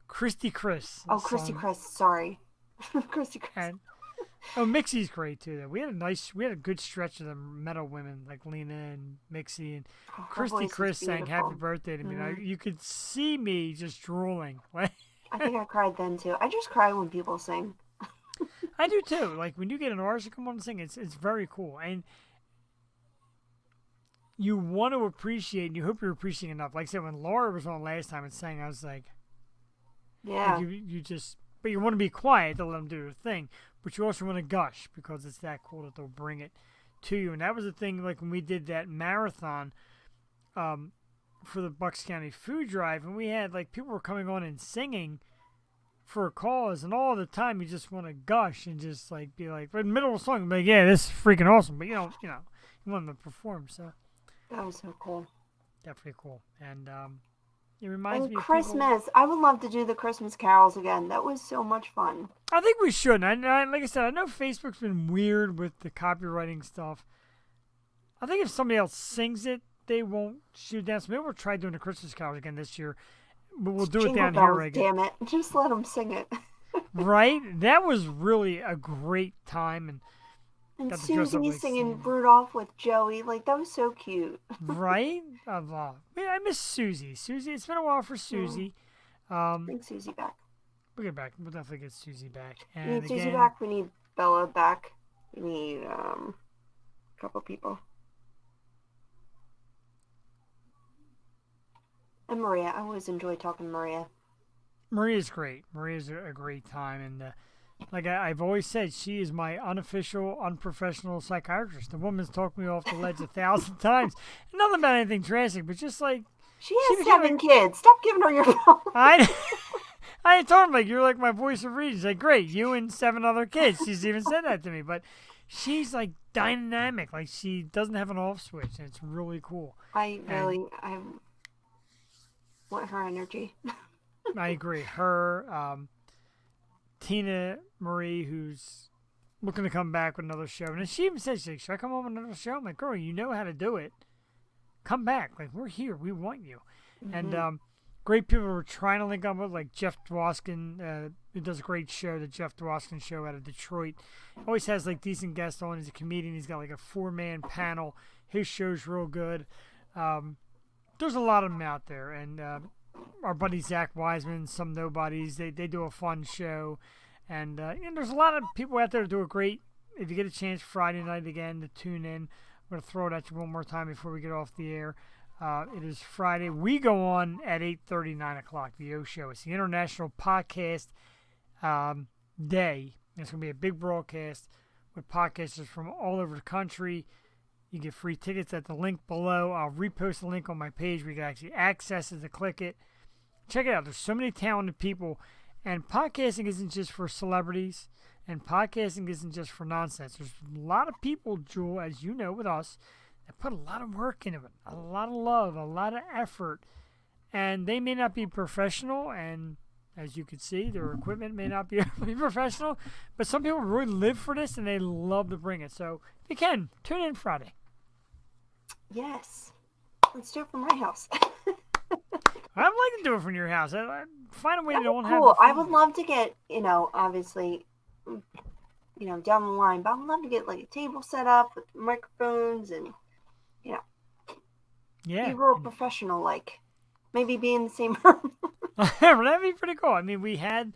Christy Chris. Oh, Christy song. Chris. Sorry. Christy Chris. And Mixie's great too. Though we had a good stretch of the metal women like Lena and Mixie and Oh, her Christy voice is Chris sang beautiful. "Happy Birthday" to me. Mhm. You could see me just drooling. Like I think I cried then too. I just cry when people sing. I do too. Like when you get an artist to come on and sing, it's very cool, and you want to appreciate, and you hope you're appreciating enough. Like I said, when Laura was on last time and sang, I was like, Yeah. you just, but you want to be quiet to let them do their thing, but you also want to gush because it's that cool that they'll bring it to you. And that was the thing, like when we did that marathon for the Bucks County Food Drive, and we had like people were coming on and singing for a cause, and all the time you just want to gush and just like be like, in the middle of a song, be like, yeah, this is freaking awesome, but you want them to perform, so That was so cool. definitely cool. And it reminds And me of people. Christmas. I would love to do the Christmas carols again. That was so much fun. I think we should. And like I said, I know Facebook's been weird with the copywriting stuff. I think if somebody else sings it, they won't shoot down. So maybe we'll try doing the Christmas carols again this year. But we'll do it Jingle down bells, here again. Damn it. Just let them sing it. Right? That was really a great time. And Got to dress up Susie like singing Santa. Rudolph with Joey. Like, that was so cute. Right? I miss Susie. Susie, it's been a while for Susie. Bring Susie back. We'll get back. We'll definitely get Susie back. We And need Susie again, back. We need Bella back. We need a couple people. And Maria. I always enjoy talking to Maria. Maria's great. Maria's a great time, and like I've always said, she is my unofficial, unprofessional psychiatrist. The woman's talked me off the ledge 1,000 times. Nothing about anything drastic, but just like She She has became 7 kids. Stop giving her your phone. I told him, like, you're like my voice of reason. She's like, great, you and 7 other kids. She's even said that to me. But she's like dynamic. Like, she doesn't have an off switch, and it's really cool. I want her energy. I agree. Her, Tina Marie, who's looking to come back with another show. And she even said, she's like, should I come on with another show? I'm like, girl, you know how to do it. Come back. Like, we're here. We want you. Mm-hmm. And great people were trying to link up with, like Jeff Dwoskin, who does a great show, the Jeff Dwoskin Show out of Detroit. Always has, like, decent guests on. He's a comedian. He's got, like, a 4-man panel. His show's real good. There's a lot of them out there. And our buddy Zach Wiseman, Some Nobodies, they do a fun show. And there's a lot of people out there that do a great, if you get a chance Friday night again to tune in. I'm going to throw it at you one more time before we get off the air. It is Friday. We go on at 8:30, 9 o'clock, the O Show. It's the International Podcast Day. It's going to be a big broadcast with podcasters from all over the country. You get free tickets at the link below. I'll repost the link on my page where you can actually access it to click it. Check it out. There's so many talented people. And podcasting isn't just for celebrities. And podcasting isn't just for nonsense. There's a lot of people, Jewel, as you know with us, that put a lot of work into it. A lot of love, a lot of effort. And they may not be professional. And as you can see, their equipment may not be professional. But some people really live for this and they love to bring it. So if you can, tune in Friday. Yes. Let's do it from my house. I'd like to do it from your house. I find a way to don't have. Cool. I would love to get, obviously, down the line, but I would love to get like a table set up with microphones and, be real professional, like maybe be in the same room. That'd be pretty cool. I mean, we had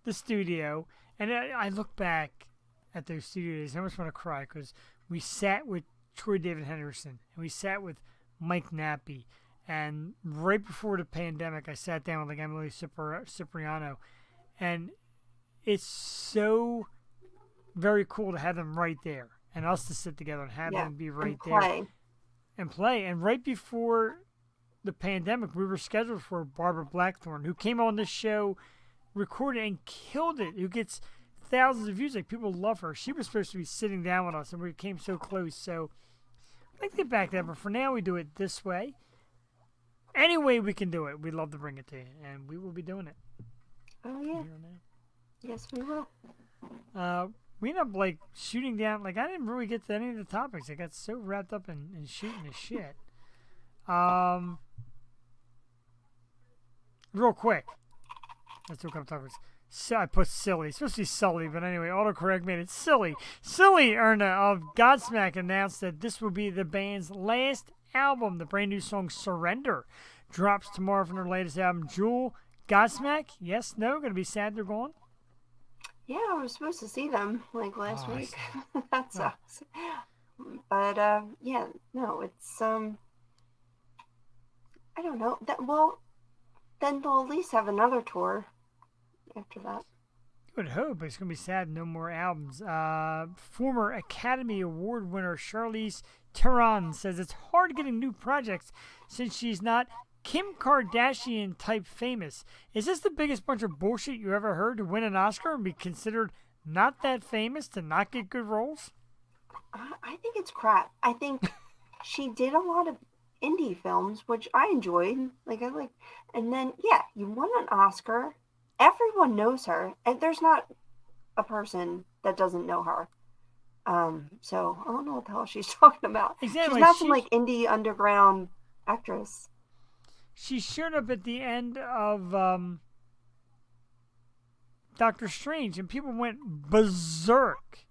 the studio, and I look back at those studio days. I almost want to cry because we sat with Troy David Henderson and we sat with Mike Nappy. And right before the pandemic, I sat down with like Emily Cipriano, and it's so very cool to have them right there, and us to sit together and have them be right there and play. And right before the pandemic, we were scheduled for Barbara Blackthorne, who came on this show, recorded and killed it. Who gets thousands of views? Like, people love her. She was supposed to be sitting down with us, and we came so close. So I'd like to get back there, but for now, we do it this way. Any way we can do it, we'd love to bring it to you, and we will be doing it. Oh, yeah. Yes, we will. We end up, like, shooting down. Like, I didn't really get to any of the topics. I got so wrapped up in shooting the shit. Real quick. Let's do a couple topics. So I put silly. It's supposed to be Sully, but anyway, autocorrect made it silly. Silly Erna of Godsmack announced that this will be the band's last album. The brand new song Surrender drops tomorrow from their latest album. Jewel, Godsmack, yes, no, gonna be sad they're gone? Yeah, I was supposed to see them like last week. That sucks. But no, it's I don't know. Then they'll at least have another tour after that. You would hope, but it's gonna be sad. No more albums. Former Academy Award winner Charlize Theron says it's hard getting new projects since she's not Kim Kardashian type famous. Is this the biggest bunch of bullshit you ever heard, to win an Oscar and be considered not that famous to not get good roles? I think it's crap. I think she did a lot of indie films, which I enjoyed. And then you won an Oscar. Everyone knows her, and there's not a person that doesn't know her. So I don't know what the hell she's talking about. Exactly. She's not some indie underground actress. She showed up at the end of Doctor Strange, and people went berserk.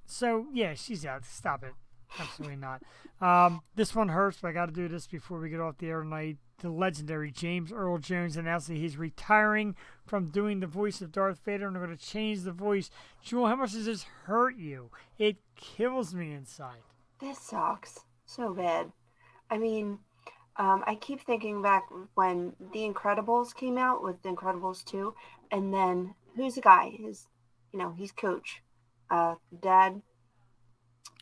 So she's out. Stop it. Absolutely not. This one hurts, but I got to do this before we get off the air tonight. The legendary James Earl Jones announced that he's retiring from doing the voice of Darth Vader, and they're going to change the voice. Jewel, how much does this hurt you? It kills me inside. This sucks so bad. I mean, I keep thinking back when The Incredibles came out with The Incredibles 2, and then who's the guy? He's Coach, Dad.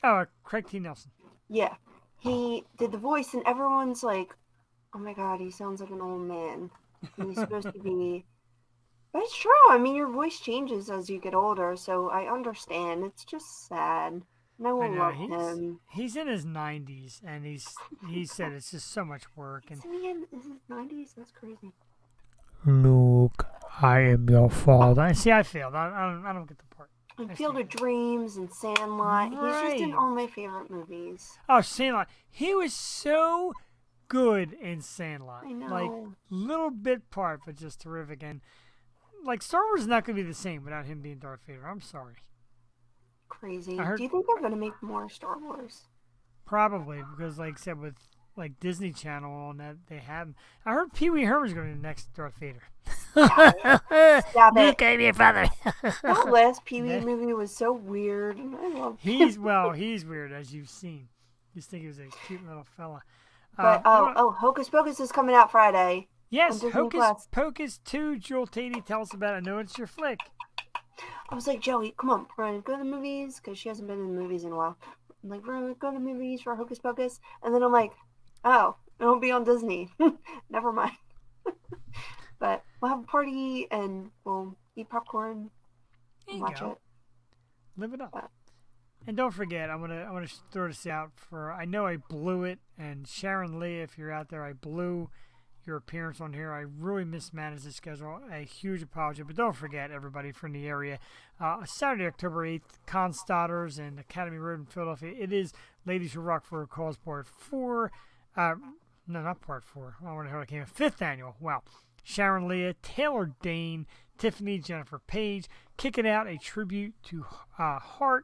Oh, Craig T. Nelson. Yeah, he did the voice, and everyone's like, Oh my god, he sounds like an old man. And he's supposed to be. But it's true. I mean, your voice changes as you get older, so I understand. It's just sad. No I one know loved him. he's in his 90s, and he said it's just so much work. And Isn't he in his 90s? That's crazy. Luke, I am your father. See, I failed. I don't get the part. And Field of Dreams and Sandlot. He's just in Right. all my favorite movies. Oh, Sandlot. He was so good in Sandlot. I know. Like, little bit part, but just terrific. And, like, Star Wars is not going to be the same without him being Darth Vader. I'm sorry. Crazy. I heard- Do you think they're going to make more Star Wars? Probably, because, like I said, with, like, Disney Channel and that, they have... I heard Pee Wee Herman's going to be the next Darth Vader. Stop it. Luke, I'm your father. That last Pee Wee That- movie was so weird, and I love He's weird, as you've seen. You just think he was a cute little fella. But Hocus Pocus is coming out Friday. yes, on Disney Hocus Plus. Pocus 2, Jewel Tatey, tell us about it. I know it's your flick. I was like, Joey, come on, we're gonna go to the movies, because she hasn't been in the movies in a while. I'm like, we're gonna go to the movies for Hocus Pocus, and then I'm like, oh, it won't be on Disney. Never mind. But we'll have a party and we'll eat popcorn There and you watch go. it. Live it up. But- And don't forget, I want to throw this out for. I know I blew it, and Sharon Lee, if you're out there, I blew your appearance on here. I really mismanaged the schedule. A huge apology, but don't forget, everybody from the area, Saturday, October 8th, Constotters and Academy Road in Philadelphia. It is Ladies Who Rock for a Cause Part 4. No, not Part 4. I wonder how it came. 5th annual. Wow. Sharon Leah, Taylor Dane, Tiffany, Jennifer Page, kicking out a tribute to Hart.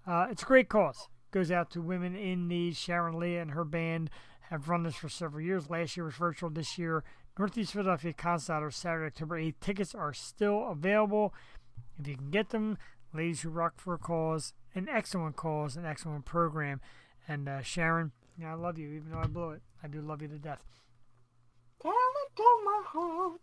It's a great cause. Goes out to women in need. Sharon Leah and her band have run this for several years. Last year was virtual. This year, Northeast Philadelphia Constotters, Saturday, October 8th. Tickets are still available. If you can get them, Ladies Who Rock for a Cause, an excellent cause, an excellent program. And Sharon, I love you, even though I blew it. I do love you to death. Tell it to my heart.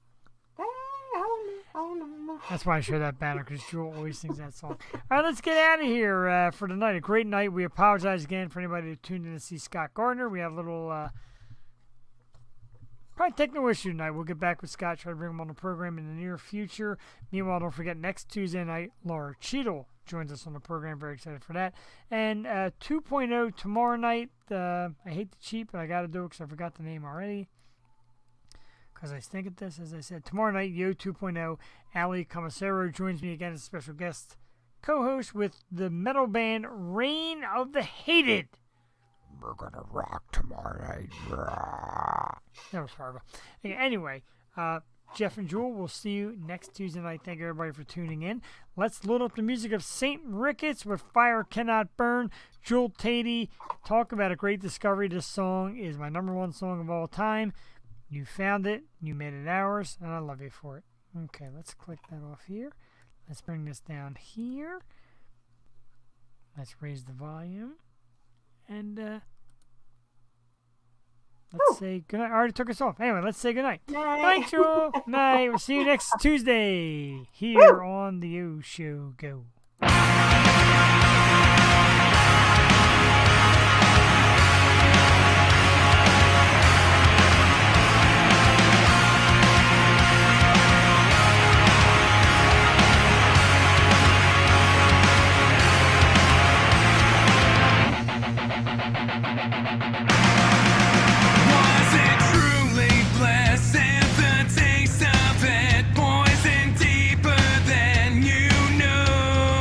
That's why I share that banner, because Jewel always sings that song. All right, let's get out of here for tonight. A great night. We apologize again for anybody who tuned in to see Scott Gardner. We had a little probably technical issue tonight. We'll get back with Scott, try to bring him on the program in the near future. Meanwhile, don't forget, next Tuesday night, Laura Cheadle joins us on the program. Very excited for that. And 2.0 tomorrow night. I hate to cheat, but I got to do it because I forgot the name already. Because I stink at this, as I said. Tomorrow night, Yo 2.0, Ali Commissaro joins me again as a special guest co-host with the metal band Reign of the Hated. We're going to rock tomorrow night. That was horrible. Anyway, Jeff and Jewel, we'll see you next Tuesday night. Thank you, everybody, for tuning in. Let's load up the music of St. Ricketts with Fire Cannot Burn. Jewel Tatey, talk about a great discovery. This song is my #1 song of all time. You found it, you made it ours, and I love you for it. Okay, let's click that off here. Let's bring this down here. Let's raise the volume. And let's say goodnight. I already took us off. Anyway, let's say goodnight. Night, Jewel. Night. We'll see you next Tuesday here on the O Show. Go. Was it truly bliss and the taste of it poison deeper than you knew?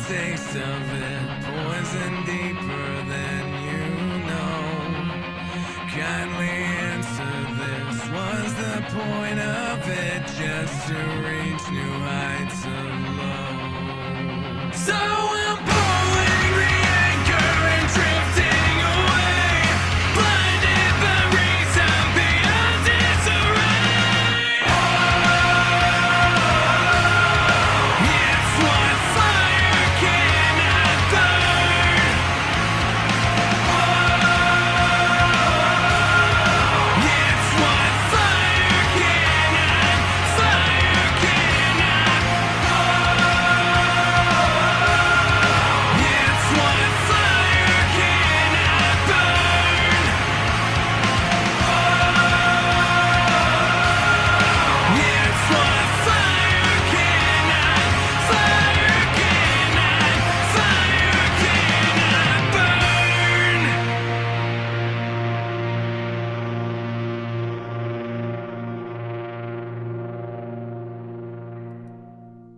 taste of it, poison deeper than you know. Kindly answer this, was the point of it just to reach new heights of low? So